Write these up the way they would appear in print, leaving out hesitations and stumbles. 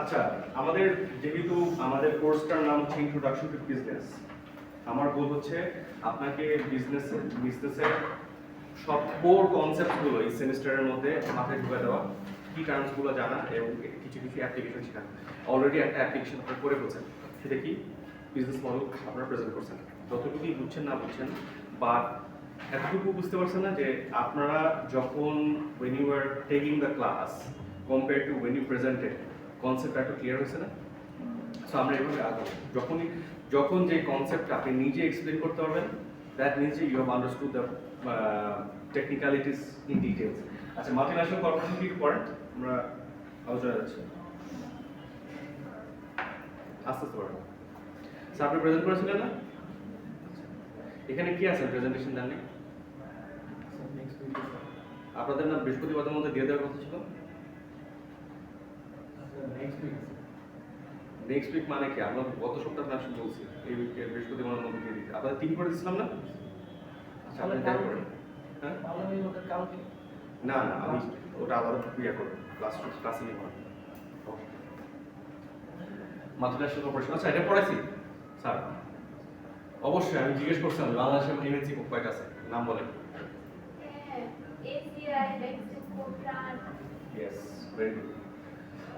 আচ্ছা, আমাদের যেহেতু আমাদের কোর্সটার নাম হচ্ছে ইন্ট্রোডাকশন টু বিজনেস, আমার গোল হচ্ছে আপনাকে বিজনেসের সব কোর কনসেপ্টগুলো এই সেমিস্টারের মধ্যে মাথায় ঢুকে দেওয়া, কি টার্মসগুলো জানা এবং কিছু কিছু অ্যাপ্লিকেশন শেখানো। অলরেডি একটা অ্যাপ্লিকেশন আপনারা করে ফেলছেন, সেটা কি বিজনেস মডেল আপনারা প্রেজেন্ট করছেন। যতটুকুই বুঝছেন না বুঝছেন, বা এতটুকু বুঝতে পারছেন না যে আপনারা যখন when you were taking the class compared to when you presented, concept একটু ক্লিয়ার হয়েছে না? সো আমরা এভাবে আগাবো। যখন যে কনসেপ্ট আপনি নিজে এক্সপ্লেন করতে পারবেন, that means you have understood the technicalities in details. আচ্ছা, মাল্টিন্যাশনাল কর্পোরেশন কি পড়েন? আমরা আলোচনা যাচ্ছি, আস্তে আস্তে পড়েন। স্যার আপনি প্রেজেন্ট করেছিলেন না? এখানে কি আছে প্রেজেন্টেশন জানেন? আপনাদের না বৃহস্পতিবারের মধ্যে দিয়ে দেওয়ার কথা ছিল? নেক্সট উইক মানে কি? আমরা গত সপ্তাহে ক্লাস বলছি এই উইকের বৃহস্পতিবারের মধ্যে দিয়ে দিতে। আপনাদের 3 করে দিয়েছিলাম না? আচ্ছা, আপনি দেখ করেন। হ্যাঁ, না না, আমি ওটা আলাদা ক্রিয়া করবো, ক্লাসে নিয়ে পড়াবো। মাল্টিন্যাশনাল কর্পোরেশন, আচ্ছা এটা পড়াইছি স্যার? অবশ্যই আমি জিজ্ঞেস করছিলাম বাংলাদেশের এমএনসি কয়টা আছে, নাম বলেন। Yes, very good.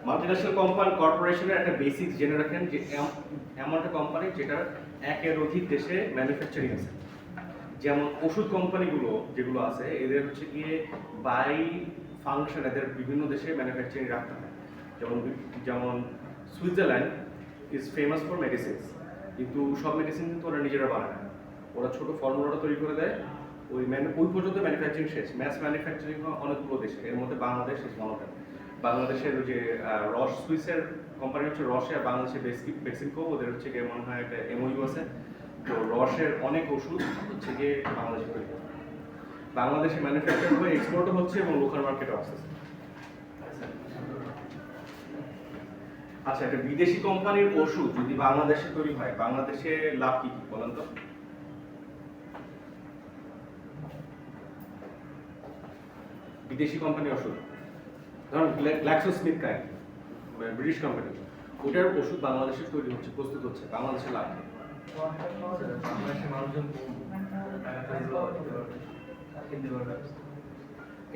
মাল্টিন্যাশনাল কর্পোরেশনের একটা বেসিক জেনে রাখেন যে এমন একটা কোম্পানি যেটা একের অধিক দেশে ম্যানুফ্যাকচারিং আছে। যেমন ওষুধ কোম্পানিগুলো যেগুলো আছে, এদের হচ্ছে গিয়ে বাই ফাংশন এদের বিভিন্ন দেশে ম্যানুফ্যাকচারিং রাখতে হয়। যেমন Switzerland is famous for medicines, কিন্তু সব মেডিসিন কিন্তু ওরা নিজেরা বানায় না, ওরা ছোটো ফর্মুলাটা তৈরি করে দেয়, ওই পর্যন্ত ম্যানুফ্যাকচারিং শেষ। ম্যাস ম্যানুফ্যাকচারিং অনেকগুলো দেশে, এর মধ্যে বাংলাদেশ শেষ মনে। বাংলাদেশের ওই যে রস সুইসের কোম্পানি হচ্ছে রসে, আর বাংলাদেশের বেক্সিমকো, ওদের হচ্ছে গিয়ে মনে হয় একটা এমওইউ আছে। তো রসের অনেক ওষুধ হচ্ছে গিয়ে বাংলাদেশে তৈরি হয়, বাংলাদেশে ম্যানুফ্যাকচার হয়ে এক্সপোর্টও হচ্ছে এবং লোকাল মার্কেটও আসতেছে। আচ্ছা, একটা বিদেশি কোম্পানির ওষুধ যদি বাংলাদেশে তৈরি হয়, বাংলাদেশে লাভ কি কি বলেন তো? বিদেশি কোম্পানির ওষুধ, ধরুন গ্ল্যাক্সোস্মিথক্লাইন, ব্রিটিশ কোম্পানি, ওটার ওষুধ বাংলাদেশে তৈরি হচ্ছে, প্রস্তুত হচ্ছে, বাংলাদেশে লাভ কি?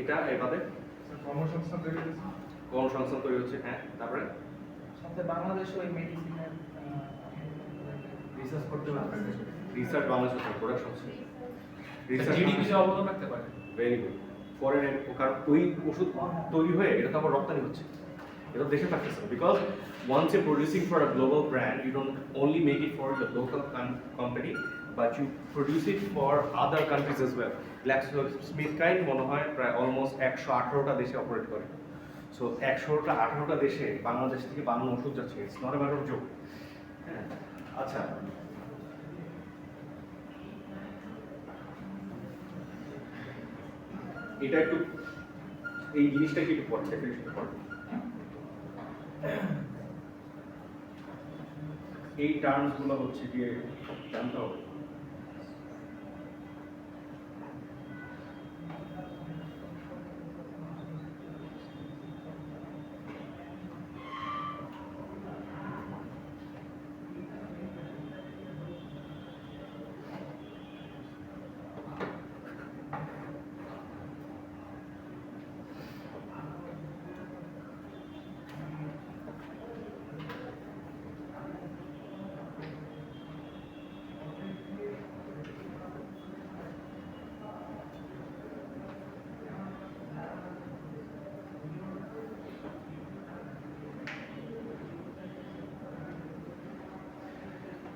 এটা এভাবে কর্মসংস্থান তৈরি হচ্ছে। হ্যাঁ, তারপরে বাংলাদেশে ওই মেডিসিনের রিসার্চ করতে পারবে, রিসার্চ বাংলাদেশ প্রোডাকশন হচ্ছে, রিসার্চ জিডিপিতে অবদান রাখতে পারে। Very good. ফরেন, কারণ ওই ওষুধ তৈরি হয়ে এটা তো আবার রপ্তানি হচ্ছে, এটা দেশে থাকতেছে। Because once you're producing for a global brand, you don't only make it for the local company, but you produce it for other countries as well. GlaxoSmithKline মনে হয় প্রায় অলমোস্ট 118টা দেশে অপারেট করে। সো 118টা দেশে বাংলাদেশ থেকে বানানো ওষুধ যাচ্ছে, it's not a matter of joke. হ্যাঁ, আচ্ছা, এটা একটু, এই জিনিসটা কি একটু পড়ছে, একটু পড়ছে, এই টার্মস গুলো হচ্ছে গিয়ে জানতে হবে।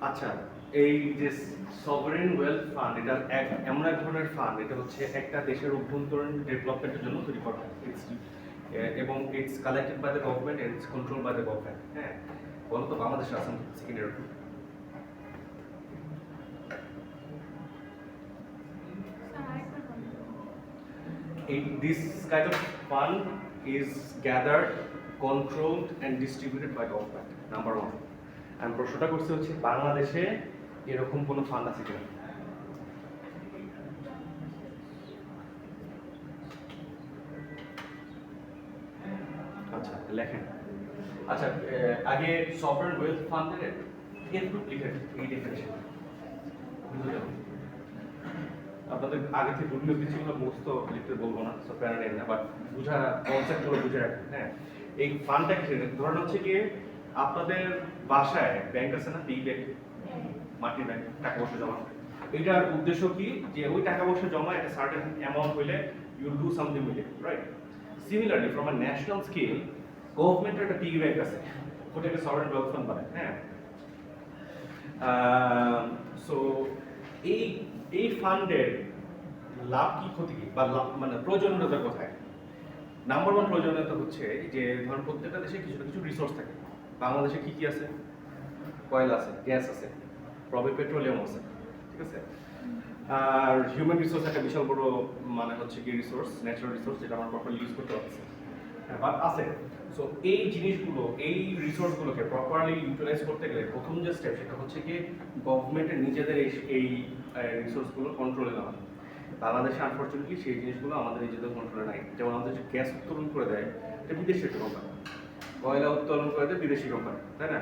আচ্ছা, এই যে সভারেন ওয়েলথ ফান্ড, এটা এমন এক ধরনের ফান্ড, এটা হচ্ছে একটা দেশের অভ্যন্তরীণ ডেভেলপমেন্টের জন্য তৈরি করা হয়, এবং it's collected by the government and it's control by the government. হ্যাঁ, বলো তো বাংলাদেশে আছেন second year? This kind of fund is gathered, controlled and distributed by government, number one. আমি প্রশ্নটা করছি হচ্ছে বাংলাদেশে এরকম কোনো ফান্ড আছে কিনা? আচ্ছা, লেখেন। আচ্ছা আগে সফটওয়্যার ওয়েলথ ফান্ডের একটু লিখে এই ডেফিনেশন আপনাদের আগে থেকে দুর্নীতি দিচ্ছিল মুখস্থ লিখতে বলবো না সো প্যারা নেই না বাট বুঝা কনসেপ্টগুলো বুঝে রাখেন হ্যাঁ এই ফান্ডটা কি ধরেন হচ্ছে গিয়ে আপনাদের বাসায় ব্যাংক আছে না পিগি ব্যাংক মাটির ব্যাংক টাকা পয়সা জমা এটার উদ্দেশ্য কি যে ওই টাকা পয়সা জমা একটা সার্টেন অ্যামাউন্ট হইলে you do something with it right similarly from a national scale গভর্নমেন্টের একটা পিগি ব্যাংক আছে ওটাকে সভারেন ওয়েলথ ফান্ড বানায় হ্যাঁ সো এই ফান্ডের লাভ কি ক্ষতি কি বা লাভ মানে প্রয়োজনীয়তা কোথায় নাম্বার ওয়ান প্রয়োজনীয়তা হচ্ছে যে ধরুন প্রত্যেকটা দেশে কিছু না কিছু রিসোর্স থাকে বাংলাদেশে কি কি আছে কয়লা আছে গ্যাস আছে প্রবে পেট্রোলিয়াম আছে ঠিক আছে আর হিউম্যান রিসোর্স একটা বিশাল বড় মানে হচ্ছে কি রিসোর্স ন্যাচারাল রিসোর্স যেটা আমরা প্রপারলি ইউজ করতে পারছি বাট আছে সো এই জিনিসগুলো এই রিসোর্সগুলোকে প্রপারলি ইউটিলাইজ করতে গেলে প্রথম যে স্টেপ সেটা হচ্ছে কি গভর্নমেন্টের নিজেদের এই রিসোর্সগুলো কন্ট্রোলে নেওয়া বাংলাদেশে আনফর্চুনেটলি সেই জিনিসগুলো আমাদের নিজেদের কন্ট্রোলে নাই যেমন আমাদের যে গ্যাস উত্তোলন করে দেয় এটা বিদেশি একটা কোম্পানি কয়লা উত্তোলন করে দেয় বিদেশি কোম্পানি তাই না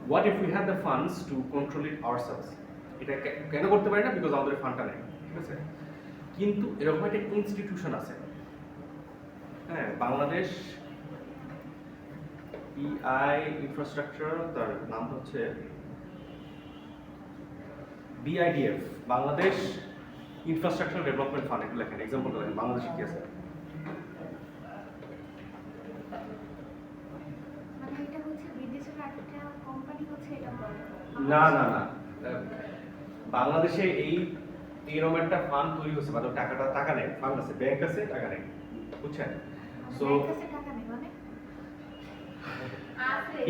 what if we have the funds to control it ourselves এটা কেন করতে পারি না বিকজ আমাদের ফান্ডটা নেই ঠিক আছে কিন্তু এরকম একটা ইনস্টিটিউশন আছে হ্যাঁ বাংলাদেশ পিআই ইনফ্রাস্ট্রাকচার তার নাম হচ্ছে বিআইডিএফ বাংলাদেশ ইনফ্রাস্ট্রাকচার ডেভেলপমেন্ট ফান্ড একটু লেখেন এক্সাম্পল লেখেন বাংলাদেশে কি আছে মানে এটা হচ্ছে বিদেশের একটা কোম্পানি হচ্ছে এটা বলে না না না বাংলাদেশে এইরকম একটা ফান্ড তৈরি হচ্ছে মানে টাকা নেই ফান্ড আছে ব্যাংক আছে টাকা নেই বুঝছেন সো টাকা নেই মানে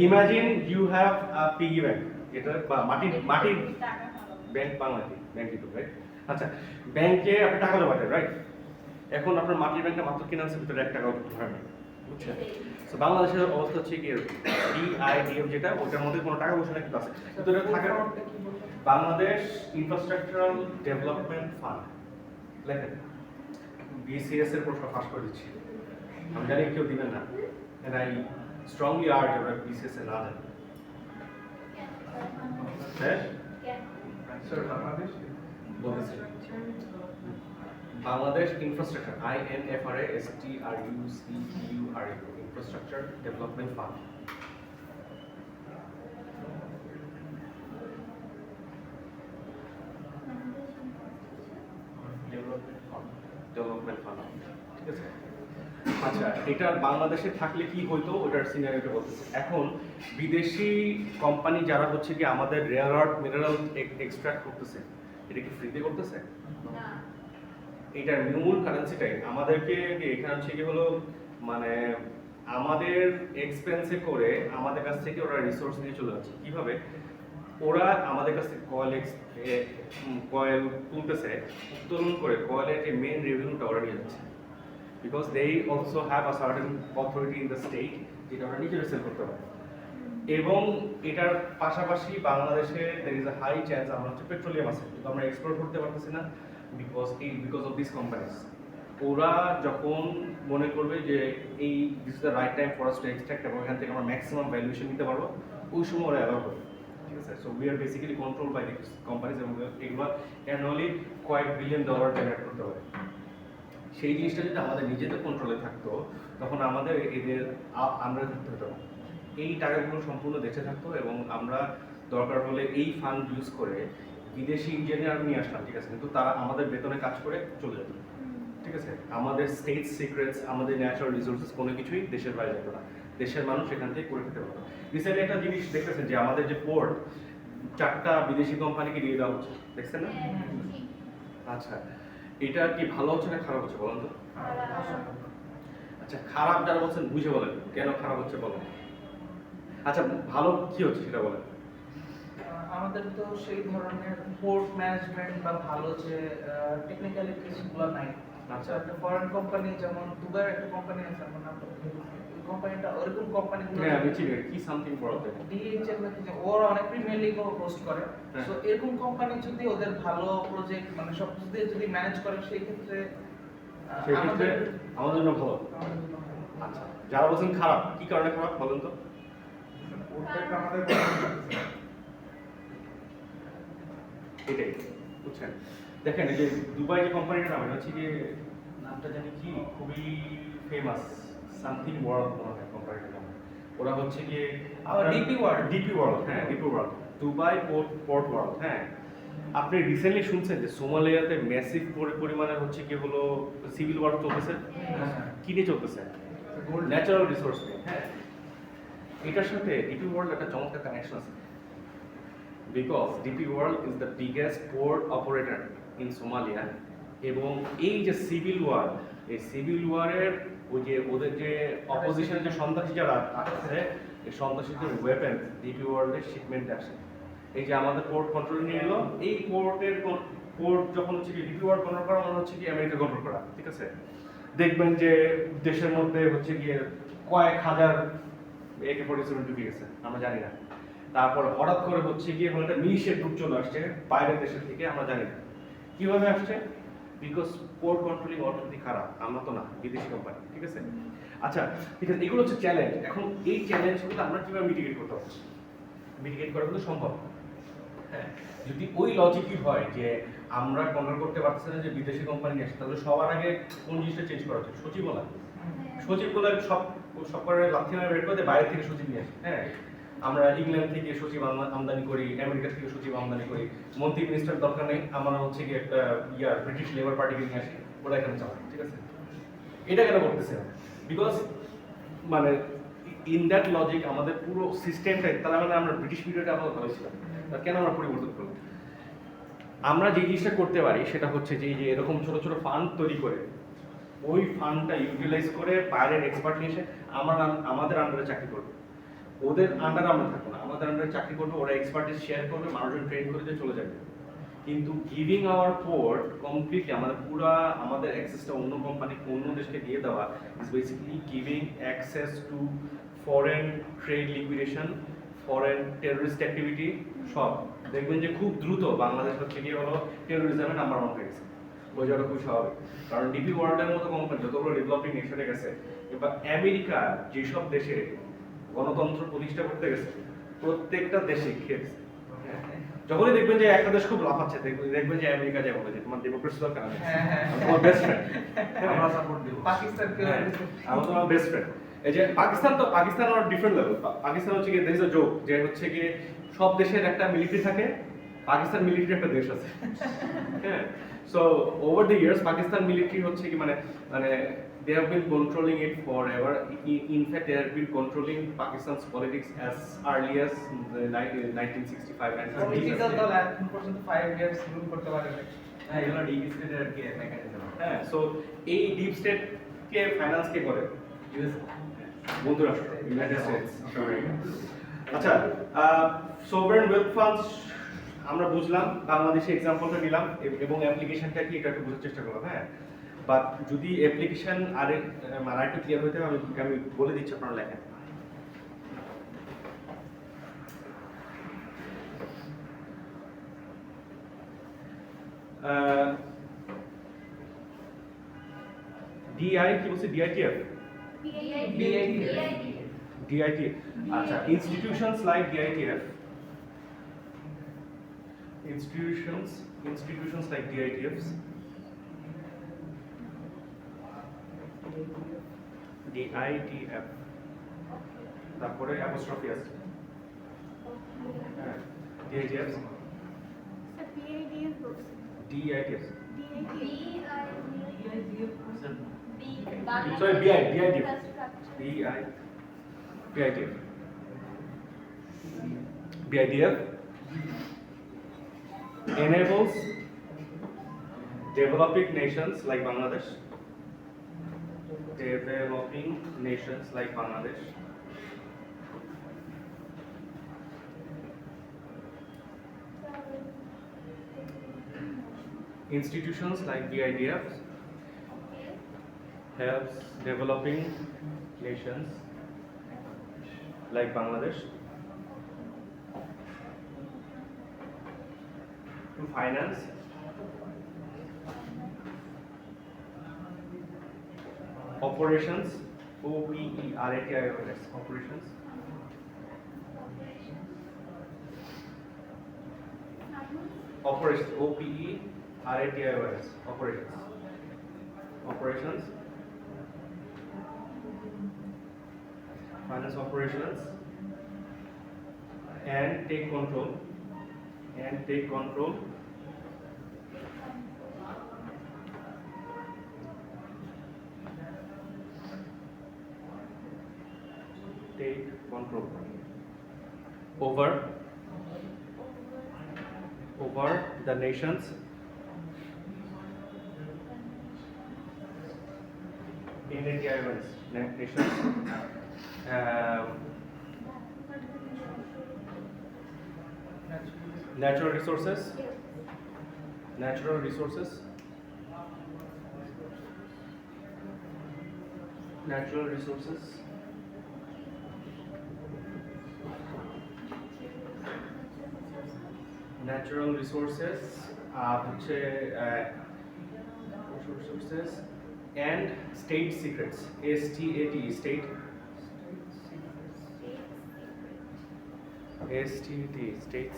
imagine you have a piggy bank এটা বা মাটির ব্যাংক বাংলাদেশ ব্যাংকই তো রাইট আচ্ছা ব্যাংকে আপনি টাকা জমা দেন রাইট এখন আপনার মাটির ব্যাংকটা মাত্র কিনা আছে ভিতরে 1 টাকাও ধরে নেই বুঝছেন তো বাংলাদেশের অবস্থা হচ্ছে কি বিআইডিএফ যেটা ওটার মধ্যে কোনো টাকা পয়সা কিন্তু আছে কিন্তু এটা থাকে বাংলাদেশ ইনফ্রাস্ট্রাকচারাল ডেভেলপমেন্ট ফান্ড লেখেন বিসিএস এর প্রশ্ন ফাঁস করে দিচ্ছি আমি জানি কেউ দিবেন না and I strongly urge আমরা বিসিএস এ না যান হ্যাঁ স্যার বাংলাদেশ বলতেছি Bangladesh infrastructure INFRASTRUCTURE infrastructure development fund development fund ঠিক আছে আচ্ছা এটা বাংলাদেশে থাকলে কি হইতো ওটার সিনারিওটা বলতেছে এখন বিদেশি কোম্পানি যারা হচ্ছে কি আমাদের রেয়ার আর্থ মিনারেল এক্সট্রাক্ট করতেছে এটা কি ফ্রিতে করতেছে না এটার মূল কারেন্সিটাই আমাদেরকে এখানে হচ্ছে কি হলো মানে আমাদের এক্সপেন্সে করে আমাদের কাছ থেকে ওরা রিসোর্স নিয়ে চলে যাচ্ছে কিভাবে ওরা আমাদের কাছ থেকে কয়েল তুলতেছে উত্তোলন করে কয়েলের যে মেইন রেভিনিউটা ওরা নিয়ে যাচ্ছে because they also have a certain authority in the state যেটা ওরা নিজেরা সেল করতে পারে এবং এটার পাশাপাশি বাংলাদেশে there is a high chance আমরা হচ্ছে পেট্রোলিয়াম আছে কিন্তু আমরা এক্সপ্লোর করতে পারতেছি না বিকজ অফ দিস কোম্পানিজ ওরা যখন মনে করবে যে এই this is the right time for us to extract এবং এখান থেকে আমরা ম্যাক্সিমাম ভ্যালুয়েশন নিতে পারবো ওই সময় ওরা অ্যালাউ করবে ঠিক আছে so we are basically control by this companies এবং এগুলো অ্যানুয়ালি কয়েক বিলিয়ন ডলার জেনারেট করতে পারে সেই জিনিসটা যদি আমাদের নিজেদের কন্ট্রোলে থাকতো তখন আমাদের এদের আমরা থাকতে হতো না এই টাকাগুলো সম্পূর্ণ দেশে থাকতো এবং আমরা দরকার হলে এই ফান্ড ইউজ করে বিদেশি ইঞ্জিনিয়ার নিয়ে আসলাম ঠিক আছে কিন্তু তারা আমাদের বেতনে কাজ করে চলে যেত ঠিক আছে আমাদের স্টেট সিক্রেটস আমাদের ন্যাচারাল রিসোর্সেস কোনো কিছুই দেশের বাইরে যেত না দেশের মানুষ এখান থেকে করে খেতে পারতো রিসেন্টলি একটা জিনিস দেখতেছেন যে আমাদের যে পোর্ট 4টা বিদেশি কোম্পানিকে দিয়ে দেওয়া হচ্ছে দেখছেন না আচ্ছা এটা কি ভালো হচ্ছে না খারাপ হচ্ছে বলেন তো আচ্ছা খারাপ যারা বলছেন বুঝে বলেন কেন খারাপ হচ্ছে বলেন আচ্ছা ভালো কি হচ্ছে সেটা বলেন আমাদের তো সেই ধরনের পোর্ট ম্যানেজমেন্ট বা ভালো যে টেকনিক্যালিটিস গুলো নাই আচ্ছা একটা ফরেন কোম্পানি যেমন দুবাইয়ের একটা কোম্পানি আছে আমার নাম কোম্পানিটা ওরকম কোম্পানিগুলো হ্যাঁ আমি চিনি কি সামথিং বড় ডিএইচএল নাকি যে ওরা অনেক প্রিমিয়ার লিগও হোস্ট করে হ্যাঁ। সো এরকম কোম্পানি যদি ওদের ভালো প্রজেক্ট মানে সব কিছু দিয়ে যদি ম্যানেজ করে সেই ক্ষেত্রে সেই ক্ষেত্রে আমাদের জন্য ভালো আমাদের জন্য ভালো। আচ্ছা যারা বলছেন খারাপ কি কারণে খারাপ বলেন তো ওটাকে আমাদের এটাই বুঝছেন। দেখেন এই যে দুবাই যে কোম্পানিটার নাম এটা হচ্ছে যে নামটা জানি কি খুবই ফেমাস সামথিং ওয়ার্ল্ড মনে হয় কোম্পানিটার নাম। ওরা হচ্ছে গিয়ে DP World। ডিপি ওয়ার্ল্ড, হ্যাঁ DP world, Dubai port world. হ্যাঁ, আপনি রিসেন্টলি শুনছেন যে সোমালিয়াতে ম্যাসিভ পরিমাণে হচ্ছে কি হলো সিভিল ওয়ার চলতেছে। কি নিয়ে চলতেছে? ন্যাচারাল রিসোর্স নিয়ে। হ্যাঁ, এটার সাথে ডিপি ওয়ার্ল্ড একটা চমৎকার কানেকশন আছে, because DP world is the biggest port operator in Somalia. এবং এই যে সিভিল ওয়ার, এই সিভিল ওয়ারের ওই যে ওদের যে অপোজিশনের যে সন্ত্রাসী যারা আছে, এই সন্ত্রাসীদের ওয়েপেন ডিপি ওয়ার্ল্ডের শিপমেন্ট আসে। এই যে আমাদের পোর্ট কন্ট্রোল নিয়ে এলো, এই পোর্ট যখন হচ্ছে কি ডিপি ওয়ার্ল্ড কন্ট্রোল করা মানে হচ্ছে কি আমেরিকা কন্ট্রোল করা, ঠিক আছে। দেখবেন যে দেশের মধ্যে হচ্ছে গিয়ে কয়েক হাজার AK-47 ঢুকে গেছে, আমরা জানি না। তারপর হঠাৎ করে হচ্ছে গিয়ে একটা মিলিশিয়া গ্রুপ চলে আসছে বাইরের দেশের থেকে, আমরা জানি না কিভাবে আসছে, বিকজ পোর্ট কন্ট্রোলিং অলরেডি খারাপ, আমরা তো না, বিদেশি কোম্পানি, ঠিক আছে। আচ্ছা ঠিক আছে, এগুলো হচ্ছে চ্যালেঞ্জ। এখন এই চ্যালেঞ্জগুলো আমরা কিভাবে মিটিগেট করতে পারছি? মিটিগেট করা কিন্তু সম্ভব। হ্যাঁ, যদি ওই লজিকই হয় যে আমরা কন্ট্রোল করতে পারছি না যে বিদেশি কোম্পানি আসছে, তাহলে সবার আগে কোন জিনিসটা চেঞ্জ করা উচিত? সচিবালয়। সচিবগুলো সব করে লাথি মেরে বের করে দিয়ে বাইরে থেকে সচিব নিয়ে আসে। হ্যাঁ, আমরা ইংল্যান্ড থেকে সচিব আমদানি করি, আমেরিকা থেকে সচিব আমদানি করি, মন্ত্রী মিনিস্টার দরকার নেই, আমরা হচ্ছে কি একটা ব্রিটিশ লেবার পার্টিকে নিয়ে আসি, ওরা এখানে চালায়, ঠিক আছে। এটা কেন করতেছে? বিকজ মানে ইন দ্যাট লজিক আমাদের পুরো সিস্টেমটাই, তাহলে মানে আমরা ব্রিটিশ পিরিয়ডে আমরা ভালো ছিলাম, কেন আমরা পরিবর্তন করলাম? আমরা যে জিনিসটা করতে পারি সেটা হচ্ছে যে এরকম ছোট ছোট ফান্ড তৈরি করে ওই ফান্ডটা ইউটিলাইজ করে বাইরের এক্সপার্ট নিয়ে এসে আমাদের আন্ডারে চাকরি করবে। ওদের আন্ডারে আমরা থাকবো না, আমাদের আন্ডারে চাকরি করবে, ওরা এক্সপার্টিস শেয়ার করবে, মানুষজন ট্রেন করে দিয়ে চলে যাবে। কিন্তু গিভিং আওয়ার পোর্ট কমপ্লিটলি আমাদের অ্যাক্সেসটা অন্য কোম্পানি অন্য দেশকে দিয়ে দেওয়া is basically giving access to foreign trade liquidation, foreign terrorist activity. সব দেখবেন যে খুব দ্রুত বাংলাদেশ হচ্ছে গিয়ে হলো টেরোরিজমের নাম্বার ওয়ান হয়ে গেছে। ওই জায়গা খুব স্বাভাবিক, কারণ ডিপি ওয়ার্ল্ডের মতো কোম্পানি যতগুলো ডেভেলপিং নেশনে গেছে, এবার আমেরিকা যেসব দেশে গণতন্ত্র প্রতিষ্ঠা করতে গেছে প্রত্যেকটা দেশে খেয়েছে। যখনই দেখবেন যে একটা দেশ খুব লাফাচ্ছে, দেখবেন যে আমেরিকা যায় বলে যে তোমার ডেমোক্রেসি দরকার নেই, তোমার বেস্ট ফ্রেন্ড, আমরা সাপোর্ট দেব পাকিস্তানকে, আমরা তোমার বেস্ট ফ্রেন্ড। এই যে পাকিস্তান আর ডিফারেন্ট লেভেল। পাকিস্তান হচ্ছে কি দেশ জোক, যে হচ্ছে কি সব দেশের একটা মিলিটারি থাকে, পাকিস্তান মিলিটারি একটা দেশ আছে। হ্যাঁ, so over the years Pakistan military হচ্ছে কি মানে they have been controlling it forever. In fact, they have been controlling Pakistan's politics as early as 1965 and political দল এখন পর্যন্ত 5 ইয়ার্স রুল করতে পারে না। হ্যাঁ, এগুলো ডিপ স্টেটের আর কি মেকানিজম। হ্যাঁ, সো এই ডিপ স্টেট কে ফাইন্যান্স কে করে? ইউএস যুক্তরাষ্ট্র, ইউনাইটেড স্টেটস। আচ্ছা, সোভারেন ওয়েলথ ফান্ডস আমরা বুঝলাম, বাংলাদেশে এক্সাম্পলটা নিলাম এবং অ্যাপ্লিকেশনটা কি এটা একটু বোঝার চেষ্টা করলাম। হ্যাঁ, বাট যদি অ্যাপ্লিকেশন আরেকটু ক্লিয়ার হইতে আমি বলে দিচ্ছি, আপনারা লেখেন। ডিআই কি বলছে? ডিআইটিএফ, DITF. আচ্ছা, institutions like DITF, institutions like DITFs, DITF, তারপরে অ্যাপোস্ট্রফি আছে। হ্যাঁ, DITFs, DITFs, sorry, BITF, BITF enables developing nations like Bangladesh institutions like BITF helps developing nations like Bangladesh to finance operations, OPERATIONS, operations operations, OPERATIONS, operations, finance operations, and take control, over the nations natural resources, natural resources, হচ্ছে resources and state secrets, STAT, state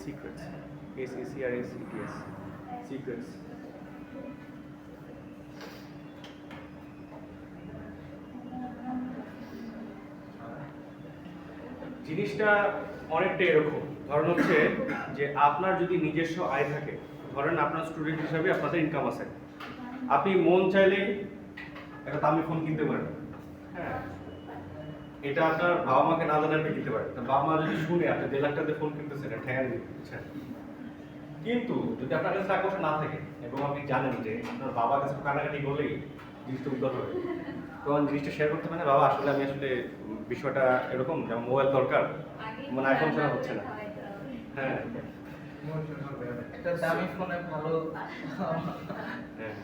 secrets, SECRETS, secrets. জিনিসটা অনেকটা এরকম, ধরেন হচ্ছে যে আপনার যদি নিজস্ব আয় থাকে, ধরেন আপনার স্টুডেন্ট হিসাবে আপনাদের ইনকাম আছে, আপনি মন চাইলে একটা দামি ফোন কিনতে পারেন, হ্যাঁ, এটা আপনার বাবা মাকে না জানার কিনতে পারেন, বাবা মা যদি শুনে আপনি 1.5 লাখ টাকা দিয়ে ফোন কিনতেছেন, এটা ঠেকা দিবে, বুঝছেন? কিন্তু যদি আপনার কাছে টাকা পয়সা না থাকে এবং আপনি জানেন যে আপনার বাবার কাছে কানাকাটি করলেই জিনিসটা উদ্ধার হবে, তখন জিনিসটা শেয়ার করতে পারেন, বাবা আসলে আমি আসলে বিষয়টা এরকম, যেমন মোবাইল দরকার, মানে আইফোন ছাড়া হচ্ছে না, হ্যাঁ একটা দামি ফোনে ভালো হ্যাঁ।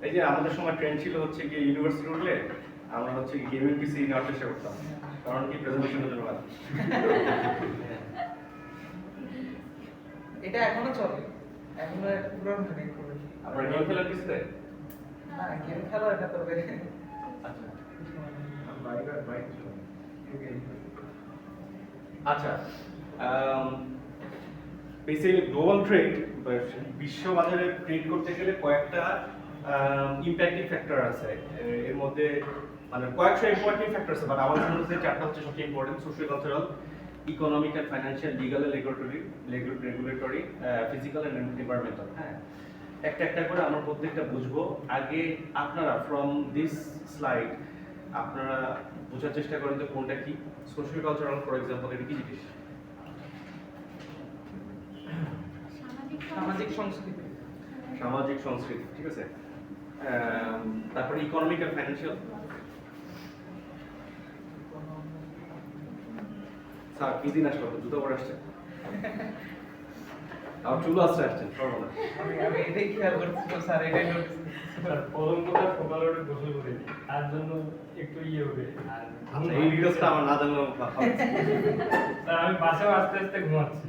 এই যে আমাদের সময় ট্রেন্ড ছিল হচ্ছে কি ইউনিভার্সিটি উঠলে আমরা হচ্ছে গেমিং পিসি নেওয়ার চেষ্টা করতাম, কারণ কি প্রেজেন্টেশনের জন্য ভালো। এটা এখনো চলে, এখনো একটা পুরনো ট্রেন্ড করে। আপনারা গেম খেলার পিসিতে? না, গেম খেলা এটা তবে আচ্ছা বাইক আচ্ছা, বেসিক্যালি গ্লোবাল ট্রেড, বিশ্ব বাজারে ট্রেড করতে গেলে কয়েকটা ইম্প্যাক্টিং ফ্যাক্টর আছে, এর মধ্যে মানে কয়েকশো ইম্পর্টেন্ট ফ্যাক্টর আছে, বাট আমার মনে হচ্ছে চারটা হচ্ছে সবচেয়ে important: socio cultural, economic and financial, legal and regulatory, physical and environmental. হ্যাঁ, একটা একটা করে আমরা প্রত্যেকটা বুঝবো। আগে আপনারা ফ্রম দিস স্লাইড আপনারা বোঝার চেষ্টা করেন যে কোনটা কি। সোশিও কালচারাল ফর এক্সাম্পল, এটা কি জিনিস? সামাজিক সংস্কৃতি। সামাজিক সংস্কৃতি, ঠিক আছে। তারপরে ইকোনমিক অ্যান্ড ফাইন্যান্সিয়াল। স্যার কি দিন আসলো, জুতো পরে আসছেন, আর চুলো আসছে আসছেন সর্বদা। আমি এটাই খেয়াল করছি তো স্যার, এটাই নোটিস স্যার প্রথম কথা সকালে উঠে গোসল করি, তার জন্য একটু ইয়ে হবে। আর আচ্ছা, এই ডিটেইলসটা আমার না জানলেও ভালো। স্যার আমি বাসায় আস্তে আস্তে ঘুমাচ্ছি।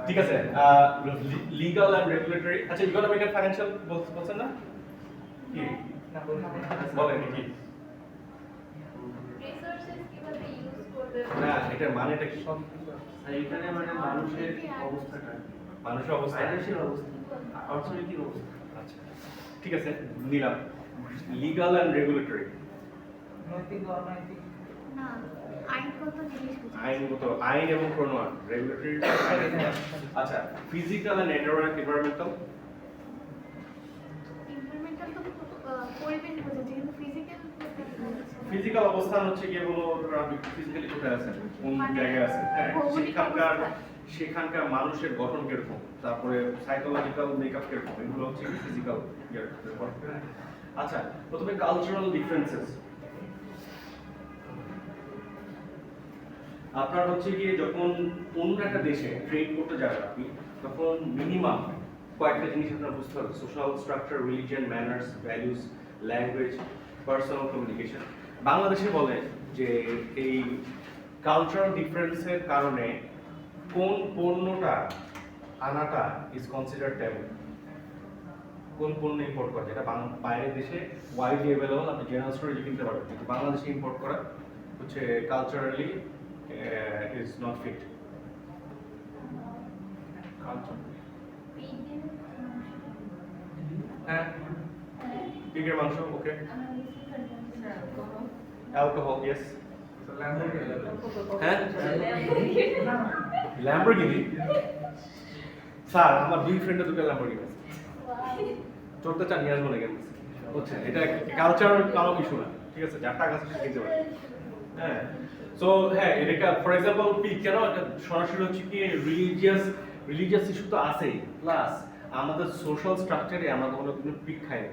ঠিক আছে, লিগ্যাল অ্যান্ড রেগুলেটরি। আচ্ছা, ইকোনমিক অ্যান্ড ফাইন্যান্সিয়াল বলছেন না কি? না বলুন। বলেন কি? রিসোর্সেস কিভাবে ইউজ করবে? না, এটার মানেটা কি? আর এখানে মানে মানুষের অবস্থাটা, মানুষের অবস্থা, ফাইন্যান্সিয়াল অবস্থা, অর্থনৈতিক অবস্থা। আচ্ছা ঠিক আছে, নিলাম। লিগ্যাল অ্যান্ড রেগুলেটরি, নৈতিক অনৈতিক না, আইনগত জিনিস বোঝাচ্ছে। আইনগত, আইন এবং প্রণয়ন, রেগুলেটরি। আচ্ছা, ফিজিক্যাল অ্যান্ড এনভায়রনমেন্টাল। এনভায়রনমেন্টাল তো পরিবেশ বোঝাচ্ছে, কিন্তু ফিজিক্যাল অবস্থান হচ্ছে গিয়ে বলো ফিজিক্যালি কোথায় আছেন, কোন জায়গায় আছেন, হ্যাঁ, সেখানকার মানুষের গঠন কিরকম, তারপরে সাইকোলজিক্যাল মেকআপ কিরকম, এগুলো হচ্ছে ফিজিক্যাল। আচ্ছা, প্রথমে কালচারাল ডিফারেন্সেস। আপনার হচ্ছে গিয়ে যখন অন্য একটা দেশে ট্রেড করতে যাবেন আপনি, তখন মিনিমাম কয়েকটা জিনিস আপনার বুঝতে হবে: social structure, religion, manners, values, language, personal communication. বাংলাদেশে বলে যে এই কালচারাল ডিফারেন্সের কারণে কোন পণ্যটা আনাটা ইজ কনসিডার ট্যাবু। কোন পণ্য ইম্পোর্ট করা, যেটা বাইরের দেশে ওয়াইডলি অ্যাভেলেবল, আপনি জেনারেল স্টোরে কিনতে পারবেন, কিন্তু বাংলাদেশে ইম্পোর্ট করা হচ্ছে culturally is not fit. Culture. হ্যাঁ, পিগের মাংস, ওকে। Alcohol, yes. হ্যাঁ, ল্যাম্বরগিনি। স্যার, আমার দুই ফ্রেন্ডে দুটো ল্যাম্বরগিনি আছে। চড়তে চান নিয়ে আসবো না কেন? হচ্ছে এটা কালচার কারো কিছু না, ঠিক আছে? যার টাকা আছে সে কিনতে পারে। হ্যাঁ, সো হ্যাঁ, এটা ফর এক্সাম্পল পিক কেন এটা সরাসরি হচ্ছে কি রিলিজিয়াস ইস্যু তো আছেই, প্লাস আমাদের সোশ্যাল স্ট্রাকচারে আমরা কোনো পিক খাই না।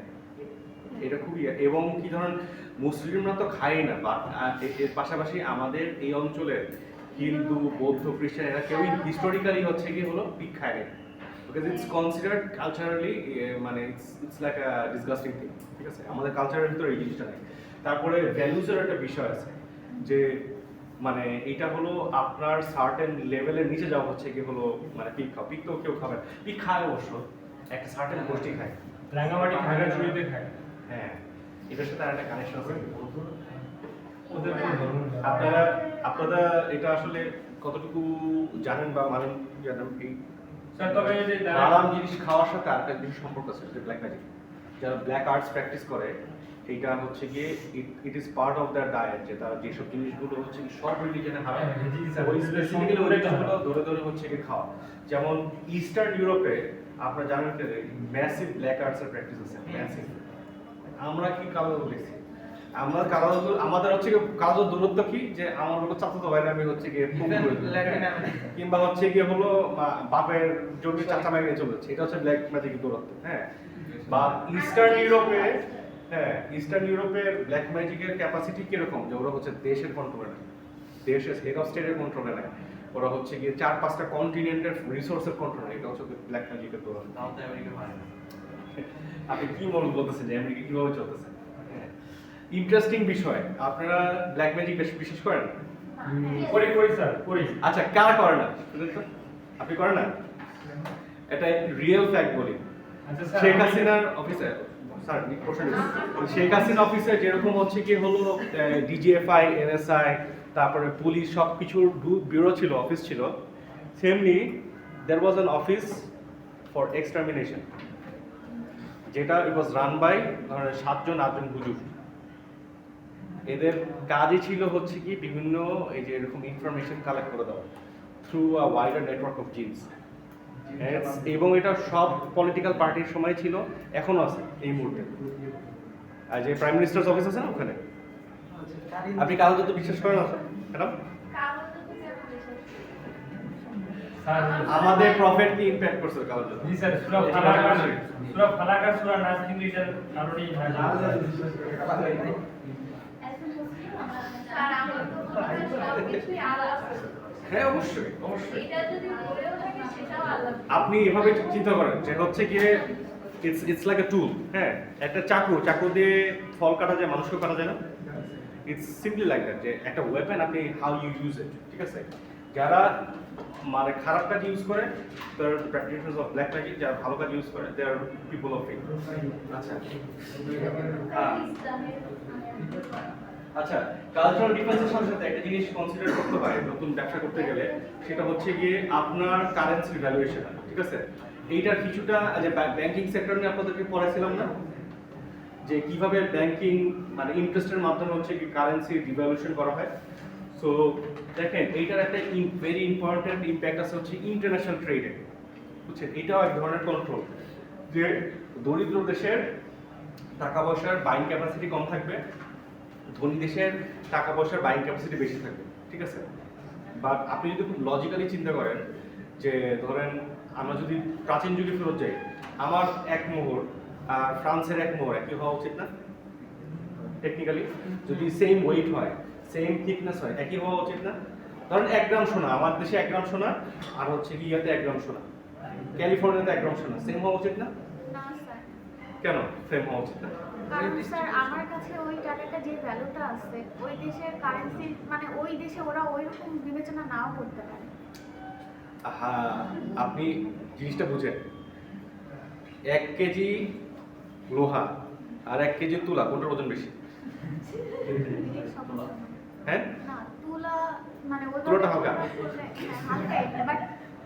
এটা খুবই, এবং কি ধরেন মুসলিমরা তো খায় না, বাট এর পাশাপাশি আমাদের এই অঞ্চলের হিন্দু, বৌদ্ধ, খ্রিস্টান এরা কেউই হিস্টোরিক্যালি হচ্ছে কি হলো পিক খায় না, বিকজ ইটস কনসিডার্ড কালচারালি, মানে it's like a disgusting thing, ঠিক আছে? আমাদের কালচারের ভিতরে এই জিনিসটা নেই। তারপরে ভ্যালুজের একটা বিষয় আছে যে মানে এটা হলো আপনার সার্টেন লেভেলের নিচে যাওয়া হচ্ছে কি হলো মানে পিক খাও, পিক তো কেউ খাবে, পিক খায় অবশ্য একটা সার্টেন গোষ্ঠী খায়। রাঙামাটি খাগড়াছড়িতে খায়। হ্যাঁ, এটার সাথে আরেকটা কানেকশন আছে। ওদের তো ধর্ম না। আপনারা এটা আসলে কতটুকু জানেন বা মানেন জানেন এই স্যার তবে এই যে হারাম জিনিস খাওয়ার সাথে আরেকটা জিনিস সম্পর্ক আছে, যে ব্ল্যাক ম্যাজিক। যারা ব্ল্যাক আর্টস প্র্যাকটিস করে এইটা হচ্ছে গিয়ে it is part of their diet, যে তারা যেসব জিনিসগুলো হচ্ছে কি সব রিলিজনে হারাম, ওই স্পেসিফিক্যালি ওই জিনিসগুলো ধরে ধরে হচ্ছে কি খাওয়া। যেমন ইস্টার্ন ইউরোপে আপনারা জানেন যে ম্যাসিভ ব্ল্যাক আর্টসের প্র্যাকটিস আছে, ম্যাসিভ। আমরা কি কালো দেখছি, আমরা কালো, আমাদের হচ্ছে কি কালো দূরত্ব কি, যে আমার হলো চাচাতো ভাই আমি হচ্ছে গিয়ে কিংবা হচ্ছে গিয়ে হলো বাপের জমি চাচা ভাই নিয়ে চলে যাচ্ছে, এটা হচ্ছে ব্ল্যাক ম্যাজিকের দূরত্ব। হ্যাঁ, বা ইস্টার্ন ইউরোপে, হ্যাঁ ইস্টার্ন ইউরোপের ব্ল্যাক ম্যাজিকের ক্যাপাসিটি কিরকম, যে ওরা হচ্ছে দেশের কন্ট্রোলে নেয়, দেশের হেড অফ স্টেটের কন্ট্রোলে নেয়, ওরা হচ্ছে গিয়ে 4-5টা কন্টিনেন্টের রিসোর্সের কন্ট্রোলে, এটা হচ্ছে ব্ল্যাক ম্যাজিকের দৌড়ানো। তাও তো আমেরিকা পারে না। আপনি কি বলতেছেন যে আমেরিকা কিভাবে চলতেছে? ইন্টারেস্টিং বিষয়, আপনারা ব্ল্যাক ম্যাজিক বিশ্বাস করেন? করি করি স্যার করি। আচ্ছা, কারা করে না শুনেন তো? আপনি করেন না? এটা রিয়েল ফ্যাক্ট বলি। আচ্ছা স্যার, শেখ হাসিনার অফিসে, স্যার কোশ্চেন, শেখ হাসিনা অফিসে যেরকম হচ্ছে কি হলো ডিজিএফআই, এনএসআই, তারপরে পুলিশ সব কিছুর ব্যুরো ছিল, অফিস ছিল, সেমনি দেয়ার ওয়াজ অ্যান অফিস ফর এক্সটারমিনেশন, যেটা ইট ওয়াজ রান বাই ধরেন 7-8জন হুজুর। এদের কাজই ছিল হচ্ছে কি বিভিন্ন এই যে এরকম ইনফরমেশন কালেক্ট করে দেওয়া through a wider network of জিনস, এবং এটা সব পলিটিক্যাল পার্টির সময় ছিল, এখনো আছে এই মুহূর্তে। আর যে প্রাইম মিনিস্টার্স অফিস আছে না ওখানে, আপনি কালো যত বিশ্বাস করেন না ম্যাডাম? স্যার আমাদের প্রফেট কি ইমপ্যাক্ট করছে কালো যত? জি স্যার, সূরা ফালাক আর সূরা নাস কিন্তু এটার কারণেই হ্যাঁ অবশ্যই অবশ্যই। এটা যদি বলেও থাকে সেটাও আলাদা। আপনি এভাবে চিন্তা করেন যে হচ্ছে গিয়ে ইটস লাইক এ টুল। হ্যাঁ, একটা চাকু দিয়ে ফল কাটা যায়, মানুষকে কাটা যায় না? ইটস সিম্পলি লাইক দ্যাট, যে একটা ওয়েপেন আপনি হাউ ইউ ইউজ ইট, ঠিক আছে? যারা মানে খারাপ কাজ ইউজ করে তার প্র্যাকটিশনার্স অফ ব্ল্যাক ম্যাজিক, যারা ভালো কাজ ইউজ করে দে আর পিপল অফ ফেথ। আচ্ছা আচ্ছা, কালচারাল ডিফারেন্সের সাথে সাথে একটা জিনিস কনসিডার করতে হয় নতুন ব্যবসা করতে গেলে, সেটা হচ্ছে গিয়ে আপনার কারেন্সি ভ্যালুয়েশন, ঠিক আছে? এইটার কিছুটা যে ব্যাংকিং সেক্টর নিয়ে আপনাদেরকে পড়াইছিলাম না, যে কিভাবে ব্যাংকিং মানে ইন্টারেস্টের মাধ্যমে হচ্ছে কি কারেন্সি ডিভ্যালুয়েশন করা হয়। সো দেখেন এইটার একটা ভেরি ইম্পর্টেন্ট ইম্প্যাক্ট আছে হচ্ছে ইন্টারন্যাশনাল ট্রেডে, বুঝছেন? এটাও এক ধরনের কন্ট্রোল, যে দরিদ্র দেশের টাকা পয়সার বাইং ক্যাপাসিটি কম থাকবে, ধনী দেশের টাকা পয়সার বাইং ক্যাপাসিটি বেশি থাকবে, ঠিক আছে? বাট আপনি যদি খুব লজিক্যালি চিন্তা করেন, যে ধরেন আমরা যদি প্রাচীন যুগে ফেরত যাই, আমার এক মোহর আর ফ্রান্সের এক মোহর একই হওয়া উচিত না? টেকনিক্যালি যদি সেম ওয়েট হয়, সেম থিকনেস হয়, একই হওয়া উচিত না? ধরেন 1 গ্রাম সোনা, আমার দেশে 1 গ্রাম সোনা আর হচ্ছে ইয়াতে 1 গ্রাম সোনা, ক্যালিফোর্নিয়াতে 1 গ্রাম সোনা, সেম হওয়া উচিত না? না স্যার, কেন সেম হওয়া উচিত না? কারণ স্যার আমার কাছে ওই টাকাটা যে ভ্যালুটা আছে ওই দেশের কারেন্সি মানে ওই দেশে ওরা ওইরকম বিবেচনা নাও করতে পারে। হ্যাঁ, আপনি জিনিসটা বুঝেন, 1 কেজি লোহা আর 1 কেজি তুলা কোনটার ওজন বেশি? সমস্যা হ্যাঁ, না তুলা মানে ওই তুলাটা হালকা। হালকা, বাট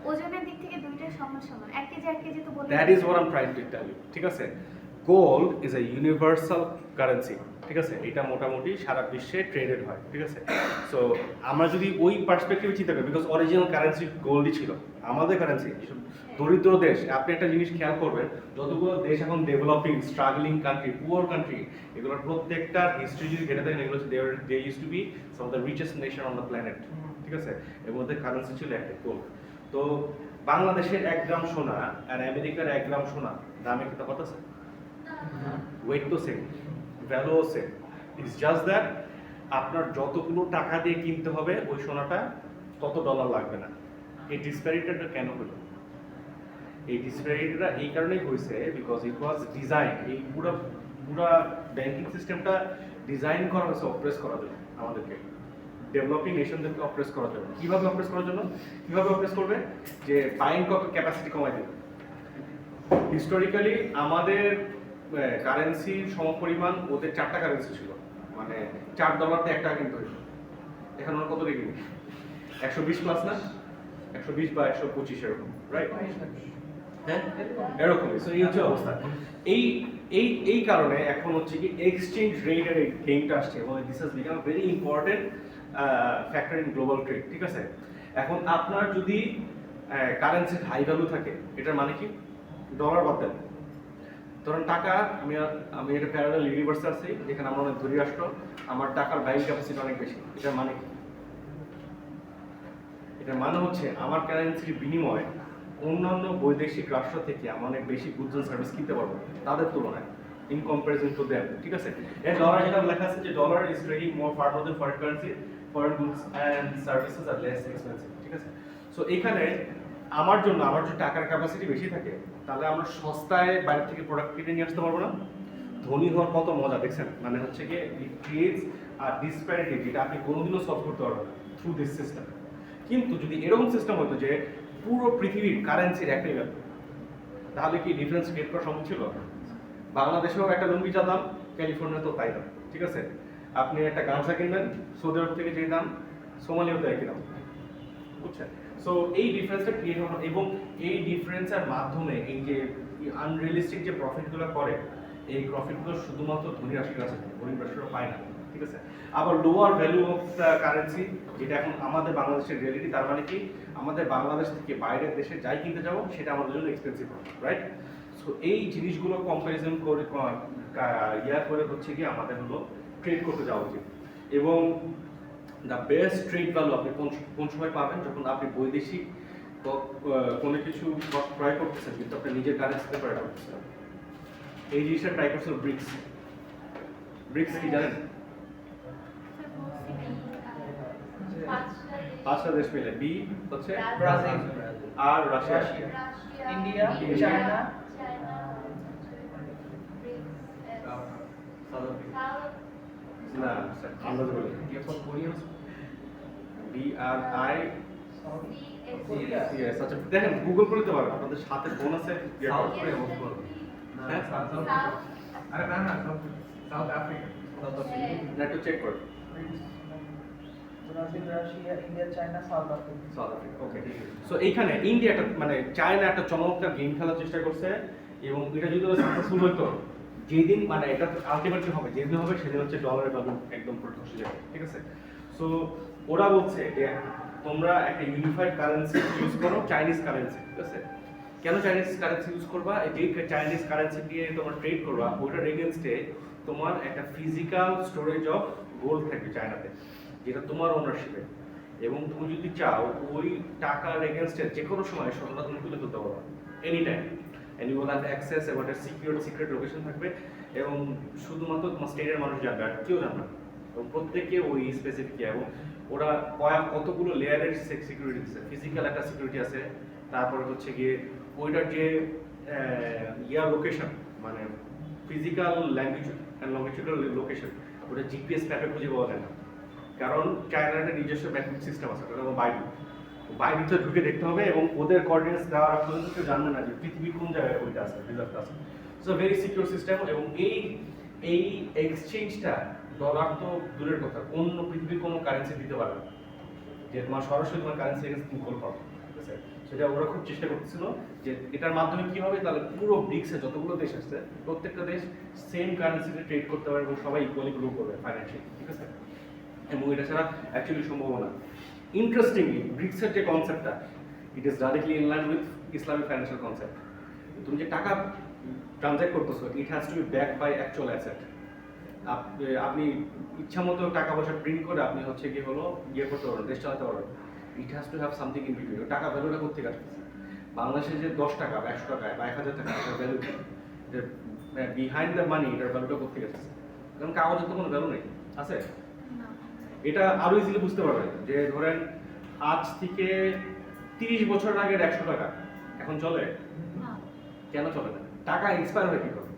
ওজনের দিক থেকে দুইটাই সমান সমান, 1 কেজি তো বলে। That is what I am trying to tell you, ঠিক আছে? Gold is a universal currency, ঠিক আছে? এটা মোটামুটি সারা বিশ্বে ট্রেডেড হয়, ঠিক আছে? সো আমরা যদি ওই পার্সপেক্টিভে চিন্তা করি, বিকজ অরিজিনাল কারেন্সি গোল্ডই ছিল, আমাদের কারেন্সি দরিদ্র দেশ। আপনি একটা জিনিস খেয়াল করবেন, যতগুলো দেশ এখন developing, struggling country, poor country, এগুলোর প্রত্যেকটা হিস্ট্রি যদি ঘেটে দেখেন, এগুলো they use to be some of the richest nation on the planet, ঠিক আছে? এর মধ্যে কারেন্সি ছিল একটা গোল্ড। তো বাংলাদেশের 1 গ্রাম সোনা আর আমেরিকার 1 গ্রাম সোনা দামে কি তফাৎ আছে? ওয়েট তো সেম, ভ্যালুও সেম। ইটস জাস্ট দ্যাট আপনার যতগুলো টাকা দিয়ে কিনতে হবে ওই সোনাটা তত ডলার লাগবে না। এই ডিসপ্যারিটিটা কেন হলো? এই ডিসপ্যারিটিটা এই কারণেই হয়েছে বিকজ ইট ওয়াজ ডিজাইন, এই পুরো ব্যাংকিং সিস্টেমটা ডিজাইন করা হয়েছে অপ্রেস করার জন্য, আমাদেরকে ডেভেলপিং নেশনদেরকে অপ্রেস করার জন্য। কীভাবে অপ্রেস করার জন্য? কীভাবে অপ্রেস করবে? যে বাইং ক্যাপাসিটি কমাই দেবে। হিস্টোরিক্যালি আমাদের কারেন্সির সমপরিমাণ ওদের 4টা কারেন্সি ছিল, মানে $4 তে 1 টাকা কিনতে হইতো। এখন ওরা কত দিয়ে কিনি? 120 প্লাস না? 120 বা 125 এরকম, রাইট? হ্যাঁ, এরকমই। সো এই হচ্ছে অবস্থা। এই এই এই কারণে এখন হচ্ছে কি এক্সচেঞ্জ রেটের এই গেমটা আসছে এবং this has become very important factor in global trade, ঠিক আছে? এখন আপনার যদি কারেন্সির হাই ভ্যালু থাকে, এটার মানে কি? ডলার বাদ দেন, ধরুন টাকা, আমি একটা প্যারালাল ইউনিভার্সে আছি যেখানে আমরা অনেক ধনী রাষ্ট্র, আমার টাকার বাইং ক্যাপাসিটি অনেক বেশি। এটার মানে কি? এটার মানে হচ্ছে আমার কারেন্সির বিনিময়ে অন্যান্য বৈদেশিক রাষ্ট্র থেকে আমি অনেক বেশি গুডস এন্ড সার্ভিস কিনতে পারবো তাদের তুলনায়, ইন কম্পারিজন টু দেম, ঠিক আছে? এই ডলার যেটা লেখা আছে যে dollar is trading more far more than foreign currency, foreign goods and services are less expensive, ঠিক আছে? সো এখানে আমার জন্য আমার যদি টাকার ক্যাপাসিটি বেশি থাকে, তাহলে আমরা সস্তায় বাইরে থেকে প্রোডাক্ট কিনে নিয়ে আসতে পারবো না? ধনী হওয়ার কত মজা দেখছেন? মানে হচ্ছে কি ইট ক্রিয়েটস আ ডিসপ্যারিটি যেটা আপনি কোনোদিনও সলভ করতে পারবেন না থ্রু দিস সিস্টেম। কিন্তু যদি এরকম সিস্টেম হতো যে পুরো পৃথিবীর কারেন্সির একটাই ভ্যালু, তাহলে কি ডিফারেন্স ক্রিয়েট করা সম্ভব ছিল? বাংলাদেশেও একটা লুঙ্গি যা দাম, ক্যালিফোর্নিয়া তো তাই দাম, ঠিক আছে? আপনি একটা গামছা কিনবেন, সৌদি আরব থেকে যে দাম, সোমালিয়াতে একই দাম, বুঝছেন? সো এই ডিফারেন্সটা ক্রিয়েট হলো এবং এই ডিফারেন্সের মাধ্যমে এই যে আনরিয়েলিস্টিক যে প্রফিটগুলো করে, এই প্রফিটগুলো শুধুমাত্র ধনী রাষ্ট্রের কাছে থাকে, গরিব রাষ্ট্ররা পায় না, ঠিক আছে? আবার lower value of the currency, যেটা এখন আমাদের বাংলাদেশের রিয়েলিটি, তার মানে কি আমাদের বাংলাদেশ থেকে বাইরের দেশে যাই কিনতে যাবো সেটা আমাদের জন্য এক্সপেন্সিভ হবে, রাইট? সো এই জিনিসগুলো কম্পারিজন করে করে হচ্ছে কি আমাদের হলো ট্রেড করতে যাওয়া উচিত। এবং দ্য বেস্ট ট্রেড ভ্যালু আপনি কোন সময় পাবেন? যখন আপনি বৈদেশিক কোনো কিছু ক্রয় করতেছেন কিন্তু আপনি নিজের কারেন্সিতে ক্রয় করতেছেন। এই জিনিসটা ট্রাই করছেন ব্রিক্স। ব্রিক্স কি জানেন? 5টা দেশ মিলে, বি হচ্ছে ব্রাজিল, আর রাশিয়া, ইন্ডিয়া, চায়না, না আন্দাজ বলে B R I Korea, yes. আচ্ছা দেখেন গুগল করে দিতে পারবেন, আপনাদের সাথে ফোন আছে, সাউথ কোরিয়া বলতে পারবো। হ্যাঁ? আরে না না, সাউথ আফ্রিকা। না একটু চেক করুন। Brazil, Russia, India, China, South Africa. South Africa, okay. So এইখানে ইন্ডিয়া একটা মানে চায়না একটা চমৎকার গেম খেলার চেষ্টা করছে এবং এটা যদি সাকসেসফুল হতো, যেদিন মানে এটা আলটিমেটলি হবে, যেদিন হবে সেদিন হচ্ছে ডলারের ভ্যালু একদম পুরো ধসে যাবে, ঠিক আছে? সো ওরা বলছে যে তোমরা একটা ইউনিফাইড কারেন্সি ইউজ করো, চাইনিজ কারেন্সি, ঠিক আছে? কেন চাইনিজ কারেন্সি ইউজ করবা? যে চাইনিজ কারেন্সি দিয়ে তোমরা ট্রেড করবা, ওইটার এগেনস্টে তোমার একটা ফিজিক্যাল স্টোরেজ অফ গোল্ড থাকবে চায়নাতে, যেটা তোমার ওনারশিপে, এবং তুমি যদি চাও ওই টাকার এগেনস্টে যে কোনো সময় সোনাটা তুমি তুলে ফেলতে পারো any time, and you will have access এবং একটা সিক্রেট লোকেশন থাকবে এবং শুধুমাত্র তোমার স্টেটের মানুষ জানবে, আর কেউ জানবে না, এবং প্রত্যেকে ওই স্পেসিফিক। এবং ওরা কতগুলো লেয়ারের সিকিউরিটি দিচ্ছে, ফিজিক্যাল একটা সিকিউরিটি আছে, তারপরে হচ্ছে গিয়ে ওইটার যে লোকেশন মানে ফিজিক্যাল ল্যাঙ্গুয়েজ অ্যান্ড লঙ্গিটিউডাল লোকেশন, ওটা জিপিএস ম্যাপে খুঁজে পাওয়া যায় না, কারণ চায়নার একটা নিজস্ব ম্যাপিং সিস্টেম আছে, ওটা হলো বাইডু। বাইডুতে ঢুকে দেখতে হবে এবং ওদের কোঅর্ডিনেটস দেওয়ার পর্যন্ত কেউ জানবে না যে পৃথিবীর কোন জায়গায় ওইটা আছে, রিজার্ভটা আছে। So very secure system. এবং এই এক্সচেঞ্জটা ডলার তো দূরের কথা, অন্য পৃথিবীর কোনো কারেন্সি দিতে পারবে না, যে তোমার সরাসরি তোমার কারেন্সি এগেন্সট তুমি কল পাবো, ঠিক আছে? সেটা ওরা খুব চেষ্টা করতেছিল যে এটার মাধ্যমে কি হবে, তাহলে পুরো ব্রিক্সে যতগুলো দেশ আছে প্রত্যেকটা দেশ সেম কারেন্সিতে ট্রেড করতে পারবে এবং সবাই ইকুয়ালি গ্রো করবে ফাইন্যান্সিয়ালি, ঠিক আছে? এবং এটা ছাড়া অ্যাকচুয়ালি সম্ভব না। ইন্টারেস্টিংলি ব্রিক্সের যে কনসেপ্টটা, it is directly in line with Islamic financial concept. তুমি যে টাকা ট্রানজ্যাক্ট করতেছো, it has to be back by actual asset. আপনি ইচ্ছা মতো টাকা পয়সা প্রিন্ট করে আপনি হচ্ছে কি হলো ইয়ে করতে পারবেন, দেশ চালাতে পারবেন। ইট has to have something in between. টাকা ভ্যালুটা কোথেকে আসতেছে? বাংলাদেশে যে 10 টাকা বা 100 টাকা বা 1000 টাকা এটার ভ্যালু বিহাইন্ড দ্য মানি, এটার ভ্যালুটা কোথেকে আসতেছে? কারণ কাগজের তো কোনো ভ্যালু নেই, আছে? না। এটা আরো ইজিলি বুঝতে পারবেন যে ধরেন আজ থেকে 30 বছর আগের 100 টাকা এখন চলে? না। কেন চলে না? টাকা এক্সপায়ার হয় কি করে?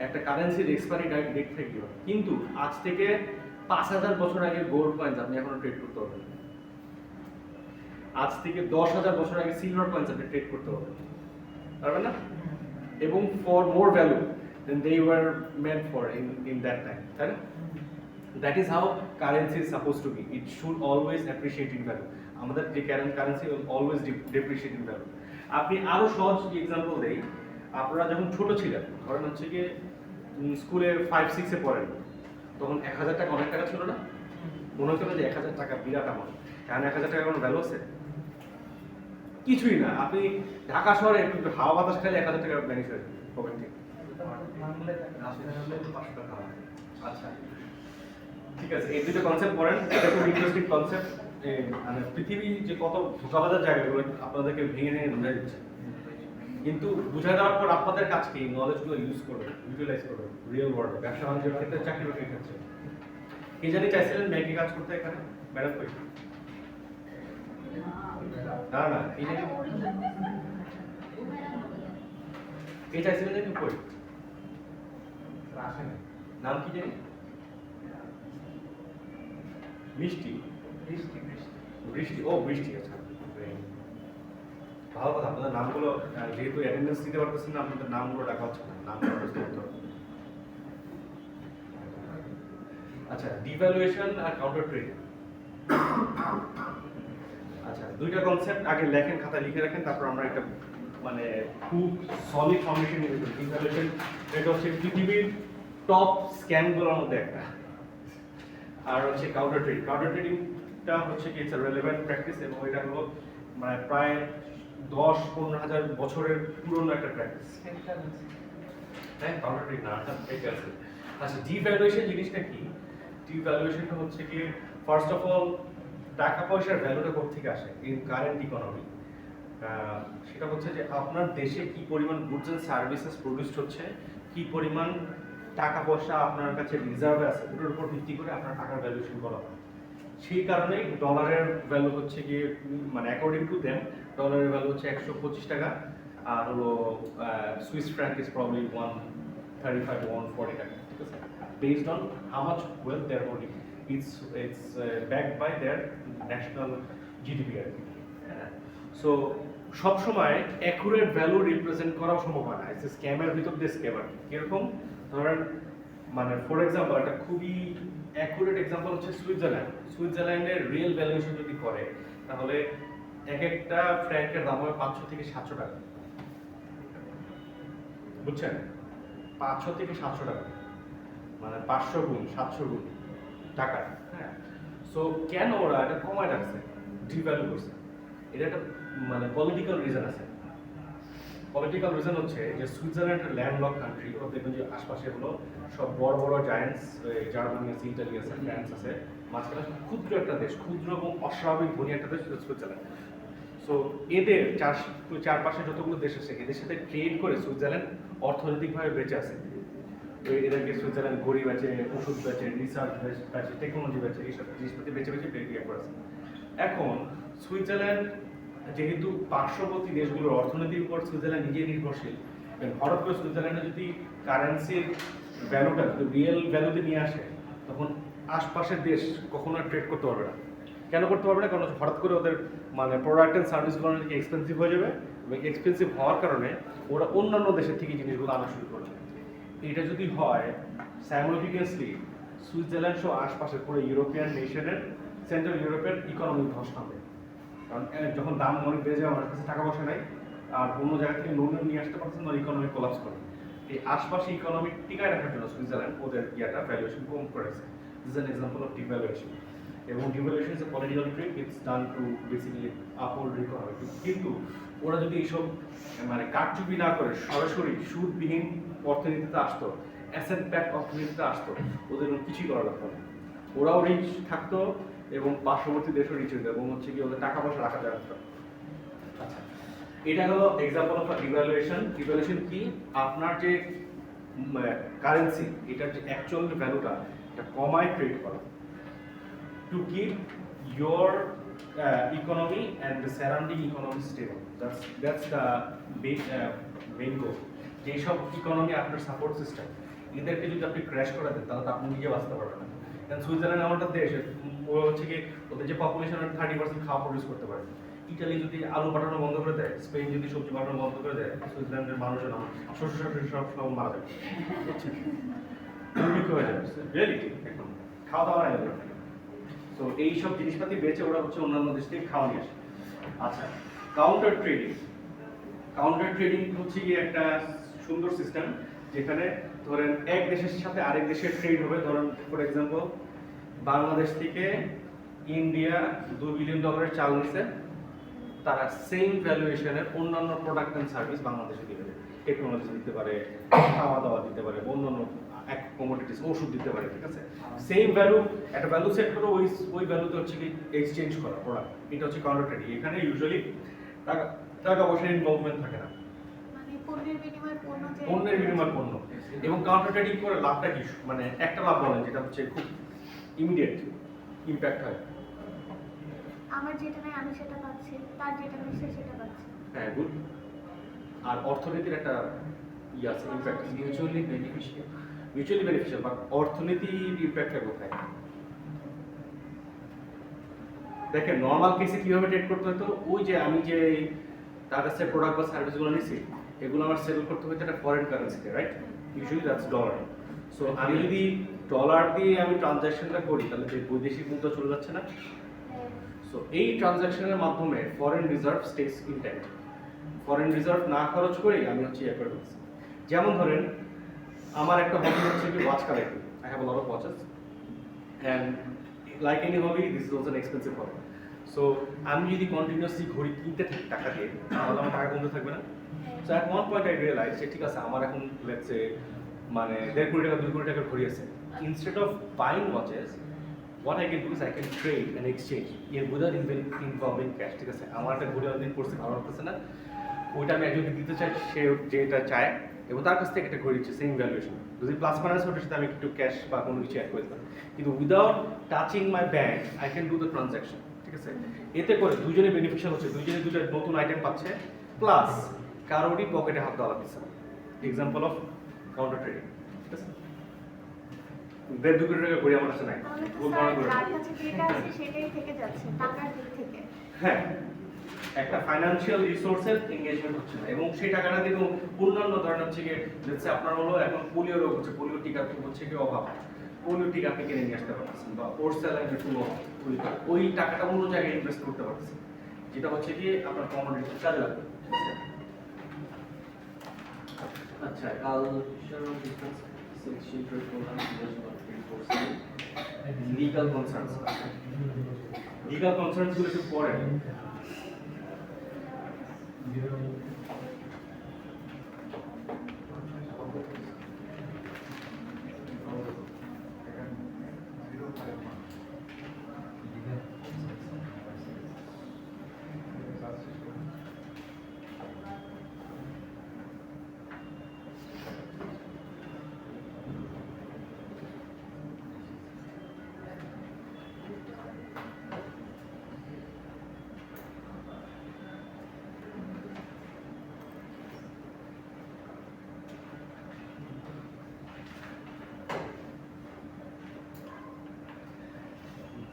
একটা কারেন্সির এক্সপায়ারি ডেট থেকে কি হয়? কিন্তু আজ থেকে 5000 বছর আগের গোল্ড কয়েন্স আপনি এখনো ট্রেড করতে পারবেন। আজ থেকে 10,000 বছর আগে সিলভার কয়েন্স আপনি ট্রেড করতে পারবেন না? এবং for more value than they were made for in that time, তাই না? That is how currency is supposed to be. It should always appreciate in value. আমাদের যে currency will always depreciate in value. আপনি আরো সহজ example দেই, আপনারা যখন ছোট ছিলেন, ধরেন হচ্ছে কি স্কুলে 5-6 এ পড়েন, তখন 1000 টাকা অনেক টাকা ছিল না? মনে হতো না যে 1000 টাকা বিরাট অ্যামাউন্ট? কারণ 1000 টাকা কোনো ভ্যালু আছে? কিছুই না। আপনি ঢাকা শহরে একটু হাওয়া বাতাস খাইলে 1000 টাকা ম্যানেজ হয়ে যাবে পকেট থেকে। বাংলায় টাকা রাজধানী হলে 500 টাকা হয়। আচ্ছা, ঠিক আছে, এই দুটো কনসেপ্ট পড়েন, এটা খুব ইন্টারেস্টিং কনসেপ্ট। মানে পৃথিবী যে কত ধোঁকাবাজার জায়গাগুলো আপনাদেরকে ভেঙে ভেঙে বোঝাই দিচ্ছে, কিন্তু বুঝাই দেওয়ার পর আপনাদের কাজ কি নলেজগুলো ইউজ করবে, ইউটিলাইজ করবে রিয়েল ওয়ার্ল্ড, ব্যবসা বাণিজ্যের ক্ষেত্রে, চাকরি বাকরির ক্ষেত্রে। কে জানি চাইছিলেন ব্যাংকে কাজ করতে এখানে? ম্যাডাম কই? না না, এই জানি কে চাইছিলেন জানি কই? আসে না। নাম কি জানি? মিষ্টি? বৃষ্টি বৃষ্টি, ও বৃষ্টি, আচ্ছা। ভালো কথা, আপনাদের নামগুলো যেহেতু অ্যাটেন্ডেন্স দিতে পারতেছেন না, আপনাদের নামগুলো ডাকা হচ্ছে না, নামগুলো প্রশ্ন করতে হবে। আচ্ছা, ডিভ্যালুয়েশন আর কাউন্টার ট্রেডিং। আচ্ছা, দুইটা কনসেপ্ট আগে লেখেন, খাতায় লিখে রাখেন, তারপর আমরা একটা মানে খুব সলিড ফাউন্ডেশন নিয়ে যাবো। ডিভ্যালুয়েশন এটা হচ্ছে পৃথিবীর টপ স্ক্যামগুলোর মধ্যে একটা। আর হচ্ছে কাউন্টার ট্রেডিং। কাউন্টার ট্রেডিংটা হচ্ছে কি ইটস রেলেভেন্ট প্র্যাকটিস, এবং এটা হলো মানে প্রায় 10-15 হাজার বছরের পুরনো একটা প্র্যাকটিস। হ্যাঁ, কাউন্টার ট্রেডিং না, ঠিক আছে। আচ্ছা, ডিভ্যালুয়েশন জিনিসটা কি? ডিভ্যালুয়েশনটা হচ্ছে কি ফার্স্ট অফ অল টাকা পয়সার ভ্যালুটা কোথেকে আসে ইন কারেন্ট ইকোনমি। সেটা হচ্ছে যে আপনার দেশে কি পরিমাণ গুডস অ্যান্ড সার্ভিসেস প্রডিউসড হচ্ছে, কি পরিমাণ টাকা পয়সা আপনার কাছে রিজার্ভে আছে, ওটার উপর ভিত্তি করে আপনার টাকার ভ্যালুয়েশন করা হয়। সেই কারণেই ডলারের ভ্যালু হচ্ছে গিয়ে মানে অ্যাকর্ডিং টু দেম ডলারের ভ্যালু হচ্ছে 125 টাকা, আর হলো সুইস ফ্র্যাঙ্ক ইজ প্রবলি 135-140 টাকা, ঠিক আছে? Based on how much wealth their holding, it's backed by their national GDP আর কি। সো সবসময় অ্যাকুরেট ভ্যালু রিপ্রেজেন্ট করাও সম্ভব হয় না। ইটস স্ক্যামের ভিতর দিয়ে স্ক্যাম আর কি। কিরকম? ধরেন মানে ফর এক্সাম্পল একটা খুবই অ্যাকুরেট এক্সাম্পল হচ্ছে সুইজারল্যান্ড। সুইজারল্যান্ডের রিয়েল ভ্যালুয়েশন যদি করে তাহলে এক একটা ফ্র্যাঙ্কের দাম হবে 500 থেকে 700 টাকা, বুঝছেন? 500 থেকে 700 টাকা, মানে 500 গুণ 700 গুণ টাকা। হ্যাঁ, সো কেন ওরা এটা কমায় রাখছে, ডিভ্যালু করছে? এটা একটা মানে পলিটিক্যাল রিজন আছে। পলিটিক্যাল রিজন হচ্ছে যে সুইজারল্যান্ড ল্যান্ডলক কান্ট্রি, ওরা দেখবেন যে আশপাশে হলো সব বড় বড় জায়ান্টস, জার্মানি আছে, ইটালি আছে, ফ্রান্স আছে, মাঝখানে ক্ষুদ্র একটা দেশ, ক্ষুদ্র এবং অস্বাভাবিক ধনী একটা দেশ সুইজারল্যান্ড। সো এদের চারপাশে যতগুলো দেশ আছে এদের সাথে ট্রেড করে সুইজারল্যান্ড অর্থনৈতিকভাবে বেঁচে আছে। তো এদেরকে সুইজারল্যান্ড গড়ি বেচে, ওষুধ বেচে, রিসার্চ বেচে, টেকনোলজি বেচে, এইসব জিনিসপাতি বেচে বেচে বেরিয়ে করেছে। এখন সুইজারল্যান্ড যেহেতু পার্শ্ববর্তী দেশগুলোর অর্থনীতির উপর সুইজারল্যান্ড নিজে নির্ভরশীল, হঠাৎ করে সুইজারল্যান্ডে যদি কারেন্সির ভ্যালুটা যদি রিয়েল ভ্যালুতে নিয়ে আসে, তখন আশপাশের দেশ কখনো ট্রেড করতে পারবে না। কেন করতে পারবে না? কারণ হঠাৎ করে ওদের মানে প্রোডাক্ট অ্যান্ড সার্ভিসগুলো অনেক এক্সপেন্সিভ হয়ে যাবে, এবং এক্সপেন্সিভ হওয়ার কারণে ওরা অন্যান্য দেশের থেকে জিনিসগুলো আনা শুরু করবে। এটা যদি হয় সাইমultaneously সুইজারল্যান্ড সহ আশপাশের পুরো ইউরোপিয়ান নেশনের, সেন্ট্রাল ইউরোপের ইকোনমি ধস নামবে। কারণ যখন দাম অনেক বেড়ে যায় আমার কাছে টাকা পয়সা নাই আর অন্য জায়গা থেকে লোন নিয়ে আসতে পারছেন না, ইকোনমি কোলাপস করে। এই আশপাশে ইকোনমি টিকায় রাখার জন্য সুইজারল্যান্ড ওদের ভ্যালুয়েশন কম করেছে। This is an example of devaluation. এবং devaluation is a political trick, it's done to basically uphold economy. কিন্তু ওরা যদি এইসব মানে কারচুপি না করে সরাসরি সুদবিহীন অর্থনীতিতে আসতো, অ্যাসেট ব্যাক অর্থনীতিতে আসতো, ওদের কিছুই করা লাগতো না। ওরাও রিচ থাকতো এবং পার্শ্ববর্তী দেশও রিচ হতো এবং হচ্ছে কি ওদের টাকা পয়সা রাখা যায়। আচ্ছা, এটা হলো এক্সাম্পল অফ ডিভ্যালুয়েশন। ডিভ্যালুয়েশন কি? আপনার যে কারেন্সি, এটার যে অ্যাকচুয়াল ভ্যালুটা এটা কমায় ট্রেড করা to keep your economy and the surrounding economy stable. That's the main goal. যেসব ইকোনমি আপনার সাপোর্ট সিস্টেম, এদেরকে যদি আপনি ক্র্যাশ করে দেন তাহলে তো আপনি নিজে বাঁচতে পারবেন না। কারণ সুইজারল্যান্ড এমন একটা দেশ, ও হচ্ছে কি ওদের যে পপুলেশনের 30% খাওয়া প্রডিউস করতে পারে। ইটালি যদি আলু পাঠানো বন্ধ করে দেয়, স্পেন যদি সবজি পাঠানো বন্ধ করে দেয়, সুইজারল্যান্ডের মানুষজন শস্য সব মারা যাবে, দুর্ভিক্ষ হয়ে যাবে। রিয়েলিটি এখন খাওয়া দাওয়া নাই ওদের। তো এইসব জিনিসপাতি বেচে ওরা হচ্ছে অন্যান্য দেশ থেকে খাওয়া নিয়ে আসে। আচ্ছা, কাউন্টার ট্রেডিং। কাউন্টার ট্রেডিং হচ্ছে গিয়ে একটা সুন্দর সিস্টেম যেখানে ধরেন এক দেশের সাথে আরেক দেশের ট্রেড হবে। ধরেন ফর এক্সাম্পল বাংলাদেশ থেকে ইন্ডিয়া $2 বিলিয়ন চাল নিছে, তারা সেম ভ্যালুয়েশনের অন্যান্য প্রোডাক্ট অ্যান্ড সার্ভিস বাংলাদেশে দিতে পারে। টেকনোলজি দিতে পারে, খাওয়া দাওয়া দিতে পারে, অন্যান্য এক কমোডিটিস ওষুধ দিতে পারে। ঠিক আছে, সেম ভ্যালু একটা ভ্যালু সেট করে ওই ভ্যালুতে হচ্ছে কি এক্সচেঞ্জ করা প্রোডাক্ট, এটা হচ্ছে কাউন্টার ট্রেডিং। এখানে ইউজুয়ালি টাকা পয়সার ইনভলভমেন্ট থাকে না, মানে পণ্যের বিনিময়ে পণ্য যে পণ্যের বিনিময়ে পণ্য। এবং কাউন্টার ট্রেডিং করে লাভটা কি? মানে একটা লাভ বলেন যেটা হচ্ছে খুব ইমিডিয়েট ইম্প্যাক্ট হয়। আমার যেটা নেই আমি সেটা পাচ্ছি, তার যেটা নেই সে সেটা পাচ্ছে। হ্যাঁ, গুড। আর অর্থনীতির একটা আছে ইম্প্যাক্ট, মিউচুয়ালি বেনিফিশিয়াল, বাট অর্থনীতির ইম্প্যাক্টটা কোথায়? দেখেন নর্মাল কেসে কিভাবে ট্রেড করতে হতো, ওই যে আমি যে তার কাছে প্রোডাক্ট বা সার্ভিসগুলো নিছি এগুলো আমার সেল করতে হতো একটা ফরেন কারেন্সিতে, right? Usually that's dollar. So আমি যদি ডলার দিয়ে আমি ট্রানজ্যাকশনটা করি তাহলে যে বৈদেশিক মুদ্রা চলে যাচ্ছে না। সো এই ট্রানজ্যাকশনের মাধ্যমে foreign reserve stage intact. Foreign reserve না খরচ করেই আমি হচ্ছে ইয়ে করে দিচ্ছি। যেমন ধরেন আমার একটা হবি হচ্ছে কি watch collecting. I have a lot of watches and like any hobby this is also an expensive hobby. So আমি যদি কন্টিনিউয়াসলি ঘড়ি কিনতে থাকি টাকা দিয়ে তাহলে আমার টাকা কমতে থাকবে না। So at one point I realize যে ঠিক আছে আমার এখন লেটস সে মানে 1.5 কোটি টাকা 2 কোটি টাকার ঘড়ি আছে। Instead of buying watches what I can do is I can trade and exchange without involving cash. ঠিক আছে, আমার একটা ঘড়ি অনেকদিন পড়ছে ভালো লাগতেছে না, ওইটা আমি একজনকে দিতে চাই, সে যেটা চায় এবং তার কাছ থেকে একটা ঘড়ি হচ্ছে সেম ভ্যালুয়েশন। যদি প্লাস মাইনাস ওটার সাথে আমি একটু ক্যাশ বা কোনো কিছু অ্যাড করে দিতাম, কিন্তু without touching my bank I can do the transaction. ঠিক আছে, এতে করে দুজনে বেনিফিশিয়াল হচ্ছে, দুজনে দুটো নতুন আইটেম পাচ্ছে, প্লাস কারোরই পকেটে হাত দেওয়া লাগছে। Example of counter trading. ঠিক আছে, 1.5 কোটি টাকা ঘড়ি আমার কাছে নাই, তাহলে তো ভুল স্যার করে যার কাছে যেটা আছে সেটাই থেকে যাচ্ছে টাকার দিক থেকে। হ্যাঁ, একটা ফাইনান্সিয়াল রিসোর্সের এনগেজমেন্ট হচ্ছে না এবং সেই টাকাটা দিয়ে অন্যান্য ধরনের হচ্ছে গিয়ে হচ্ছে আপনার হলো এখন পোলিও রোগ হচ্ছে, পোলিও টিকা হচ্ছে কি অভাব, পোলিও টিকা আপনি কিনে নিয়ে আসতে পারতেছেন বা ওর স্যালারি ওই টাকাটা অন্য জায়গায় ইনভেস্ট করতে পারতেছেন, যেটা হচ্ছে কি আপনার কমোডিটি কাজে লাগবে। আচ্ছা, লিগাল কনসার্নস। লিগাল কনসার্নস গুলো একটু পড়েন।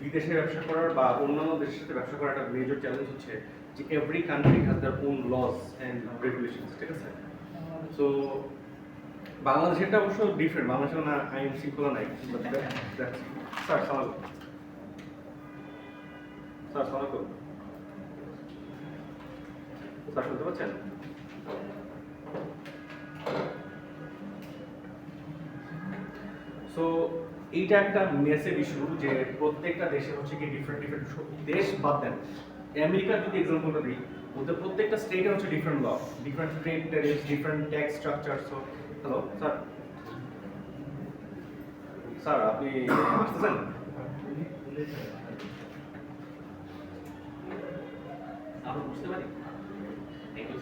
বিদেশে ব্যবসা করার বা অন্যান্য দেশের সাথে ব্যবসা করার একটা মেজর চ্যালেঞ্জ হচ্ছে যে every country has their own laws and regulations. ঠিক আছে, সো বাংলাদেশেরটা অবশ্য ডিফারেন্ট, বাংলাদেশের না আইন শৃঙ্খলা নাই। স্যার সালাম, স্যার সালাম। স্যার শুনতে পাচ্ছেন? সো এইটা একটা মেসেজ ইস্যু যে প্রত্যেকটা দেশে হচ্ছে কি ডিফারেন্ট দেশ বাদ দেন, আমেরিকার যদি এক্সাম্পলটা দিই, ওদের প্রত্যেকটা স্টেটে হচ্ছে different law, different trade tariffs, different tax structure. So hello sir, sir আপনি আসতেছেন? আমরা বুঝতে পারি। Thank you.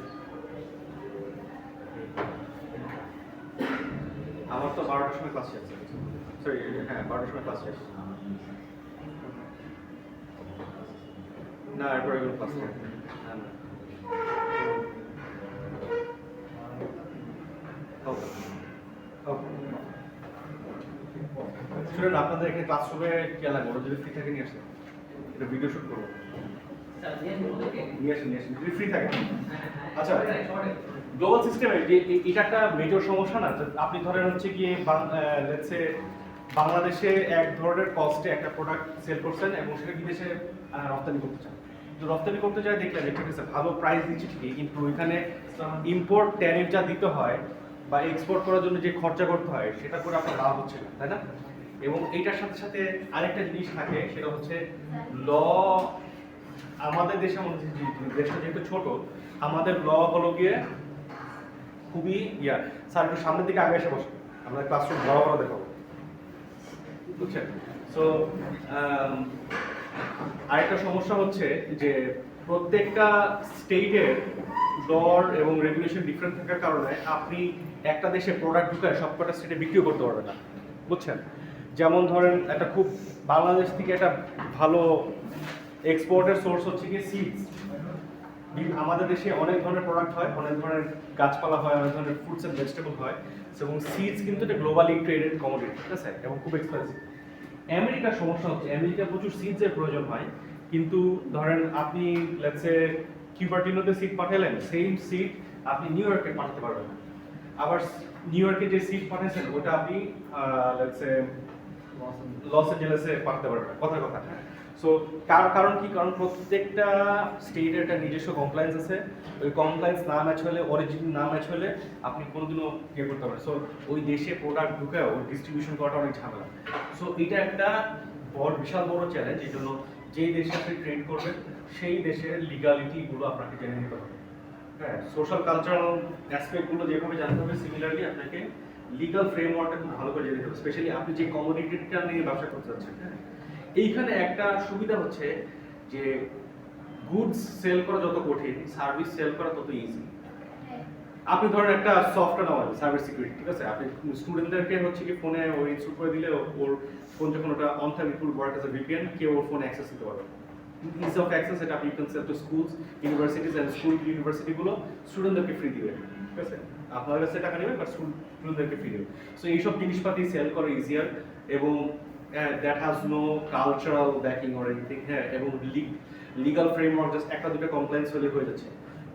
আমার তো 12টার সময় ক্লাস শেষ। সরি, হ্যাঁ 12টার সময় ক্লাস শেষ। না এরপরে কোনো ক্লাস নেই। না না ওকে ওকে। স্টুডেন্ট আপনাদের এখানে ক্লাসরুমে কে লাগবে? ওরা যদি ফ্রি থাকে নিয়ে আসেন, এটা ভিডিও শুট করবো। নিয়ে আসেন যদি ফ্রি থাকে। আচ্ছা, গ্লোবাল সিস্টেমে যে এটা একটা মেজর সমস্যা না, যে আপনি ধরেন হচ্ছে গিয়ে লেটস সে বাংলাদেশে এক ধরনের কস্টে একটা প্রোডাক্ট সেল করছেন এবং সেটা বিদেশে রপ্তানি করতে চান। তো রপ্তানি করতে চাই দেখলেন ঠিক আছে ভালো প্রাইস দিচ্ছে ঠিকই, কিন্তু ওইখানে ইম্পোর্ট ট্যারিফ যা দিতে হয় বা এক্সপোর্ট করার জন্য যে খরচা করতে হয় সেটা করে আপনার লাভ হচ্ছে না, তাই না? এবং এইটার সাথে সাথে আরেকটা জিনিস থাকে, সেটা হচ্ছে ল। আমাদের দেশে দেশটা যেহেতু ছোট, আমাদের ল হলো গিয়ে খুবই স্যার একটু সামনের দিকে আগে এসে বসে, আমরা ক্লাসরুম বড় বড় দেখাবো, বুঝছেন? সো আরেকটা সমস্যা হচ্ছে যে প্রত্যেকটা স্টেটের লর এবং রেগুলেশন ডিফারেন্ট থাকার কারণে আপনি একটা দেশে প্রোডাক্ট ঢুকায় সবকটা স্টেটে বিক্রিও করতে পারবেন না, বুঝছেন? যেমন ধরেন একটা খুব বাংলাদেশ থেকে একটা ভালো এক্সপোর্টের সোর্স হচ্ছে কি সিডস। আমাদের দেশে অনেক ধরনের প্রোডাক্ট হয়, অনেক ধরনের গাছপালা হয়, অনেক ধরনের ফ্রুটস এন্ড ভেজিটেবল হয়, এবং সিডস কিন্তু এটা গ্লোবালি ট্রেডেড কমোডিটি, ঠিক আছে, এবং খুব এক্সপেন্সিভ। আমেরিকার সমস্যা হচ্ছে আমেরিকার প্রচুর সিডসের প্রয়োজন হয়, কিন্তু ধরেন আপনি লেটস সে কিউপারটিনোতে সিড পাঠালেন, সেম সিড আপনি নিউ ইয়র্কে পাঠাতে পারবেন না। আবার নিউ ইয়র্কে যে সিড পাঠাচ্ছেন ওটা আপনি লেটস সে লস এঞ্জেলেসে পাঠাতে পারবেন না, কথার কথা। সো কারণ কি? কারণ প্রত্যেকটা স্টেটের একটা নিজস্ব কমপ্লায়েন্স আছে, ওই কমপ্লায়েন্স না ম্যাচ হলে, অরিজিন না ম্যাচ হলে আপনি কোনোদিনও ইয়ে করতে পারেন। সো ওই দেশে প্রোডাক্ট ঢুকেও ডিস্ট্রিবিউশন করাটা অনেক ঝামেলা। সো এটা একটা বিশাল বড় চ্যালেঞ্জ, এই জন্য যেই দেশে আপনি ট্রেড করবেন সেই দেশের লিগালিটিগুলো আপনাকে জেনে নিতে হবে। হ্যাঁ, সোশ্যাল কালচারাল অ্যাসপেক্টগুলো যেভাবে জানতে হবে, সিমিলারলি আপনাকে লিগাল ফ্রেমওয়ার্কটা খুব ভালো করে জেনে নিতে হবে, স্পেশালি আপনি যে কমোডিটিটা নিয়ে ব্যবসা করতে যাচ্ছেন। এইখানে একটা সুবিধা হচ্ছে যে গুডস সেল করা যত কঠিন, সার্ভিস সেল করা তত ইজি। আপনি ধরেন একটা সফটওয়্যার নামাবেন, সাইবার সিকিউরিটি, ঠিক আছে, আপনি স্টুডেন্টদেরকে হচ্ছে কি ফোনে ওই ইনস্টল করে দিলে ওর ফোন যখন ওটা অন থাকবে it will work as a VPN, কেউ ওর ফোনে অ্যাক্সেস দিতে পারবে। ইজ অফ অ্যাক্সেস এটা আপনি can sell to schools, universities and ইউনিভার্সিটিগুলো স্টুডেন্টদেরকে ফ্রি দিবে, ঠিক আছে, আপনার কাছে টাকা নেবে বাট স্টুডেন্টদেরকে ফ্রি দেবে। সো এইসব জিনিসপাতি সেল করা ইজিয়ার, এবং that has no cultural backing or anything. হ্যাঁ, এবং লিগাল ফ্রেমওয়ার্ক জাস্ট একটা দুটো কমপ্লায়েন্স হলে হয়ে যাচ্ছে।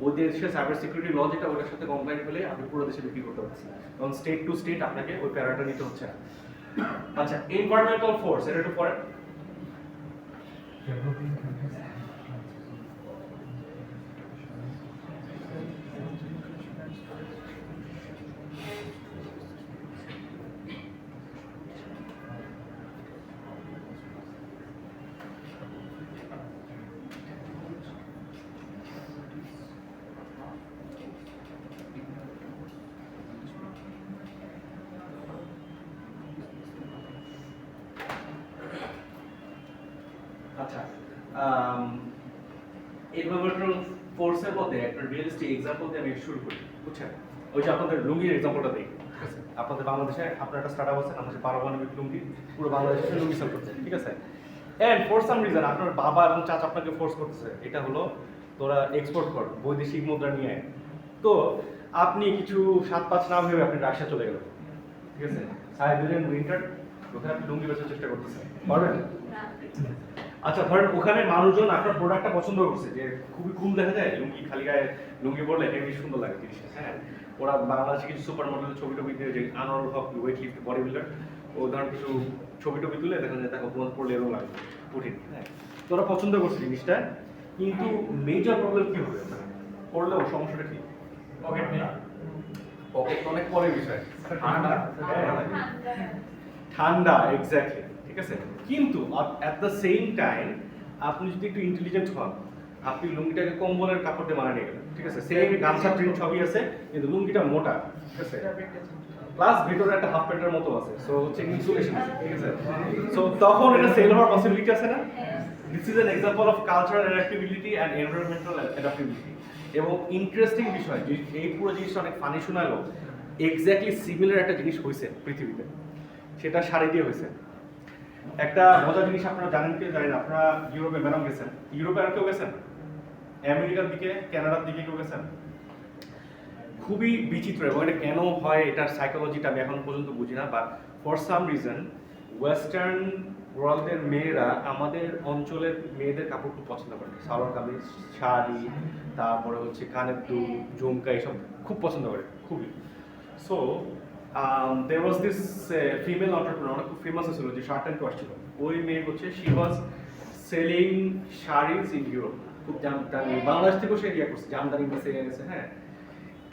ওই দেশের সাইবার সিকিউরিটি ল যেটা, ওটার সাথে কমপ্লায়েন্ট হলে আপনি পুরো দেশে বিক্রি করতে পারছেন, কারণ স্টেট টু স্টেট আপনাকে ওই প্যারাটা নিতে হচ্ছে না। আচ্ছা, এনভায়রনমেন্টাল ফোর্স, এটা একটু পরে। আচ্ছা, এনভায়রনমেন্টাল ফোর্সের মধ্যে একটা রিয়েলিস্টিক এক্সাম্পল দিয়ে আমি শুরু করি, বুঝছেন? ওই যে আপনাদের লুঙ্গির এক্সাম্পলটা দিই, ঠিক আছে, আপনাদের বাংলাদেশে আপনার একটা স্টার্টআপ আছে, আমাদের পারমাণবিক লুঙ্গি, পুরো বাংলাদেশে লুঙ্গি সেল করছে, ঠিক আছে, এন্ড ফর সাম রিজন আপনার বাবা এবং চাচা আপনাকে ফোর্স করতেছে, এটা হলো তোরা এক্সপোর্ট কর, বৈদেশিক মুদ্রা নিয়ে আয়। তো আপনি কিছু 7-5 না ভেবে আপনি রাশিয়া চলে গেলেন, ঠিক আছে, সাইবেরিয়ান উইন্টার, ওখানে আপনি লুঙ্গি বেচার চেষ্টা করতেছেন, পারবেন? আচ্ছা, ধরেন ওখানে মানুষজন আপনার প্রোডাক্টটা পছন্দ করছে, যে খুবই কুল দেখা যায় লুঙ্গি, খালি গায়ে লুঙ্গি পরলে হেভি সুন্দর লাগে জিনিসটা। হ্যাঁ, ওরা বাংলাদেশে কিছু সুপার মডেলের ছবি টবি দিয়ে, যে আনোয়ার হক ওয়েট লিফট বডি বিল্ডার, ও ধরেন কিছু ছবি টবি তুলে দেখা যায় তাকে পড়লে এরকম লাগে কঠিন। হ্যাঁ, তো ওরা পছন্দ করছে জিনিসটা, কিন্তু মেজর প্রবলেম কি হবে? করলেও সমস্যাটা কি? পকেট নেই। পকেট অনেক পরের বিষয়। ঠান্ডা। ঠান্ডা, এক্স্যাক্টলি, ঠিক আছে। কিন্তু অ্যাট দ্য সেম টাইম আপনি যদি একটু ইন্টেলিজেন্ট হন, আপনি লুঙ্গিটাকে কম্বলের কাপড়ে মারা নিয়ে গেলেন, ঠিক আছে। সেম গামছা প্রিন্ট সবই আছে, কিন্তু লুঙ্গিটা মোটা, ঠিক আছে। প্লাস ভিতরে একটা হাফ প্যান্টের মতো আছে, সো হচ্ছে ইনসুলেশন, ঠিক আছে। সো তখন এটা সেল হওয়ার পসিবিলিটি আছে না? This is an example of cultural adaptability and environmental adaptability. এবং ইন্টারেস্টিং বিষয় যে এই পুরো জিনিসটা অনেক ফানি শোনালো, এক্স্যাক্টলি সিমিলার একটা জিনিস হয়েছে পৃথিবীতে, সেটা শাড়ি দিয়ে হয়েছে। একটা মজার জিনিস আপনারা জানেন কি জানেন, আপনারা ইউরোপে ম্যাডাম গেছেন, ইউরোপে আর কেউ গেছেন? আমেরিকার দিকে, কানাডার দিকে কেউ গেছেন? খুবই বিচিত্র, এবং এটা কেন হয় এটার সাইকোলজিটা আমি এখন পর্যন্ত বুঝি না, but for some reason western ওয়ার্ল্ডের মেয়েরা আমাদের অঞ্চলের মেয়েদের কাপড় খুব পছন্দ করে, সালোয়ার কামিজ, শাড়ি, তারপরে হচ্ছে কানের দুল, ঝুমকা, এসব খুব পছন্দ করে, খুবই। So there was this female entrepreneur, খুব ফেমাস ছিল, যে শার্ট ট্যাঙ্ক আসছিল, ওই মেয়ে হচ্ছে she was selling saris in Europe, খুব দামি, বাংলাদেশ থেকেও সে ইয়ে করছে, জামদানি মেসে গেছে, হ্যাঁ।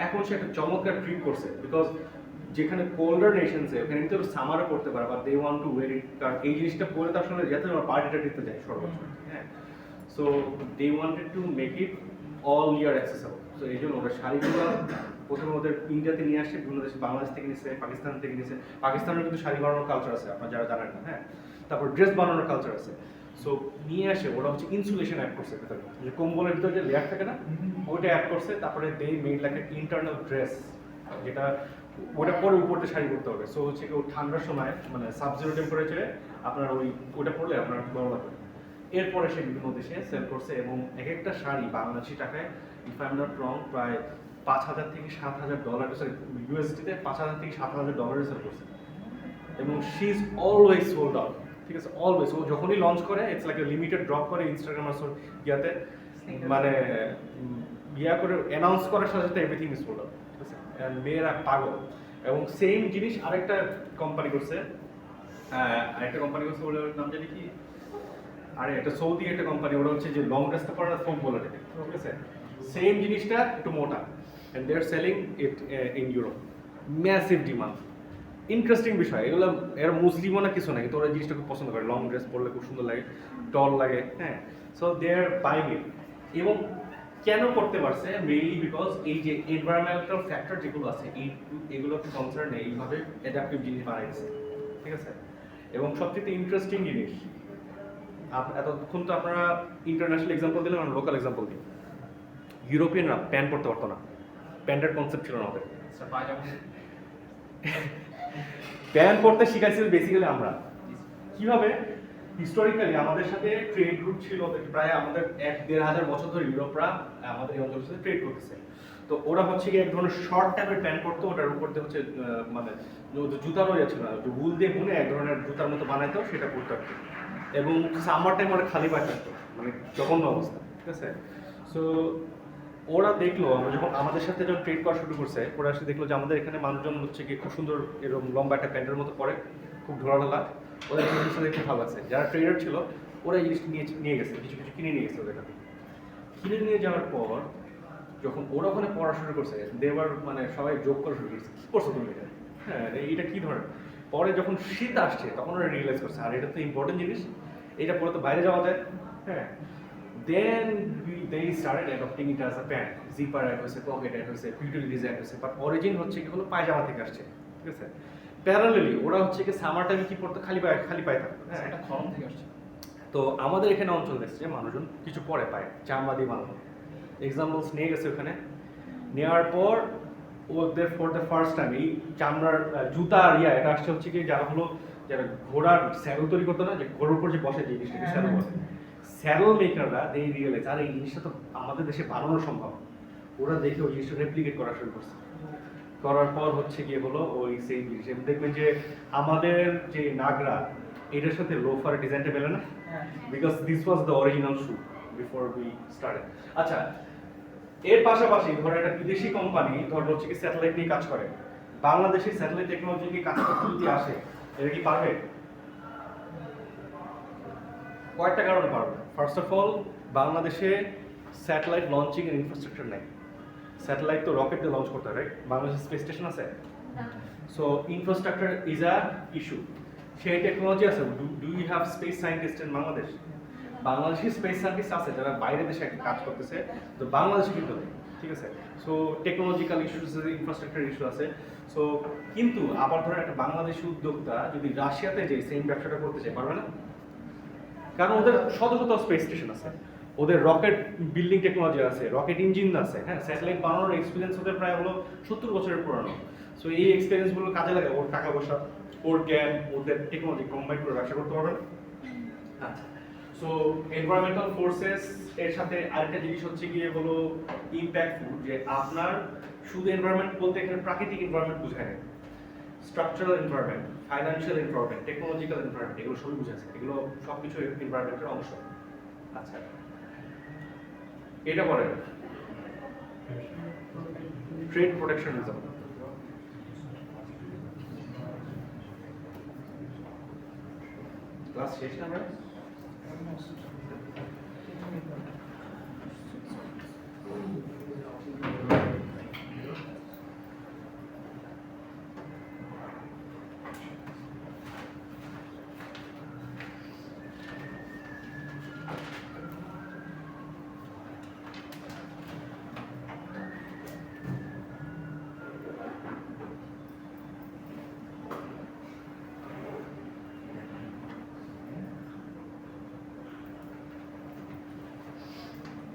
এখন সে একটা চমৎকার ট্রিট করছে, বিকজ যেখানে কোল্ডার নেশনসে ওখানে কিন্তু সামারে পড়তে পারে, বা দে ওয়ান্ট টু ওয়ের ইট, কারণ এই জিনিসটা পরে তার সঙ্গে যাতে আমরা পার্টিটা দিতে যাই সর্বোচ্চ, হ্যাঁ। So they wanted to make it all year accessible. So এই জন্য ওরা শাড়িগুলো প্রথমে ওদের ইন্ডিয়াতে নিয়ে আসে, বিভিন্ন দেশে, বাংলাদেশ থেকে নিয়েছে, পাকিস্তান থেকে নিয়েছে, পাকিস্তানের কিন্তু শাড়ি বানানোর কালচার আছে, আপনারা যারা জানেন না, হ্যাঁ। তারপর ড্রেস বানানোর কালচার আছে। সো নিয়ে আসে ওরা হচ্ছে ইনসুলেশন অ্যাড করছে ভেতরে, যে কম্বলের ভিতরে যে লেয়ার থাকে না, ওইটা অ্যাড করছে, তারপরে they made like internal dress, যেটা ওটা পরে উপরতে শাড়ি পরতে হবে। সো হচ্ছে কি ও ঠান্ডার সময় মানে সাবজিরো টেম্পারেচারে আপনার ওটা পরলে আপনার গরম লাগবে। এরপরে সে বিভিন্ন দেশে সেল করছে, এবং এক একটা শাড়ি বাংলাদেশি টাকায়, if I am not wrong, প্রায় $5,000 থেকে $7,000, সরি ইউএসডিতে $5,000 থেকে $7,000 সেল করছে, এবং she is always sold out, ঠিক আছে, অলওয়েজ। ও যখনই লঞ্চ করে ইটস লাইক লিমিটেড ড্রপ করে ইনস্টাগ্রাম আর ইয়াতে, মানে ইয়া করে অ্যানাউন্স করার সাথে সাথে এভরিথিং ইজ সোল্ড আউট, ঠিক আছে। মেয়েরা পাগল। এবং সেম জিনিস আরেকটা কোম্পানি করছে, আরেকটা কোম্পানি করছে, ওর নাম জানি কি, আরে একটা সৌদি একটা কোম্পানি, ওরা হচ্ছে যে লং ড্রেসটা পরে না, ফোম বলে থাকে, ঠিক আছে। সেম জিনিসটা একটু মোটা, and they are selling it in Europe, massive demand. Interesting বিষয় এগুলো, এর মুসলিমও না কিছু না, কিন্তু ওরা জিনিসটা খুব পছন্দ করে, লং ড্রেস পরলে খুব সুন্দর লাগে, টল লাগে, হ্যাঁ। So they are buying it. এবং কেন করতে পারছে? মেইনলি বিকজ এই যে এনভায়রনমেন্টাল ফ্যাক্টর যেগুলো আছে, এগুলোকে কনসার্নে এইভাবে অ্যাডাপটিভ জিনিস বানাইছে, ঠিক আছে। এবং সবচেয়ে ইন্টারেস্টিং জিনিস, এতক্ষণ তো আপনারা ইন্টারন্যাশনাল এক্সাম্পল দিলাম, আমরা লোকাল এক্সাম্পল দিই। ইউরোপিয়ানরা প্যান্ট পরতে পারতো না, প্যান্টের কনসেপ্ট ছিল না ওদের। প্যান্ট পরতে শিখাইছিল বেসিক্যালি আমরা। কিভাবে? হিস্টোরিক্যালি আমাদের সাথে ট্রেড রুট ছিল, প্রায় আমাদের 1-1.5 বছর ধরে ইউরোপরা আমাদের এই অঞ্চলের সাথে ট্রেড করতেছে। তো ওরা হচ্ছে কি এক ধরনের শর্ট টাইপের প্যান্ট পরতো, ওটার উপর দিয়ে হচ্ছে মানে জুতারও ইয়ে ছিল না, উল দিয়ে বুনে এক ধরনের জুতার মতো বানাইতো, সেটা পরতো আর কি। এবং সামার টাইম ওরা খালি পায়ে থাকতো, মানে জঘন্য অবস্থা, ঠিক আছে। সো ওরা দেখলো, আমরা যখন আমাদের সাথে যখন ট্রেড করা শুরু করছে, ওরা এসে দেখলো যে আমাদের এখানে মানুষজন হচ্ছে কি খুব সুন্দর এরকম লম্বা একটা প্যান্টের মতো পরে, খুব ঢোলাঢালা, ওদের এই জিনিসটা দেখতে ভালো লাগছে। যারা ট্রেডার ছিল ওরা এই জিনিসটা নিয়ে গেছে, কিছু কিছু কিনে নিয়ে গেছে ওদের কাছে। কিনে নিয়ে যাওয়ার পর যখন ওরা ওখানে পড়া শুরু করছে, দেবার মানে সবাই যোগ করা শুরু করছে, কি করছো তুমি এটা, হ্যাঁ এইটা কি ধরনের। পরে যখন শীত আসছে তখন ওরা রিয়েলাইজ করছে, আর এটা তো ইম্পর্টেন্ট জিনিস, এটা পরে তো বাইরে যাওয়া যায়, হ্যাঁ। দেন they started adopting it as a pant, zipper add হয়েছে, পকেট অ্যাড হয়েছে, পিটুলি ডিজাইন হয়েছে, বাট অরিজিন হচ্ছে কি হলো পায়জামা থেকে আসছে, ঠিক আছে। প্যারালেলি ওরা হচ্ছে কি সামার টাইমে কি পড়তো, খালি পায়ে থাকতো, হ্যাঁ, এটা খরম থেকে আসছে। তো আমাদের এখানে অঞ্চল দেখছে মানুষজন কিছু পরে পায় চামড়া দিয়ে বানানো, এক্সাম্পলস নিয়ে গেছে ওখানে। নেওয়ার পর ওদের ফর দ্য ফার্স্ট টাইম এই চামড়ার জুতা আর এটা আসছে হচ্ছে কি যারা ঘোড়ার স্যাডল তৈরি করতো না, যে ঘোড়ার উপর যে বসে যে জিনিসটাকে স্যাডল বলে, স্যাডল মেকাররা দে রিয়েলাইজ আর এই জিনিসটা তো আমাদের দেশে বানানো সম্ভব। ওরা দেখে ওই জিনিসটা রেপ্লিকেট করা শুরু করছে। করার পর হচ্ছে গিয়ে হলো ওই সেম জিনিস, দেখবেন যে আমাদের যে নাগরা, এটার সাথে লোফার ডিজাইনটা পেলে না, because this was the original shoe before we started. আচ্ছা, এর পাশাপাশি ধরো একটা বিদেশি কোম্পানি ধরো হচ্ছে কি স্যাটেলাইট নিয়ে কাজ করে, বাংলাদেশি স্যাটেলাইট টেকনোলজি নিয়ে কাজ করতে যদি আসে, এটা কি পারবে? কয়েকটা কারণে পারবে। ফার্স্ট অফ অল, বাংলাদেশে স্যাটেলাইট লঞ্চিং এর ইনফ্রাস্ট্রাকচার নাই, স্যাটেলাইট তো রকেট দিয়ে লঞ্চ করতে হয়, রাইট? বাংলাদেশ স্পেস স্টেশন আছে, so infrastructure is a issue. সেই টেকনোলজি আছে, do you have space scientist in Bangladesh? Bangladeshi space scientist আছে যারা বাইরের দেশে একটা কাজ করতেছে, তো বাংলাদেশে কিন্তু নেই, ঠিক আছে? সো টেকনোলজিক্যাল ইস্যুস আছে, ইনফ্রাস্ট্রাকচার ইস্যু আছে। সো কিন্তু আবার ধরেন একটা বাংলাদেশি উদ্যোক্তা যদি রাশিয়াতে যে সেম ব্যবসাটা করতে চায়, পারবে না? কারণ ওদের শত শত স্পেস স্টেশন আছে, ওদের রকেট বিল্ডিং টেকনোলজি আছে, রকেট ইঞ্জিন আছে, হ্যাঁ, স্যাটেলাইট বানানোর এক্সপিরিয়েন্স ওদের প্রায় হলো 70 বছরের পুরানো। সো এই এক্সপিরিয়েন্সগুলো কাজে লাগে, ওর টাকা পয়সা, ওর জ্ঞান, ওদের টেকনোলজি কম্বাইন করে ব্যবসা করতে পারবে না? আচ্ছা, সো এনভায়রনমেন্টাল ফোর্সেস এর সাথে আরেকটা জিনিস হচ্ছে গিয়ে হলো ইম্প্যাক্টফুল, যে আপনার শুধু এনভায়রনমেন্ট বলতে এখানে প্রাকৃতিক এনভায়রনমেন্ট বোঝায় না, structural environment, financial environment, technological environment, এগুলো সবই বুঝাচ্ছে, এগুলো সবকিছু এনভায়রনমেন্টের অংশ। আচ্ছা, এটা পরে ট্রেড প্রোটেকশনিজম। ক্লাস শেষ না আমরা?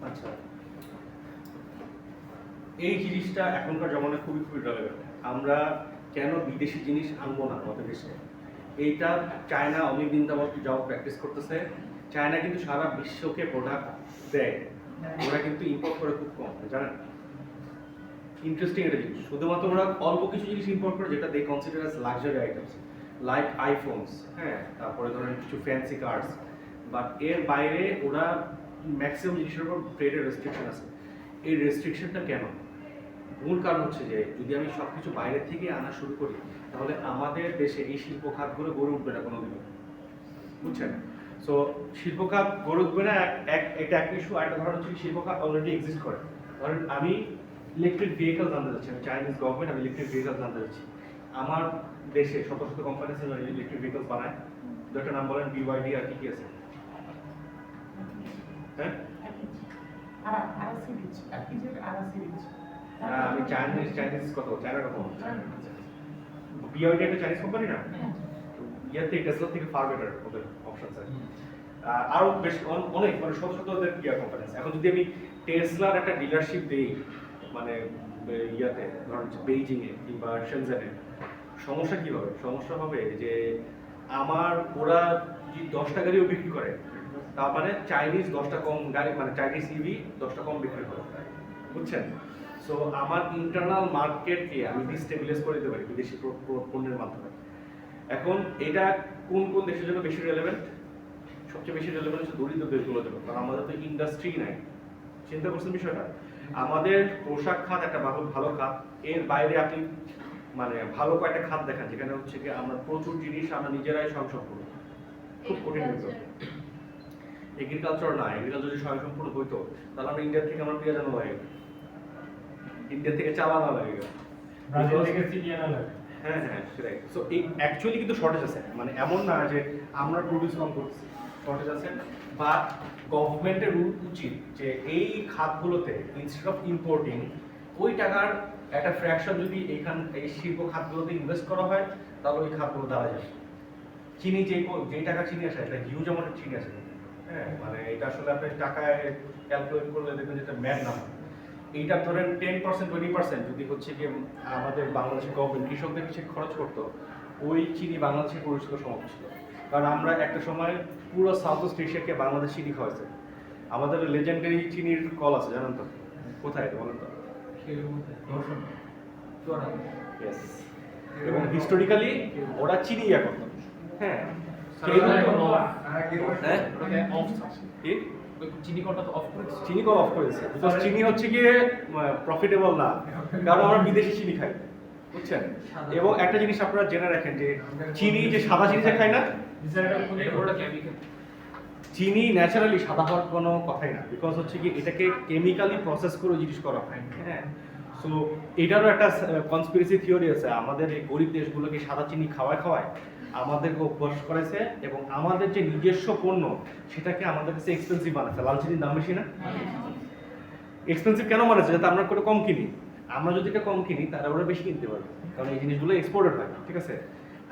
আচ্ছা, এই জিনিসটা এখনকার জমানায় খুবই খুবই রেলেভেন্ট। আমরা কেন বিদেশি জিনিস আনবো না আমাদের দেশে? এইটা চায়না অনেকদিন যাবত প্র্যাকটিস করতেছে। চায়না কিন্তু সারা বিশ্বকে প্রোডাক্ট দেয়, ওরা কিন্তু ইম্পোর্ট করে খুব কম, জানেন? ইন্টারেস্টিং একটা জিনিস, শুধুমাত্র ওরা অল্প কিছু জিনিস ইম্পোর্ট করে যেটা they consider as luxury items, like iPhones, হ্যাঁ, তারপরে ধরেন কিছু ফ্যান্সি কার্স, বাট এর বাইরে ওরা ম্যাক্সিমাম জিনিসের উপর ট্রেডের রেস্ট্রিকশন আছে। এই রেস্ট্রিকশনটা কেন? মূল কারণ হচ্ছে যে যদি আমি সব কিছু বাইরে থেকে আনা শুরু করি, তাহলে আমাদের দেশে এই শিল্প খাতগুলো গড়ে উঠবে না কোনোদিনও, বুঝছেন? সো শিল্প খাত গড়ে উঠবে না, এটা এক ইস্যু। আরেকটা ধরন হচ্ছে শিল্প খাত অলরেডি এক্সিস্ট করে। ধরেন আমি ইলেকট্রিক ভেহিকল জানতে চাচ্ছি, আমি চাইনিজ গভর্নমেন্ট, আমি ইলেকট্রিক ভেহিকল জানতে চাচ্ছি। আমার দেশে শত শত কোম্পানি আছে যারা ইলেকট্রিক ভেহিকল বানায়, দুটো নাম বলেন, BYD আর কি কি আছে? হ্যাঁ, আমি চাইনিজ কথা বলছি, চায়নার কথা বলছি। BYD একটা চাইনিজ কোম্পানি না? ইয়ার থেকে টেসলা থেকে ফার বেটার ওদের অপশন আছে। আরো বেশ অনেক মানে শত শত ওদের কিয়া কোম্পানি আছে। এখন যদি আমি টেসলার একটা ডিলারশিপ দেই মানে ইয়াতে ধরুন বেইজিং এ কিংবা শেনজেনে, সমস্যা কি হবে? সমস্যা হবে যে আমার ওরা যদি 10টা গাড়িও বিক্রি করে, তার মানে চাইনিজ 10টা কম গাড়ি, মানে চাইনিজ ইভি 10টা কম বিক্রি করে, বুঝছেন? সো আমার ইন্টারনাল মার্কেটকে আমি ডিস্টেবিলাইজ করে দিতে পারি বিদেশি পণ্যের মাধ্যমে। এখন এটা কোন কোন দেশের জন্য বেশি রেলেভেন্ট? সবচেয়ে বেশি রেলেভেন্ট হচ্ছে দরিদ্র দেশগুলোর জন্য, কারণ আমাদের তো ইন্ডাস্ট্রি নাই। চিন্তা করছেন বিষয়টা? আমাদের পোশাক খাত একটা ভালো খাত, এর বাইরে আপনি মানে ভালো কয়েকটা খাত দেখান যেখানে হচ্ছে কি আমরা প্রচুর জিনিস আমরা নিজেরাই স্বয়ংসম্পূর্ণ, খুব কঠিন হতো। এগ্রিকালচার না, এগ্রিকালচার যদি স্বয়ংসম্পূর্ণ হইতো তাহলে আমরা ইন্ডিয়া থেকে আমরা পেঁয়াজ আনা লাগে, ইন্ডিয়া থেকে চাল আনা লাগে, ব্রাজিল থেকে চিনি আনা লাগে। হ্যাঁ হ্যাঁ সেটাই। সো এই অ্যাকচুয়ালি কিন্তু শর্টেজ আছে, মানে এমন না যে আমরা প্রডিউস কম করছি, শর্টেজ আছে। বা গভর্নমেন্টের উচিত যে এই খাতগুলোতে ইনস্টেড অফ ইম্পোর্টিং ওই টাকার একটা ফ্র্যাকশন যদি এই শিল্প খাতগুলোতে ইনভেস্ট করা হয়, তাহলে ওই খাতগুলো দাঁড়া যাবে। চিনি যে টাকা চিনি আসে, একটা হিউজ অ্যামাউন্টের চিনি আসে, হ্যাঁ, মানে এটা আসলে আপনি টাকায় ক্যালকুলেট করলে দেখবেন যেটা ম্যাড না হয়। এইটা ধরেন 10% 20% যদি হচ্ছে কি আমাদের বাংলাদেশের গভর্নমেন্ট কৃষকদের পিছিয়ে খরচ করতো, ওই চিনি বাংলাদেশে পরিচিত সম্ভব ছিল। কারণ আমরা একটা সময় পুরো সাউথ ইস্ট এশিয়াকে বাংলাদেশ চিনি খাওয়াইছে। আমাদের লেজেন্ডারি চিনির কল আছে, জানেন তো? কোথায় বলেন তো? Yes. এবং হিস্টোরিক্যালি ওরা চিনি ইয়া করতো, হ্যাঁ। চিনি কলটা তো অফ করে চিনি কল অফ করেছে, বিকজ চিনি হচ্ছে গিয়ে প্রফিটেবল না, কারণ আমরা বিদেশি চিনি খাই, বুঝছেন? এবং একটা জিনিস আপনারা জেনে রাখেন যে চিনি, যে সাদা চিনি যে খাই না, চিনি ন্যাচারালি সাদা হওয়ার কোনো কথাই না, বিকজ হচ্ছে কি এটাকে কেমিক্যালি প্রসেস করে জিনিস করা হয়, হ্যাঁ। সো এটারও একটা কনস্পিরেসি থিওরি আছে, আমাদের এই গরিব দেশগুলোকে সাদা চিনি খাওয়ায় খাওয়ায় আমাদেরকে অভ্যাস করেছে এবং আমাদের যে নিজস্ব পণ্য সেটাকে আমাদের কাছে এক্সপেন্সিভ বানাচ্ছে। লাল চিনির দাম বেশি না? এক্সপেন্সিভ কেন বানাচ্ছে? যাতে আমরা করে কম কিনি। আমরা যদি এটা কম কিনি তারা ওরা বেশি কিনতে পারবে, কারণ এই জিনিসগুলো এক্সপোর্টেড হয়, ঠিক আছে?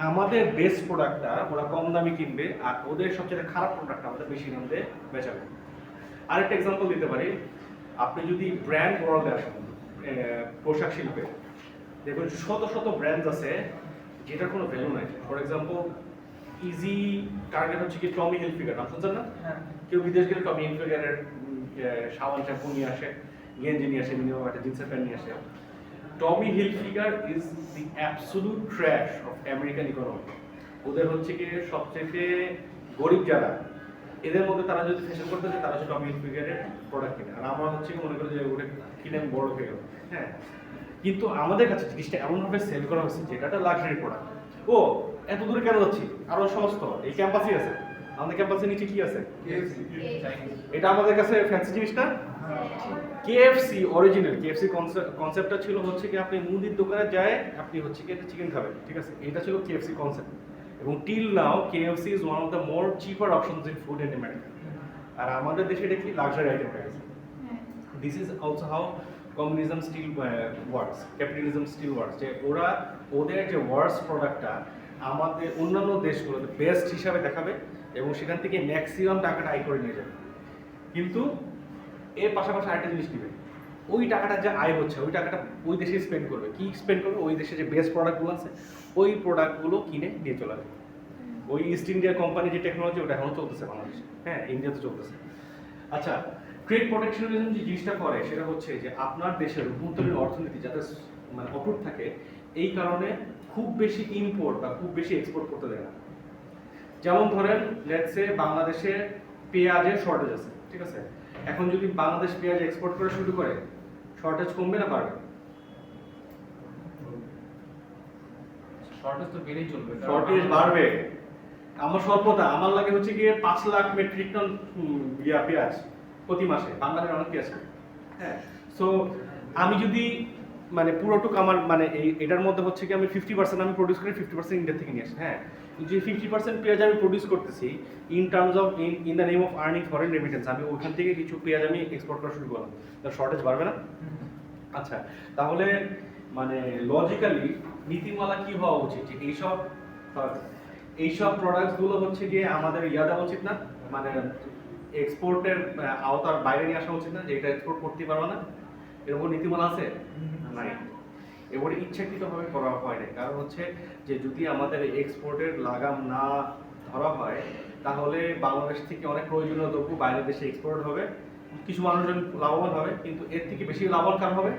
আমাদের বেস্ট প্রোডাক্টটা ওরা কম দামে কিনবে আর ওদের সবচেয়ে খারাপ প্রোডাক্টটা আমাদের বেশি দাম দিয়ে বেচাবে। আরেকটা এক্সাম্পল দিতে পারি, আপনি যদি ব্র্যান্ড ওয়ার্ল্ডে আসেন পোশাক শিল্পে, দেখুন শত শত ব্র্যান্ড আছে যেটার কোনো ভ্যালু নাই। ফর এক্সাম্পল ইজি টার্গেট হচ্ছে কি টমি হিলফিগার, নাম শুনছেন না? হ্যাঁ। কেউ বিদেশ গেলে টমি হিলফিগারের সাবান শ্যাম্পু নিয়ে আসে, গেঞ্জি নিয়ে আসে, মিনিমাম একটা জিন্সের প্যান্ট নিয়ে আসে। Tommy Hilfiger is the absolute trash of American economy. ওদের হচ্ছে কি সবচেয়ে গরিব যারা, এদের মধ্যে তারা যদি ফ্যাশন করতে চায় তারা হচ্ছে টমি হিলফিগারের প্রোডাক্ট কিনে, আর আমরা হচ্ছে কি মনে করি যে ওটা কিনে আমি বড় হয়ে গেল। হ্যাঁ, কিন্তু আমাদের কাছে জিনিসটা এমনভাবে সেল করা হচ্ছে যেটা একটা লাক্সারি প্রোডাক্ট। ও এত দূরে কেন যাচ্ছি, আরো সমস্ত এই ক্যাম্পাসই আছে। আমাদের ক্যাম্পাসের নিচে কি আছে? এটা আমাদের কাছে ফ্যান্সি জিনিসটা কেএফসি অরিজিনাল। কেএফসি কনসেপ্টটা ছিল হচ্ছে কি আপনি মুদির দোকানে যায় আপনি হচ্ছে কি এটা চিকেন খাবেন, ঠিক আছে? এটা ছিল কেএফসি কনসেপ্ট এবং till now KFC is one of the more cheaper options in food in America. আর আমাদের দেশে এটা কি লাক্সারি আইটেম হয়ে গেছে। This is also how communism still works, capitalism still works, যে ওরা ওদের যে ওয়ার্স প্রোডাক্টটা আমাদের অন্যান্য দেশগুলোতে বেস্ট হিসাবে দেখাবে এবং সেখান থেকে ম্যাক্সিমাম টাকাটা আয় করে নিয়ে যাবে। কিন্তু এর পাশাপাশি আরেকটা জিনিস নেবে, ওই টাকাটা যে আয় হচ্ছে ওই টাকাটা ওই দেশে স্পেন্ড করবে। কি স্পেন্ড করবে? ওই দেশে যে বেস্ট প্রোডাক্টগুলো আছে ওই প্রোডাক্টগুলো কিনে নিয়ে চলে আসবে। ওই ইস্ট ইন্ডিয়া কোম্পানি যে টেকনোলজি ওটা এখনো চলতেছে বাংলাদেশে, হ্যাঁ ইন্ডিয়াতে চলতেছে। আচ্ছা, ট্রেড প্রোটেকশনিজম যে জিনিসটা করে সেটা হচ্ছে যে আপনার দেশের অভ্যন্তরীণ অর্থনীতি যাতে মানে অটুট থাকে, এই কারণে খুব বেশি ইম্পোর্ট বা খুব বেশি এক্সপোর্ট করতে দেয় না। যেমন ধরেন লেটস সে বাংলাদেশে পেঁয়াজের শর্টেজ আছে, ঠিক আছে? এখন যদি বাংলাদেশ পেঁয়াজ এক্সপোর্ট করা শুরু করে শর্টেজ কমবে না বাড়বে? শর্টেজ তো বেড়েই চলবে। শর্টেজ বাড়বে। আমার স্বল্পতা আমার লাগে হচ্ছে গিয়ে 5 লাখ মেট্রিক টন পেঁয়াজ প্রতি মাসে, বাংলাদেশের অনেক পেঁয়াজ। হ্যাঁ, সো আমি যদি মানে পুরোটুক আমার মানে এটার মধ্যে হচ্ছে কি আমি 50% আমি প্রডিউস করি, 50% ইন্ডিয়া থেকে নিয়ে আসি। হ্যাঁ, যে 50% পেঁয়াজ আমি প্রডিউস করতেছি in terms of in the name of earning foreign remittance, আমি ওইখান থেকে কিছু পেঁয়াজ আমি এক্সপোর্ট করা শুরু করলাম, তার শর্টেজ বাড়বে না? আচ্ছা, তাহলে মানে লজিক্যালি নীতিমালা কি হওয়া উচিত যে এইসব প্রোডাক্টসগুলো হচ্ছে গিয়ে আমাদের ইয়া দেওয়া উচিত না, মানে এক্সপোর্টের আওতার বাইরে নিয়ে আসা উচিত না, যে এটা এক্সপোর্ট করতে পারবে না, এরকম নীতিমালা আছে? নাই। এবারে ইচ্ছাকৃতভাবে করা হয় না, কারণ হচ্ছে যে যদি আমাদের এক্সপোর্টের লাগাম না ধরা হয় তাহলে বাংলাদেশ থেকে অনেক প্রয়োজনীয় দ্রব্য বাইরের দেশে এক্সপোর্ট হবে, কিছু মানুষজন লাভবান হবে, কিন্তু এর থেকে বেশি লাভবান কার হবে?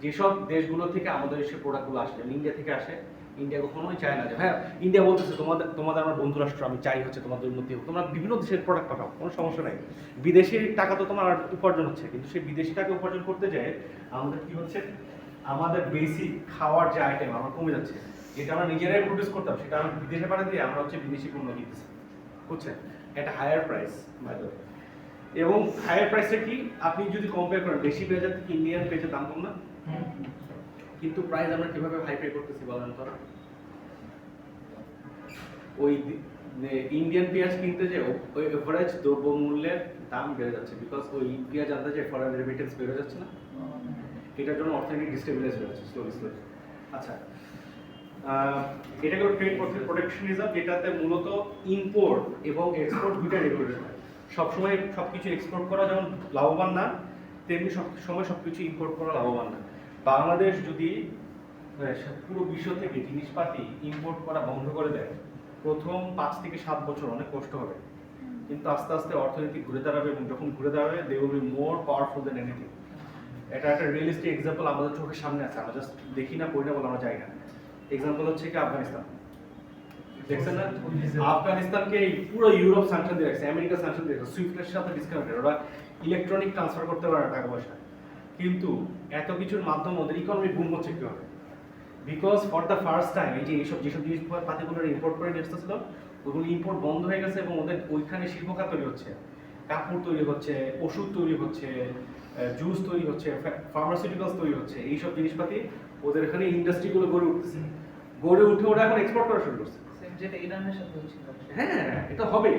যেসব দেশগুলো থেকে আমাদের দেশে প্রোডাক্টগুলো আসে, ইন্ডিয়া থেকে আসে। ইন্ডিয়া কখনোই চায় না যে হ্যাঁ ইন্ডিয়া বলতেছে তোমাদের আমার বন্ধু রাষ্ট্র, আমি চাই হচ্ছে তোমাদের উন্নতি হোক, তোমরা বিভিন্ন দেশের প্রোডাক্ট পাঠাও, কোনো সমস্যা নাই। বিদেশি টাকা তো তোমার উপার্জন হচ্ছে, কিন্তু সেই বিদেশি টাকা উপার্জন করতে যায় আমাদের কি হচ্ছে, আমাদের বেসিক খাওয়ার যে আইটেম আমার কমে যাচ্ছে, যেটা আমরা নিজেরাই প্রডিউস করতাম সেটা আমরা বিদেশে পাঠিয়ে দিয়ে আমরা হচ্ছে বিদেশি পণ্য কিনতেছি, বুঝছেন? একটা হায়ার প্রাইস বাইরে। এবং হায়ার প্রাইসটা কি আপনি যদি কম্পেয়ার করেন দেশি পেঁয়াজের থেকে ইন্ডিয়ান পেঁয়াজের দাম কম না, কিন্তু প্রাইস আমরা কিভাবে হাই পে করতেছি বলেন তো? ওই ইন্ডিয়ান পেঁয়াজ কিনতে যে ওই এভারেজ দ্রব্যমূল্যের দাম বেড়ে যাচ্ছে, বিকজ ওই পেঁয়াজ আনতে যে ফরেন রেমিটেন্স বেড়ে যাচ্ছে না, এটার জন্য অর্থনৈতিক ডিস্টেবিলাইজ হয়ে যাচ্ছে স্লোলি স্লোলি। আচ্ছা, এটা হলো ট্রেড প্রোটেকশনিজম, যেটাতে মূলত ইম্পোর্ট এবং এক্সপোর্ট দুইটা রেগুলেটেড হয়। সবসময় সবকিছু এক্সপোর্ট করা যেমন লাভবান না, তেমনি সবসময় সবকিছু ইম্পোর্ট করা লাভবান না। বাংলাদেশ যদি পুরো বিশ্ব থেকে জিনিসপাতি ইম্পোর্ট করা বন্ধ করে দেয়, প্রথম 5 থেকে 7 বছর অনেক কষ্ট হবে, কিন্তু আস্তে আস্তে অর্থনীতি ঘুরে দাঁড়াবে এবং যখন ঘুরে দাঁড়াবে they will be more powerful than anything. এটা একটা রিয়েলিস্টিক এক্সাম্পল আমাদের চোখের সামনে আছে, আমরা জাস্ট দেখি না, পড়ি না বলে আমরা যাই না। এক্সাম্পল হচ্ছে কি আফগানিস্তান, দেখছেন না? আফগানিস্তানকে এই পুরো ইউরোপ স্যাংশন দিয়ে রাখছে, আমেরিকা স্যাংশন দিয়ে রাখছে, সুইফটের সাথে ডিসকানেক্টেড, ওরা ইলেকট্রনিক ট্রান্সফার করতে পারে না টাকা পয়সা, কিন্তু এত কিছুর মাধ্যমে ওদের ইকোনমি বুম হচ্ছে কি হবে? Because for the first time এই যে এইসব যেসব জিনিসপাতিগুলো ইম্পোর্ট করে নিয়ে আসতেছিল ওগুলো ইম্পোর্ট বন্ধ হয়ে গেছে এবং ওদের ওইখানে শিল্প খাত তৈরি হচ্ছে। কাপড় তৈরি হচ্ছে, ওষুধ তৈরি হচ্ছে, জুস তৈরি হচ্ছে, ফার্মাসিউটিক্যালস তৈরি হচ্ছে, এইসব জিনিসপাতি ওদের এখানে ইন্ডাস্ট্রিগুলো গড়ে উঠতেছে, গড়ে উঠে ওরা এখন এক্সপোর্ট করা শুরু করছে। Same যেটা ইরানের সাথে হচ্ছিল। হ্যাঁ, এটা হবে,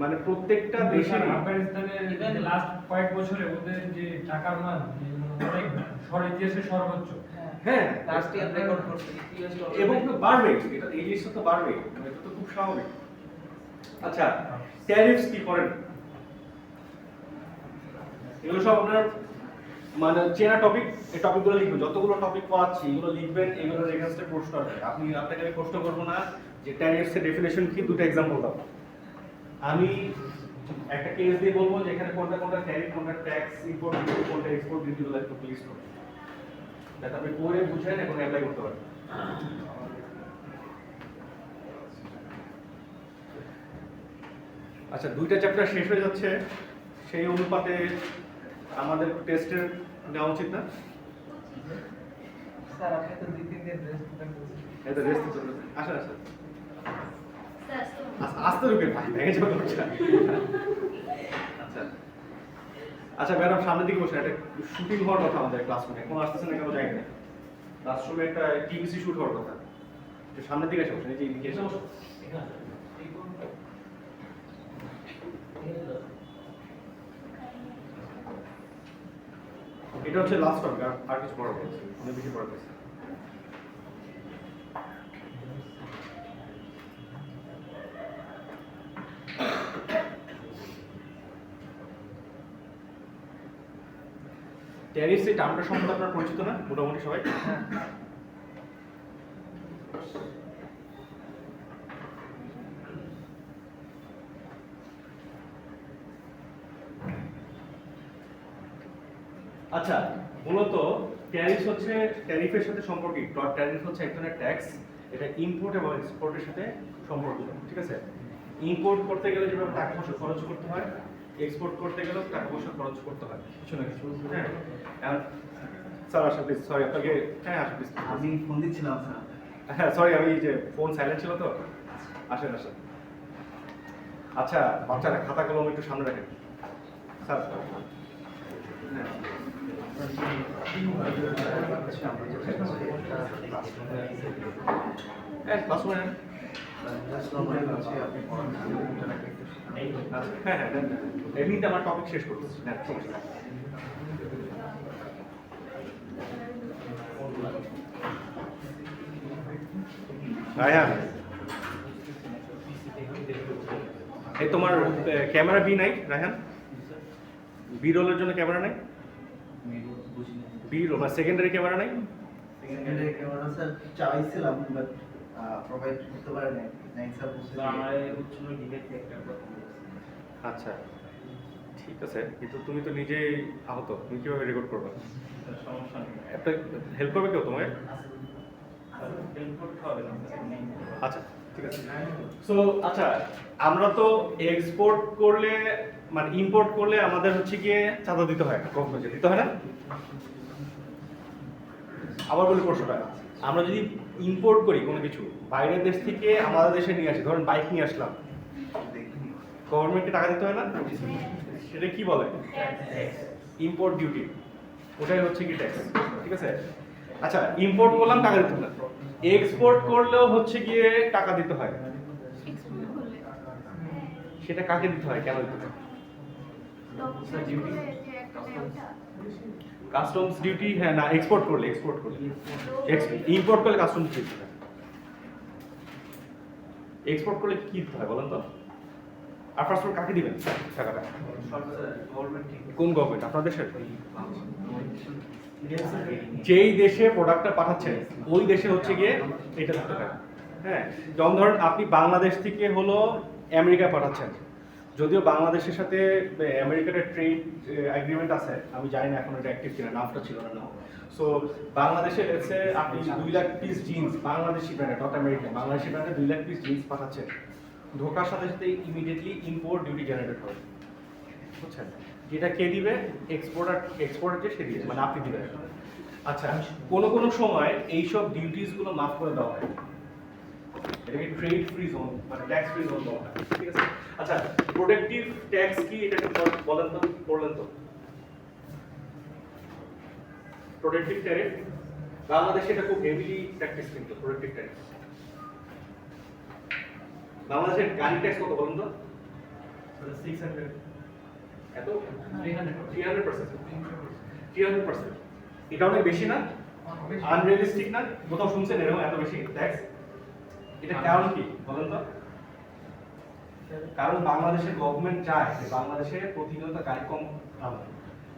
মানে প্রত্যেকটা দেশের আফগানিস্তানের লাস্ট কয়েক বছরে ওদের যে টাকার মান অনেক ইতিহাসে সর্বোচ্চ। হ্যাঁ লাস্ট ইয়ার রেকর্ড করছে US ডলার। এবং তো বাড়বে, এটা এই জিনিসটা তো বাড়বে, এটা তো খুব স্বাভাবিক। আচ্ছা, ট্যারিফস কি করেন? এগুলো সব আপনার মানে চেনা টপিক, এই টপিকগুলো লিখবেন, যতগুলো টপিক পড়াচ্ছি এগুলো লিখবেন, এগুলোর এগেইনস্টে প্রশ্ন আসবে। আপনাকে আমি প্রশ্ন করবো না যে ট্যারিফসের ডেফিনেশন কি, দুটো एग्जांपल দাও। আমি একটা কেস দিয়ে বলবো যে এখানে কোনটা কোনটা ট্যারিফ, কোনটা ট্যাক্স, ইম্পোর্ট ডিউটি, কোনটা এক্সপোর্ট ডিউটি, গুলো একটু লিস্ট করুন, যাতে আপনি পড়ে বুঝেন এবং অ্যাপ্লাই করতে পারেন। আচ্ছা, দুইটা চ্যাপ্টার শেষ হয়ে যাচ্ছে, সেই অনুপাতে আমাদের টেস্টের নেওয়া উচিত না? স্যার আপনি তো 2-3 দিন রেস্ট করতেন। এটা রেস্ট চলবে। আচ্ছা আচ্ছা, আস্তে ঢুকে ভাই, ভেঙে যাবে তো। আচ্ছা আচ্ছা ম্যাডাম, সামনের দিকে বসে, একটা শুটিং হওয়ার কথা আমাদের ক্লাসরুমে, এখন আসতেছে না কেন জানি না। ক্লাসরুমে একটা টিভিসি শুট হওয়ার কথা, একটু সামনের দিকে এসে বসে, এই যে এদিকে এসে বসো। এটা হচ্ছে লাস্ট টপিক, আর কিছু পড়া হয়েছে, অনেক বেশি পড়া হয়েছে। ট্যারিফস এই টার্মটা সম্বন্ধে আপনারা পরিচিত না মোটামুটি সবাই? আচ্ছা, মূলত ট্যারিফস হচ্ছে, ট্যারিফের সাথে সম্পর্কিত। ট্যারিফ হচ্ছে এক ধরনের ট্যাক্স, এটা ইম্পোর্ট এবং এক্সপোর্টের সাথে সম্পর্কিত, ঠিক আছে? ইম্পোর্ট করতে গেলে যেভাবে টাকা পয়সা খরচ করতে হয়, এক্সপোর্ট করতে গেলেও টাকা পয়সা খরচ করতে হয় কিছু না কিছু। হ্যাঁ, স্যার আসেন প্লিজ, সরি আপনাকে। হ্যাঁ আসেন প্লিজ। আমি ফোন দিচ্ছিলাম স্যার। হ্যাঁ সরি, আমি এই যে ফোন সাইলেন্ট ছিল তো। আসেন আসেন। আচ্ছা বাচ্চারা খাতা কলম একটু সামনে রাখেন স্যার। হ্যাঁ ক্লাসরুমে। হ্যাঁ হ্যাঁ, এমনিতে আমার টপিক শেষ করতেছি। হ্যাঁ সমস্যা নেই। রায়হান, এই তোমার ক্যামেরা বি নাই রায়হান? বি রোলের জন্য ক্যামেরা নাই? বি রোল বা সেকেন্ডারি ক্যামেরা নাই? সেকেন্ডারি ক্যামেরা স্যার চাইছিলাম, বাট প্রোভাইড করতে পারে নাই। নাই স্যার বলছে আমার উচ্চ ডিবেট একটা কথা। আচ্ছা ঠিক আছে, কিন্তু তুমি তো নিজেই আহত, তুমি কিভাবে রেকর্ড করবে? সমস্যা নেই। একটা হেল্প করবে কেউ তোমাকে? হেল্প করতে হবে না স্যার। আচ্ছা ঠিক আছে। সো আচ্ছা, আমরা তো এক্সপোর্ট করলে মানে ইম্পোর্ট করলে আমাদের হচ্ছে গিয়ে চাঁদা দিতে হয়, গভর্নমেন্টে দিতে হয় না? আবার বলি প্রশ্নটা, আমরা যদি ইম্পোর্ট করি কোনো কিছু বাইরের দেশ থেকে আমাদের দেশে নিয়ে আসি, ধরেন বাইক নিয়ে আসলাম, গভর্নমেন্টকে টাকা দিতে হয় না? সেটা কি বলে? ইম্পোর্ট ডিউটি, ওটাই হচ্ছে কি ট্যাক্স, ঠিক আছে? আচ্ছা, ইম্পোর্ট করলাম টাকা দিতে হয় না, এক্সপোর্ট করলেও হচ্ছে গিয়ে টাকা দিতে হয়। এক্সপোর্ট করলে সেটা কাকে দিতে হয়, কেন দিতে হয়? Customs duty. হ্যাঁ না, এক্সপোর্ট করলে ইম্পোর্ট করলে কাস্টমস ডিউটি। এক্সপোর্ট করলে কি দিতে হয় বলেন তো? আর ফার্স্ট কাকে দিবেন টাকাটা? কোন গভর্নমেন্ট? আপনার দেশের? যেই দেশে প্রোডাক্টটা পাঠাচ্ছেন ওই দেশে হচ্ছে গিয়ে এটা দিতে হয়। হ্যাঁ, যেমন ধরেন আপনি বাংলাদেশ থেকে হলো আমেরিকা পাঠাচ্ছেন, যদিও বাংলাদেশের সাথে আমেরিকার ট্রেড এগ্রিমেন্ট আছে, আমি জানি না এখন এটা অ্যাক্টিভ কিনা, নামটা ছিল না। সো বাংলাদেশে এসে আপনি 2 লাখ পিস জিন্স বাংলাদেশি ব্র্যান্ডে, নট আমেরিকান, বাংলাদেশি ব্র্যান্ডে 2 লাখ পিস জিন্স পাঠাচ্ছেন, ঢোকার সাথে সাথে ইমিডিয়েটলি ইম্পোর্ট ডিউটি জেনারেট হবে, বুঝছেন? যেটা কে দিবে? এক্সপোর্টার যে সে দিবে, মানে আপনি দিবেন। আচ্ছা, কোনো সময় এইসব ডিউটিসগুলো মাফ করে দেওয়া হয়, এটাকে ট্রেড ফ্রি জোন মানে ট্যাক্স ফ্রি জোন বলা হয়, ঠিক আছে? আচ্ছা প্রোডাক্টিভ ট্যাক্স কি এটা একটু বলেন তো, বললেন তো। প্রোডাক্টিভ ট্যারিফ বাংলাদেশে এটা খুব হেভিলি প্র্যাকটিস কিন্তু প্রোডাক্টিভ ট্যারিফ। বাংলাদেশের গাড়ি ট্যাক্স কত বলেন তো? 600. এত 300 300%। এটা অনেক বেশি না? আনরিয়ালিস্টিক না? কোথাও শুনছেন এরকম এত বেশি ট্যাক্স? এটা কারণ কি বলেন তো? কারণ বাংলাদেশের গভর্নমেন্ট চায় যে বাংলাদেশে প্রতিনিয়ত গাড়ি কম হবে।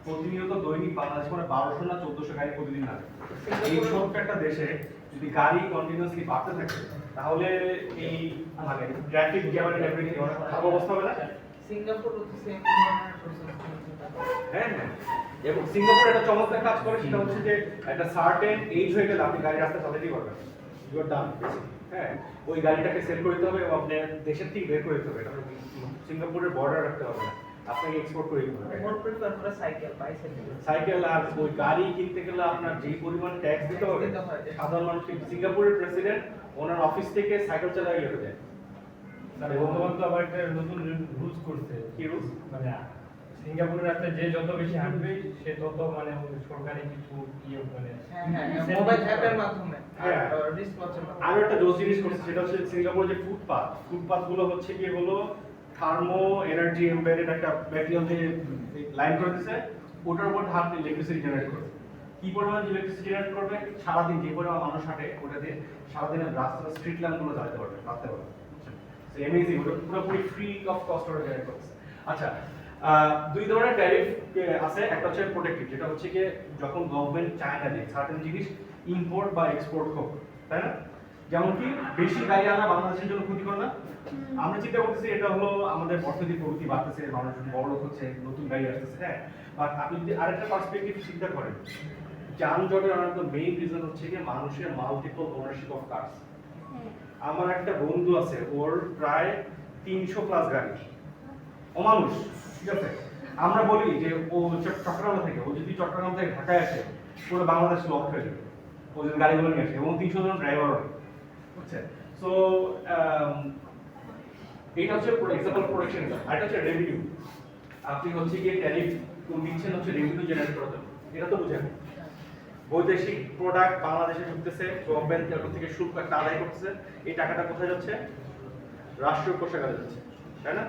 প্রতিনিয়ত দৈনিক বাংলাদেশে মানে 1200 না 1400 গাড়ি প্রতিদিন লাগে। এই ছোট্ট একটা দেশে যদি গাড়ি কন্টিনিউয়াসলি বাড়তে থাকে তাহলে এই মানে ট্রাফিক জ্যাম এন্ড এভরিথিং খারাপ অবস্থা হবে না? সিঙ্গাপুরও তো সেম ধরনের প্রসেস। হ্যাঁ হ্যাঁ, এবং সিঙ্গাপুর একটা চমৎকার কাজ করে সেটা হচ্ছে যে একটা সার্টেন এজ হয়ে গেলে আপনি গাড়ি রাস্তায় চালাতেই পারবেন। ইউ আর ডান। হ্যাঁ, ওই গাড়িটাকে সেল করে দিতে হবে এবং আপনার দেশের থেকে বের করে দিতে হবে। এটা সিঙ্গাপুরের বর্ডার রাখতে হবে না, আপনাকে এক্সপোর্ট করে দিতে হবে। মোর প্রিফার করে সাইকেল, বাইসাইকেল। সাইকেল আর ওই গাড়ি কিনতে গেলে আপনার যেই পরিমাণ ট্যাক্স দিতে হবে দিতে হয়। সাধারণ মানুষকে। সিঙ্গাপুরের প্রেসিডেন্ট ওনার অফিস থেকে সাইকেল চালায় রেখে দেয়। মানে বর্তমান তো আবার একটা নতুন রুলস করছে। কি rules? মানে সিঙ্গাপুরের রাস্তায় যে যত বেশি হাঁটবে সে তত মানে সরকারি কিছু ইয়ে মানে হ্যাঁ হ্যাঁ, মোবাইল অ্যাপের মাধ্যমে হ্যাঁ। আর রিসপন্সের মাধ্যমে। আরো একটা জোস জিনিস করছে সেটা হচ্ছে সিঙ্গাপুর যে ফুটপাথ গুলো হচ্ছে কি হলো থার্মো এনার্জি এমবেডেড একটা ম্যাটেরিয়াল দিয়ে লাইন করে দিয়েছে, ওটার উপর হাত দিয়ে ইলেকট্রিসিটি জেনারেট করবে। কি পরিমাণ ইলেকট্রিসিটি জেনারেট করবে? সারাদিন যে পরিমাণ মানুষ হাঁটে ওটা দিয়ে সারাদিনের রাস্তার স্ট্রিট ল্যাম্প গুলো জ্বালাতে পারবে রাত্রেবেলা। অ্যামেজিং, ওটা পুরোপুরি ফ্রি অফ কস্ট ওটা জেনারেট করছে। আচ্ছা, দুই ধরনের ট্যারিফ আছে। একটা হচ্ছে প্রোটেক্টিভ, যেটা হচ্ছে কি যখন গভর্নমেন্ট চায় না যে সার্টেন জিনিস ইম্পোর্ট বা এক্সপোর্ট হোক, তাই না? যেমন কি বেশি গাড়ি আনা বাংলাদেশের জন্য ক্ষতিকর না? আমরা চিন্তা করতেছি এটা হলো আমাদের অর্থনৈতিক প্রগতি বাড়তেছে, মানুষ বড়লোক হচ্ছে, নতুন গাড়ি আসতেছে। হ্যাঁ, বাট আপনি যদি আরেকটা পার্সপেক্টিভ চিন্তা করেন, যানজটের অন্যতম মেইন রিজন হচ্ছে কি মানুষের মাল্টিপল ওনারশিপ অফ কার্স। আমার একটা বন্ধু আছে, ওর প্রায় 300 প্লাস গাড়ি, অমানুষ, ঠিক আছে? আমরা বলি যে ও চট্টগ্রাম থেকে, ও যদি চট্টগ্রাম থেকে ঢাকায় আসে পুরো বাংলাদেশ লক হয়ে যাবে, ও যদি গাড়িগুলো নিয়ে আসে, এবং 300 জন ড্রাইভারও, বুঝছে? সো এটা হচ্ছে এক্সাম্পল প্রোটেকশন। আর এটা হচ্ছে রেভিনিউ। আপনি হচ্ছে গিয়ে ট্যারিফ দিচ্ছেন হচ্ছে রেভিনিউ জেনারেট করার জন্য, এটা তো বুঝেন। বৈদেশিক প্রোডাক্ট বাংলাদেশে ঢুকতেছে, গভর্নমেন্ট থেকে শুল্ক একটা আদায় করতেছে, এই টাকাটা কোথায় যাচ্ছে? রাষ্ট্রীয় কোষাগারে যাচ্ছে, তাই না?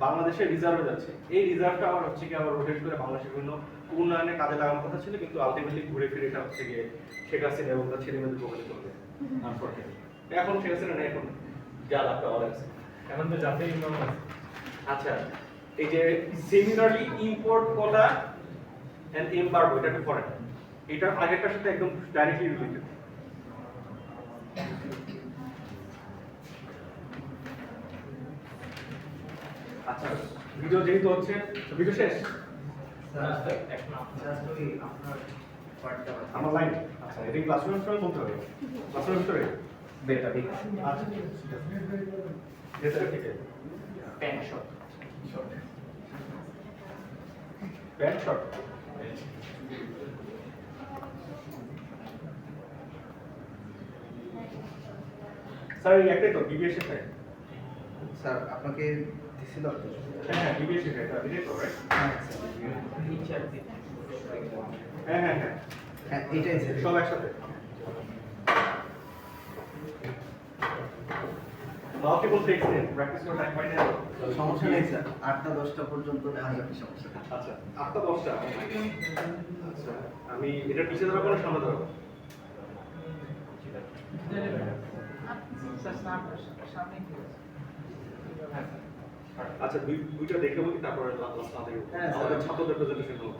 বাংলাদেশের রিজার্ভে যাচ্ছে। এই রিজার্ভটা আবার হচ্ছে কি আবার রোটেট করে বাংলাদেশের বিভিন্ন উন্নয়নে কাজে লাগানোর কথা ছিল, কিন্তু আলটিমেটলি ঘুরে ফিরে এটা হচ্ছে গিয়ে শেখ হাসিনা এবং তার ছেলে মেয়েদের পকেটে চলে যায়। এখন শেখ হাসিনা নেই, এখন যা লাভটা অল আছে। এখন তো জাতীয় ইনকাম আছে। আচ্ছা, এই যে similarly import quota and embargo, এটা একটু পরে, এটা আগেরটার সাথে একদম ডাইরেক্টলি রিলেটেড। আচ্ছা, ভিডিও যেহেতু হচ্ছে, ভিডিও শেষ আমার লাইন। আচ্ছা, এটা ক্লাসরুমের ভিতরে বলতে হবে, ক্লাসরুমের ভিতরে বেটা ঠিক আছে। আচ্ছা, ঠিক আছে। Pant short, pant short. Sir এই একটাই তো বিবিএ শেখায়? স্যার আপনাকে দিছিল তো? হ্যাঁ, বিবিএ শেখায়, এটা বিবিএ তো রাইট? হ্যাঁ হ্যাঁ হ্যাঁ হ্যাঁ এটাই স্যার। সব একসাথে। মাল্টিপল টেক্সট নিয়ে প্র্যাকটিস করে টাইম পাই না। সমস্যা নেই স্যার, 8টা 10টা পর্যন্ত নেওয়া যাবে, সমস্যা নেই। আচ্ছা, 8টা 10টা। আচ্ছা, আমি এটা পিছিয়ে ধরবো না সামনে ধরবো? সামনে কি আছে? আচ্ছা, দুইটা দেখে বলি তারপরে লাস্ট না দেখব। হ্যাঁ, স্যার। আমাদের ছাত্রদের প্রেজেন্টেশন হলো।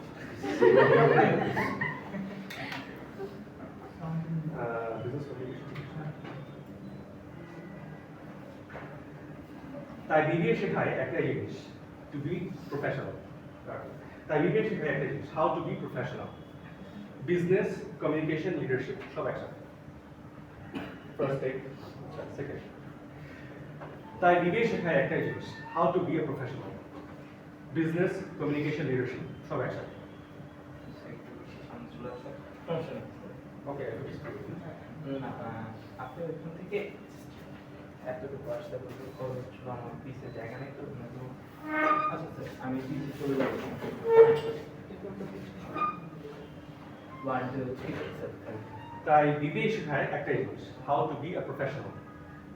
Business communication. তাই বিবিএ শেখায় একটা জিনিস, টু বি প্রফেশনাল। তাই বিবিএ শেখায় একটা জিনিস, how to be professional. Business, communication, leadership সব একসাথে। First step, second. তাই বিবিএ শেখায় একটা জিনিস, how to be a professional. Business, communication, leadership সব একসাথে। ওকে, আপনি ওইখান থেকে এতটুকু আসতে বলতে খরচ ছিল আমার পিছে জায়গা নেই তো আচ্ছা স্যার আমি পিছে চলে যাবো 1 2 3 স্যার তাই বিবিএ শেখায় একটাই জিনিস, how to be a professional,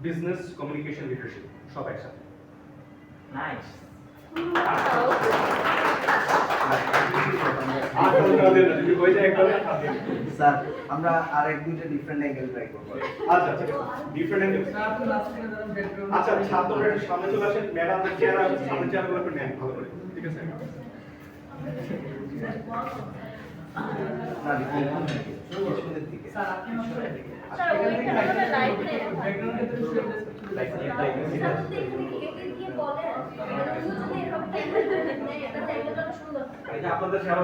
business communication leadership সব একসাথে। নাইস স্যার আমরা আর এক দুইটা ডিফারেন্ট অ্যাঙ্গেল ট্রাই করব। আচ্ছা আচ্ছা ডিফারেন্ট অ্যাঙ্গেল। আচ্ছা ছাত্ররা একটু সামনে চলে আসেন, ম্যাডামদের চেয়ার সামনে চেয়ারগুলো একটু নেন ভালো করে, ঠিক আছে? না পিছনের দিকে স্যার ওইখানে আমাদের লাইট নেই এটা আপনাদের চেয়ার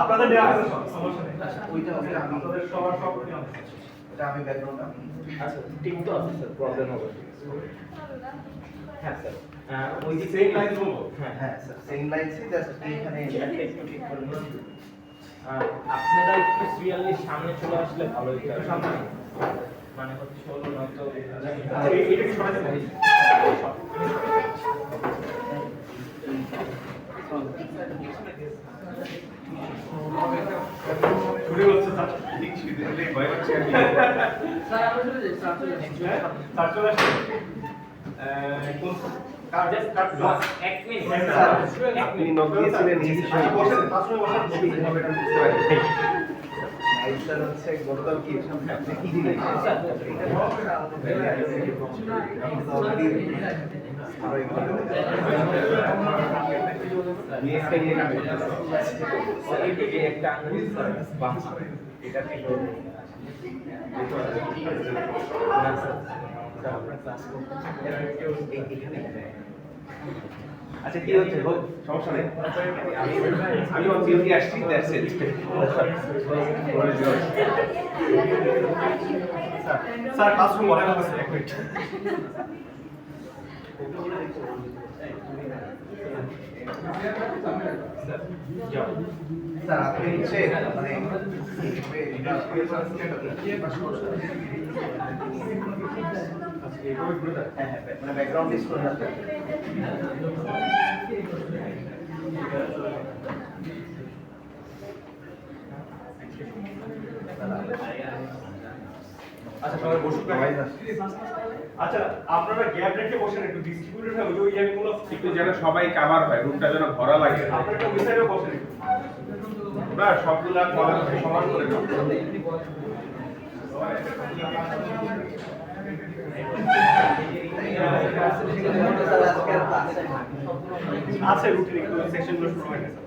আপনাদের নেওয়া আছে, সমস্যা নেই। ওইটা হবে আমি আপনাদের সবার সব নেওয়া আছে। এটা আমি ব্যাকগ্রাউন্ড আমি আচ্ছা ঠিক তো আছে স্যার প্রবলেম হবে হ্যাঁ স্যার ওই যে সেম লাইন বলবো। হ্যাঁ স্যার সেম লাইনসে জাস্ট এইখানে একটু ঠিক করে নিচ্ছি। আপনারা একটু সিরিয়ালি সামনে চলে আসলে ভালো হতো সামনে মানে হচ্ছে হলো নয়তো আচ্ছা এটা কি সবাই জানে? শুরু হচ্ছে স্যার, ঠিক ছিল দিলে ভয় পাচ্ছি আমি। স্যার আমরা চলে যাই স্যার চলে যাই স্যার চলে আসেন। কোন কার জাস্ট কার প্লাস 1 মিনিট স্যার আপনি নক দিয়েছিলেন আচ্ছা বসেন, পাঁচ মিনিট বসেন, বসেন হবে এটা বুঝতে পারি। নাইট স্যার হচ্ছে গতকাল কি সামনে আপনি কি দিলেন এইদিকে একটা আঙ্গুল স্যার বাহ এটা ঠিক হবে না স্যার স্যার আপনার ক্লাস আচ্ছা কি হচ্ছে হোক, সমস্যা নেই। আমি অনসিওরলি আসছি, দ্যাটস ইট। স্যার ক্লাসরুম বলা হচ্ছে এক মিনিট। স্যার আপনি হচ্ছে মানে হ্যাঁ হ্যাঁ মানে ব্যাকগ্রাউন্ড স্কোর না আচ্ছা সবাই বসুন। আচ্ছা আপনারা গ্যাপ রেখে বসেন, একটু ডিস্ট্রিবিউটেড হবে ওই ইয়ারগুলো একটু যেন সবাই কাভার হয়, রুমটা যেন ভরা লাগে। আপনারা একটু ওই সাইডে বসেন একটু। না সবগুলা কলাম সমান করে দাও। আছে রুটিন একটু সেকশনগুলো শুরু হয়ে গেছে।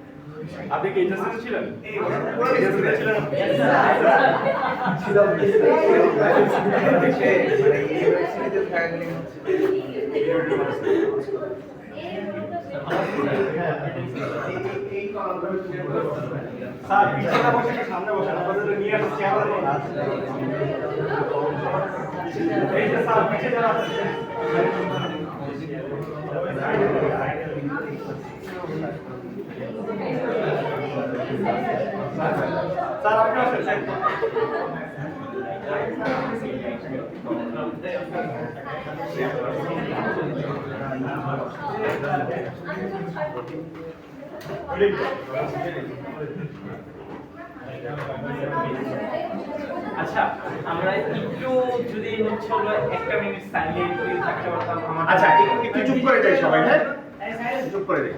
আপনি কি ইন্টারেস্টেড ছিলেন? ইন্টারেস্টেড ছিলেন? ছিলাম মানে ইউনিভার্সিটিতে থাকাকালীন স্যার পিছনে বসে একটু সামনে বসেন, আপনাদের নিয়ে আসছি চেয়ার এই যে স্যার পিছে যারা আছেন স্যার আপনি আসেন স্যার। আচ্ছা আমরা একটু যদি হচ্ছে হলো একটা মিনিট সাইলেন্ট করে থাকতে পারতাম আমার আচ্ছা একটু চুপ করে যাই সবাই, হ্যাঁ চুপ করে যাই।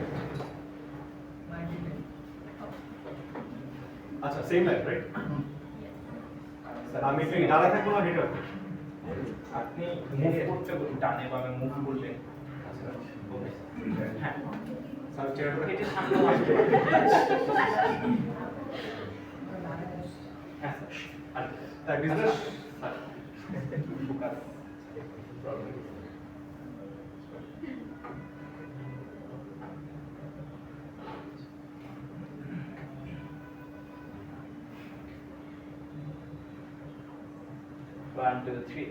আচ্ছা সেম লাইন রাইট? স্যার আমি কি দাঁড়া থাকবো না হেঁটে আসবো? আপনি মুভ করতে বলুন, ডানে বামে মুভ করলে হ্যাঁ স্যার চেয়ারটা এটা সামনে আসবে হ্যাঁ স্যার। তাই business sir focus one two three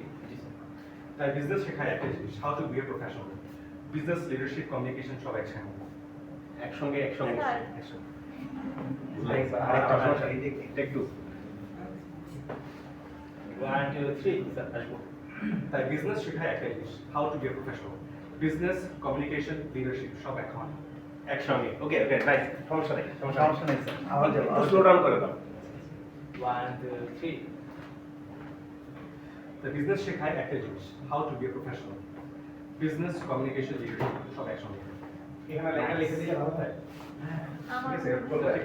তাই বিজনেস শেখায় একটা জিনিস, how to be a professional, business leadership communication সব একসঙ্গে একসঙ্গে একসঙ্গে একসঙ্গে। আরেকটা সমস্যা, টেক টু 1 2 3 স্যার আসবো তাই বিজনেস শেখায় একটা জিনিস, how to be a professional. Business, communication, leadership সব একসঙ্গে। ওকে ওকে নাইস, সমস্যা নেই সমস্যা নেই স্যার আবার যাবো স্লো ডাউন করে দাও। 1 2 3 তো বিজনেস শেখায় একটা জিনিস, how to be a professional. Business, communication, leadership সব একসঙ্গে। এখানে লেখা লিখে দিলে ভালো হয়। আমার ঠিক আছে, বলতে পারি।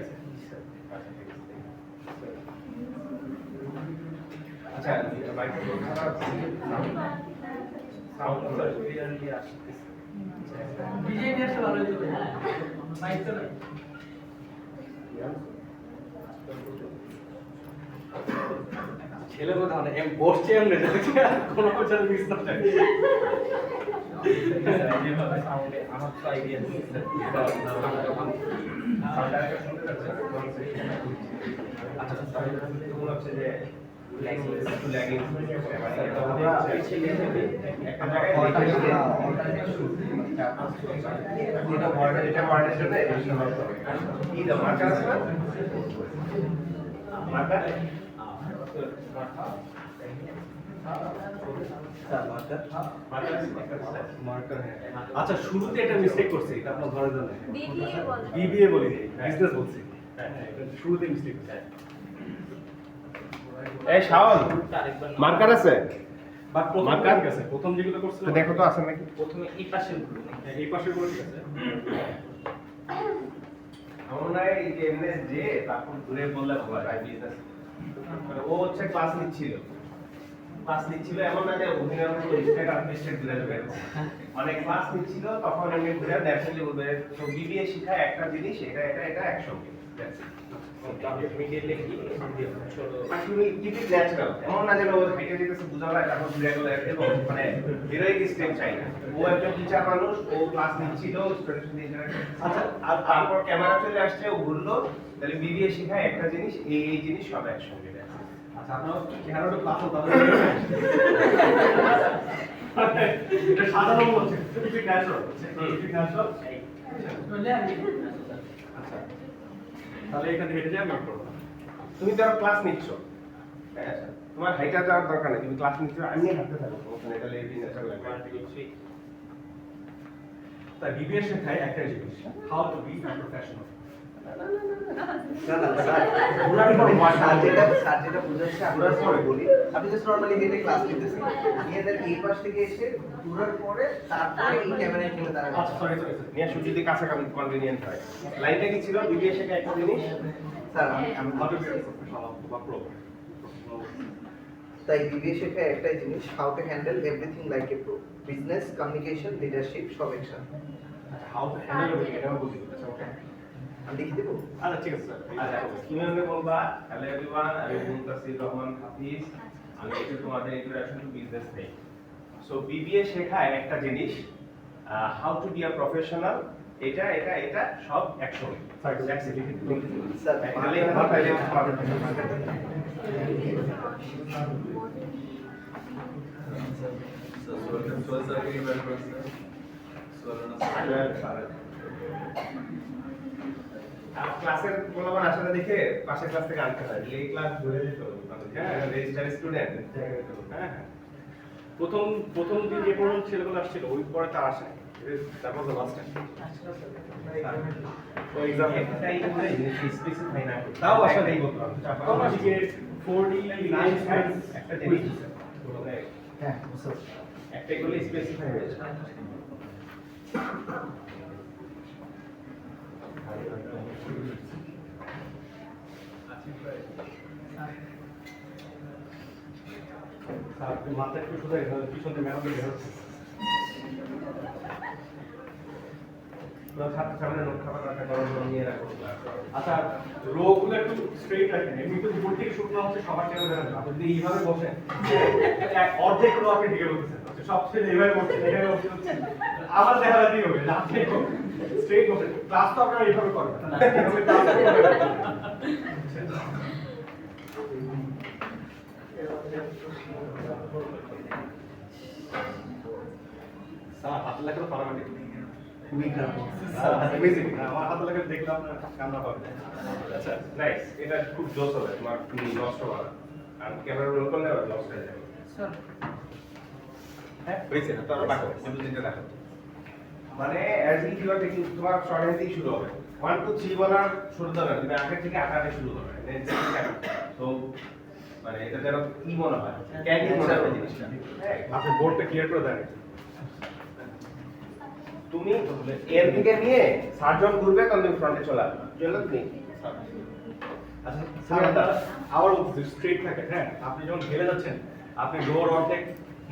আচ্ছা, মাইক্রোফোন খারাপ সাউন্ড ক্লিয়ারলি আসছে বিজয় নিয়ে আসলে ভালো হতো মাইক তো নাই। ছেলে বোধ হয় এম বসছে এমনি কোনো কিছু মিস না যায়। যেভাবে সাউন্ডে আমার তো আইডিয়া নেই আচ্ছা, তোমরা হচ্ছে যে একটু ল্যাগিং আচ্ছা, শুরুতে একটা মিস্টেক করছি, এটা আপনার ধরে দেন বিবিএ বলে বিবিএ বলি বিজনেস বলছি। শুরুতে মিস্টেক করছি। এই শাওন, মার্কার আছে? বাট প্রথম মার্কার? ঠিক আছে, প্রথম যেগুলো করছিল তো দেখো তো আছে নাকি? প্রথমে এই পাশের গুলো এই পাশের গুলো ঠিক আছে। আমার মনে হয় এই যে এমনি যে তারপর ঘুরে বললে ভালো হয় বিজনেস। মানে ও হচ্ছে ক্লাস নিচ্ছিল এমন না যে অভিনয় করে ইনস্টাগ্রাম পেজে ঘুরে যাবে। মানে ক্লাস নিচ্ছিল তখন এমনি ঘুরে ন্যাচারালি বলবে তো বিবিএ শেখায় একটা জিনিস এটা এটা এটা একসঙ্গে। ইমিডিয়েটলি কি আসলে কিপ ইট ন্যাচারাল। এমন না যে ও হাইটে যেতেছে বুঝা যায় তারপর ঘুরে গেল এবং মানে হিরোইক স্টেপ চাই না। ও একজন টিচার মানুষ, ও ক্লাস নিচ্ছিল স্টুডেন্টের সাথে ইন্টারঅ্যাকশন। আচ্ছা, আর তারপর ক্যামেরা চলে আসছে, ও ঘুরলো, তাহলে বিবিএ শেখায় একটা জিনিস এই জিনিস সব একসঙ্গে। আচ্ছা, আপনার চেহারাটা ক্লাস হতো এটা সাধারণ বলছে, এটা ন্যাচারাল, এটা ন্যাচারাল। আচ্ছা, তাহলে এখানে হেঁটে যাই, আমি করব। তুমি তো ক্লাস নিচ্ছ, হ্যাঁ, তোমার হাইটা যাওয়ার দরকার নেই, তুমি ক্লাস নিচ্ছ, আমি হাঁটতে থাকবো, সমস্যা নেই, তাহলে এই দিন ন্যাচারাল লাগবে। তাই বিবিএ শেখায় একটা জিনিস, how to be professional. Sir যেটা বুঝাচ্ছে আমরা পরে বলি আপনি জাস্ট নরমালি হেঁটে ক্লাস নিতেছেন নিয়ে দেন এই পাশ থেকে এসে ঘোরার পরে তারপরে এই ক্যামেরায় ফেলে আচ্ছা, দাঁড়াবেন সরি। নিয়ে শুধু যদি কাছাকাছি কনভিনিয়েন্ট হয়। লাইনটা কি ছিল? বিবিএ শেখায় একটা জিনিস, স্যার আমি হাউ টু বি প্রফেশনাল বা প্রো। তাই বিবিএ শেখায় একটাই জিনিস how to handle everything like a pro business communication leadership সব একসাথে হাউ টু হ্যান্ডেল এটাও বুঝি। আচ্ছা, ওকে। আমি লিখে দেবো আচ্ছা, ঠিক আছে স্যার। আচ্ছা কিভাবে বলবা? হ্যালো এভরিওয়ান, আমি মুনতাসির রহমান হাফিজ, আমি একটু তোমাদের ইন্ট্রোডাকশন টু বিজনেস নেই। সো বিবিএ শেখায় একটা জিনিস, how to be a professional, এটা এটা এটা সব একসঙ্গে। স্যার, দ্যাটস ইট, লিখে দিন। স্যার তাহলে তাহলে ক্লাসের পোলাপান আসলে দেখে পাশের ক্লাস থেকে আনতে হয়, এই ক্লাস ধরে যেত। হ্যাঁ, রেজিস্টার স্টুডেন্ট। হ্যাঁ, হ্যাঁ। প্রথম দিন যে পর্যন্ত ছেলেগুলো আসছিল, ওই পরে তার আসে নাই। তারপর তো লাস্ট টাইম তো এক্সাম একটাই বলে স্পেসিফাই না করে। তাও আসলে একটাই বলতে হবে। তখন আজকে 49 স্টুডেন্টস একটা জিনিস মানে হ্যাঁ স্যার একটাই বলে স্পেসিফাই হয়ে যায়। স্যার, মাথা একটু সোজা রেখে পিছনে ম্যাডাম বের হচ্ছে। ছাত্র সামনে নোট খাবার রাখা গরম নিয়ে রাখো। আচ্ছা, রোগুলো একটু স্ট্রেট রাখেন। এমনি তো উপর থেকে শুকনো হচ্ছে, সবার চেয়ে দেখা যায়। আপনি যদি এইভাবে বসেন, অর্ধেক রো আপনি ঢেকে বলতেছেন। আচ্ছা, সব ছেলে এইভাবে বসছেন, এইভাবে বসছেন। আবার দেখা যাচ্ছে হবে না, আপনি স্ট্রেট বসেন। ক্লাস তো আপনারা এইভাবে করবেন না, এইভাবে ক্লাস করবেন। স্যার, হাত লেখা তো পারামেডিক। অ্যামেজিং। আমার হাত লেখা দেখলে আপনার কান্না পাবে। আচ্ছা নাইস, এটা খুব জোস হবে তোমার নষ্ট করা। আর ক্যামেরা রোল করলে লস হয়ে যাবে স্যার হ্যাঁ হয়েছে না তো রাখো শুধু যেটা রাখো মানে as if you are taking তোমার শর্ট হ্যান্ড দিয়ে শুরু হবে 1 2 3 বলার শুরু হবে তুমি আগে থেকে আগে শুরু করবে তো মানে এটা যেন কি মনে হয় ক্যান্ডি মনে হয় জিনিসটা হ্যাঁ আপনি বোর্ডটা ক্লিয়ার করে দেন তুমি এর থেকে নিয়ে সার্জন ঘুরবে তখন তুমি ফ্রন্টে চলে আসবে চলো তুমি আচ্ছা স্যার আবার বলছি স্ট্রেট থাকে হ্যাঁ আপনি যখন ঢেলে যাচ্ছেন আপনি লোয়ার অর্ধেক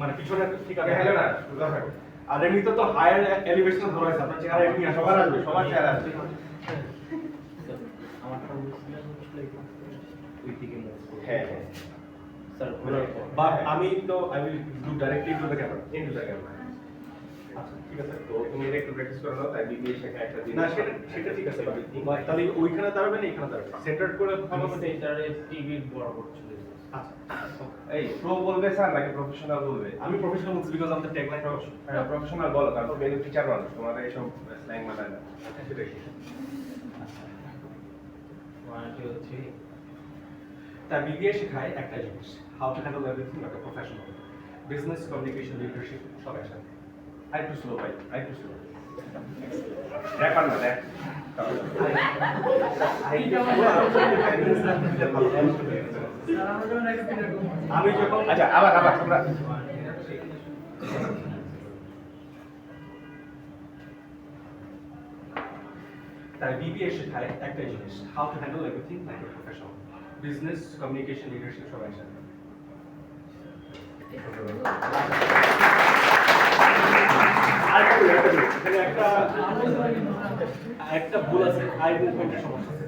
মানে পিছনে ঠিক আছে হেলে না সোজা থাকো আর এমনিতে তো হায়ার এলিভেশন ধরা হয়েছে আপনার চেহারা এমনি আসবে সবার আসবে সবার চেহারা আসবে হ্যাঁ হ্যাঁ বা আমি তো I will do directly to the camera into the camera আচ্ছা ঠিক আছে তো তুমি এটা একটু প্র্যাকটিস করে নাও তাই বিবিএ শেখা একটা জিনিস না সেটা সেটা ঠিক আছে তাহলে ওইখানে দাঁড়াবেন এখানে দাঁড়াবেন সেন্টার করে ভালো মতো টিভির বরাবর চলে আচ্ছা এই প্রো বলবে স্যার নাকি প্রফেশনাল বলবে আমি প্রফেশনাল বলছি বিকজ আমাদের ট্যাগলাইন হ্যাঁ প্রফেশনাল বলো কারণ তুমি টিচার মানুষ তোমাদের এইসব স্ল্যাং মানায় না সেটাই 1 2 3 তার বিবিএ শেখায় একটা জিনিস how to handle everything like a professional business communication leadership সব একসাথে আই টু স্লো ভাই আই টু স্লো র্যাপার না র্যাপ আমি যখন আচ্ছা আবার আমরা তার বিবিএ শেখায় একটাই জিনিস how to handle everything like a professional business communication leadership সব একসাথে এখানে একটা ভুল আছে আই মুভমেন্টের সমস্যা আছে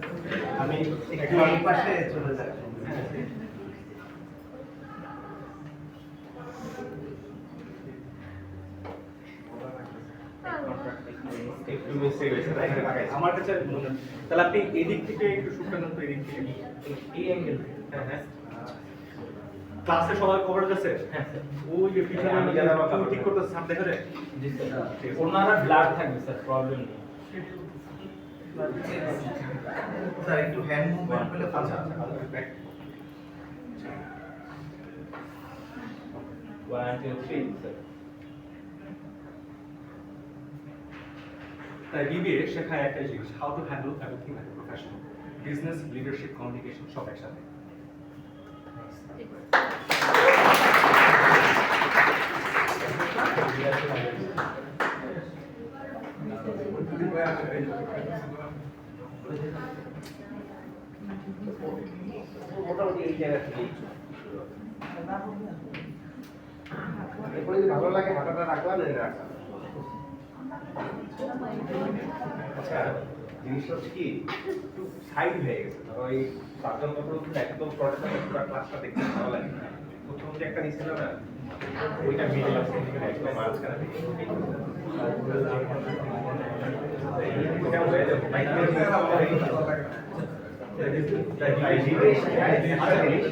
আমি একটু এই পাশে চলে যাই একটু মিস্টেক হয়েছে তাই এখানে লাগাইছি আমার কাছে মনে হয়। তাহলে আপনি এদিক থেকে একটু শুটটা নেন তো এদিক থেকে এই অ্যাঙ্গেল হ্যাঁ হ্যাঁ ক্লাসে সবার কভারেজ আছে হ্যাঁ স্যার ওই যে পিছনে আমি যারা আমার আমি ঠিক করতে সাপ দেখা যায় জি স্যার ওনারা ব্লাড থাকবে স্যার প্রবলেম নেই স্যার একটু হ্যান্ড মুভমেন্ট পেলে ভালো আচ্ছা হয়। আচ্ছা back. 1 2 3 স্যার তাই বিবিএ শেখায় একটা জিনিস how to handle everything like a professional business leadership communication সব একসাথে মোটামুটি এই জায়গা থেকে এরপরে যদি ভালো লাগে হাঁটাটা রাখলাম না রাখলাম আচ্ছা জিনিসটা হচ্ছে কি একটু সাইড হয়ে গেছে ধরো এই সাতজন কত একদম পুরো ক্লাসটা দেখতে ভালো লাগে প্রথম যে একটা নিছিল না ওইটা মিডল আছে একদম মাঝখানে থেকে এটা হয়ে যাবে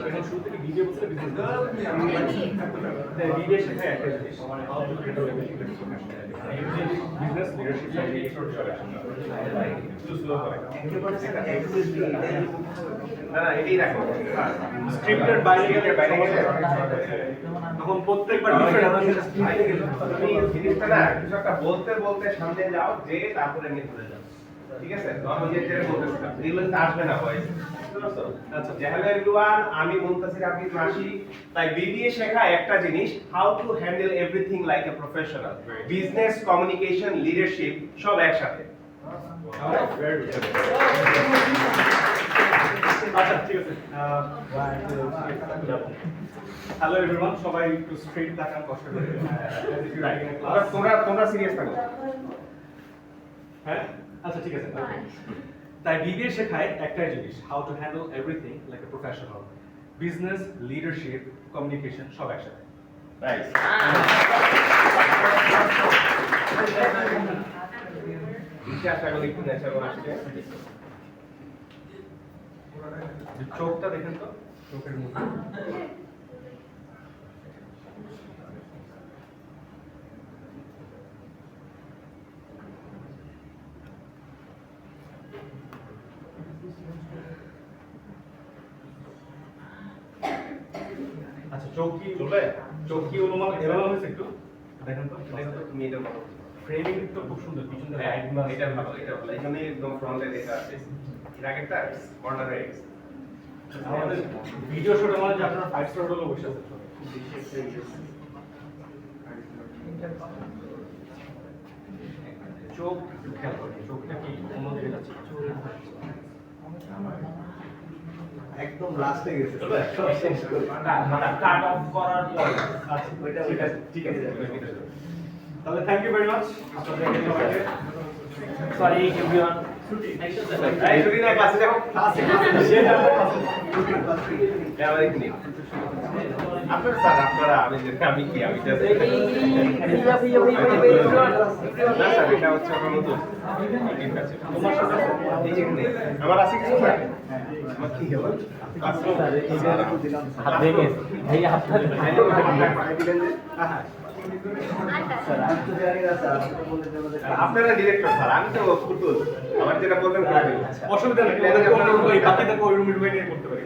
এখন শুরু থেকে বিবিএ বলছে বিবিএ শেখায় একটা জিনিস how to handle everything like a professional business leadership communication সব একসাথে একটু স্লো করে একেবারে স্যার অ্যাকুরেটলি না না এটাই রাখো স্ক্রিপ্টের বাইরে গেলে বাইরে গেলে এখন প্রত্যেকবার ডিফারেন্ট তুমি জিনিসটা না কিছু একটা বলতে বলতে সামনে যাও যে তারপরে নিয়ে চলে যাও ঠিক আছে নরমাল যে যেটা বলতেছিলাম এগুলো কিন্তু আসবে না ভয়েস আচ্ছা হ্যালো এভরিওয়ান আমি মুনতাসির হাফিজ মাসি তাই বিবিএ শেখা একটা জিনিস how to handle everything like a professional business communication leadership সব একসাথে আচ্ছা ঠিক আছে হ্যালো এভরিওয়ান সবাই একটু স্ট্রেট তাকান কষ্ট করে তোমরা সিরিয়াস থাকো হ্যাঁ আচ্ছা ঠিক আছে তাই বিবিএ শেখায় একটাই জিনিস how to handle everything like a professional business leadership communication সব একসাথে নাইস আশা করি একটু ন্যাচারাল আসছে চোখটা দেখেন তো চোখের মুখে চোখ কি চলবে? চোখ কি অনুমান এভাবে হয়েছে একটু দেখেন তো তুমি এটার কথা বলছো। ফ্রেমিং তো খুব সুন্দর পিছন থেকে হ্যাঁ, লাইট মাস এটা ভালো, এটা ভালো। এখানে একদম ফ্রন্টে লেখা আছে। এর আগেরটা কর্নারে এক্স। আমাদের ভিডিও শুটে মানে যে আপনারা 5 স্টার হোটেলে বসে আছেন চোখ একটু খেয়াল করেন চোখটা কি অন্য দিকে যাচ্ছে একদম লাস্টে গেছে চলবে? সব শেষ করে মানে কাট অফ করার পর। আচ্ছা ওইটা ঠিক আছে ঠিক আছে তাহলে থ্যাংক ইউ ভেরি মাচ আপনাদের সবাইকে সরি এভরিওয়ান এই যদি না পাশে দেখো। শেষ আমরা ক্লাসে হ্যাঁ, আমার এখানে। আপনারা স্যার, আপনারা আমি যে আমি কি আমি just- না স্যার, এটা হচ্ছে আমার নতুন। ঠিক আছে। তোমার সাথে এই যে এখানে। আমার আছে কিছু স্যার? আমার কি হলো আচ্ছা। দিলাম হাত ভেঙে ভাইয়া হাত দিলেন যে হ্যাঁ স্যার আমি তো জানি না স্যার আপনি তো বললেন যে আমাদের আপনারা ডিরেক্টর স্যার, আমি তো পুতুল। আমার যেটা বলবেন করে দিন। অসুবিধা নেই ওদেরকে আমরা ওই বাকিদেরকে ওই রুমে ঢুকে নিয়ে করতে পারি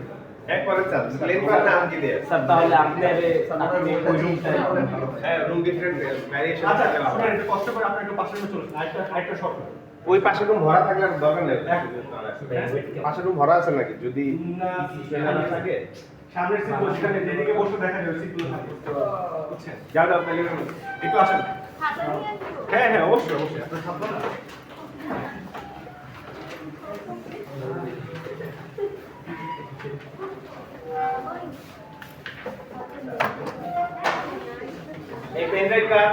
এক পরে স্যার, প্লেন করার নাম কি দেয়? স্যার তাহলে আপনার আপনি ওই রুমটা ভালো হ্যাঁ, রুম ডিফারেন্ট ভ্যারিয়েশন আচ্ছা আছে। আপনারা একটু কষ্ট করে আপনারা একটু পাশের রুমে চলুন আরেকটা শর্ট ওই পাশে রুম ভরা থাকলে আর দরকার নেই। পাশে রুম ভরা আছে নাকি? যদি না না থাকে সামনের সিট বসে যেদিকে বসে দেখা যাবে সিটগুলো থাকে বুঝছেন যাও যাও তাহলে একটু আসেন হাতে নিয়ে দিব। হ্যাঁ হ্যাঁ অবশ্যই অবশ্যই আপনার সাবধান না এই পেন ড্রাইভ কার?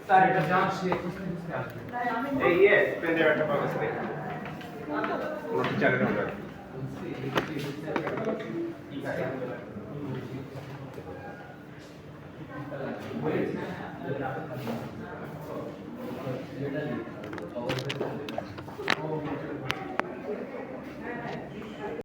স্যার এটা জান সে এই পেন ড্রাইভ একটা পাওয়া গেছে দেখুন। কোনো টিচারের হবে।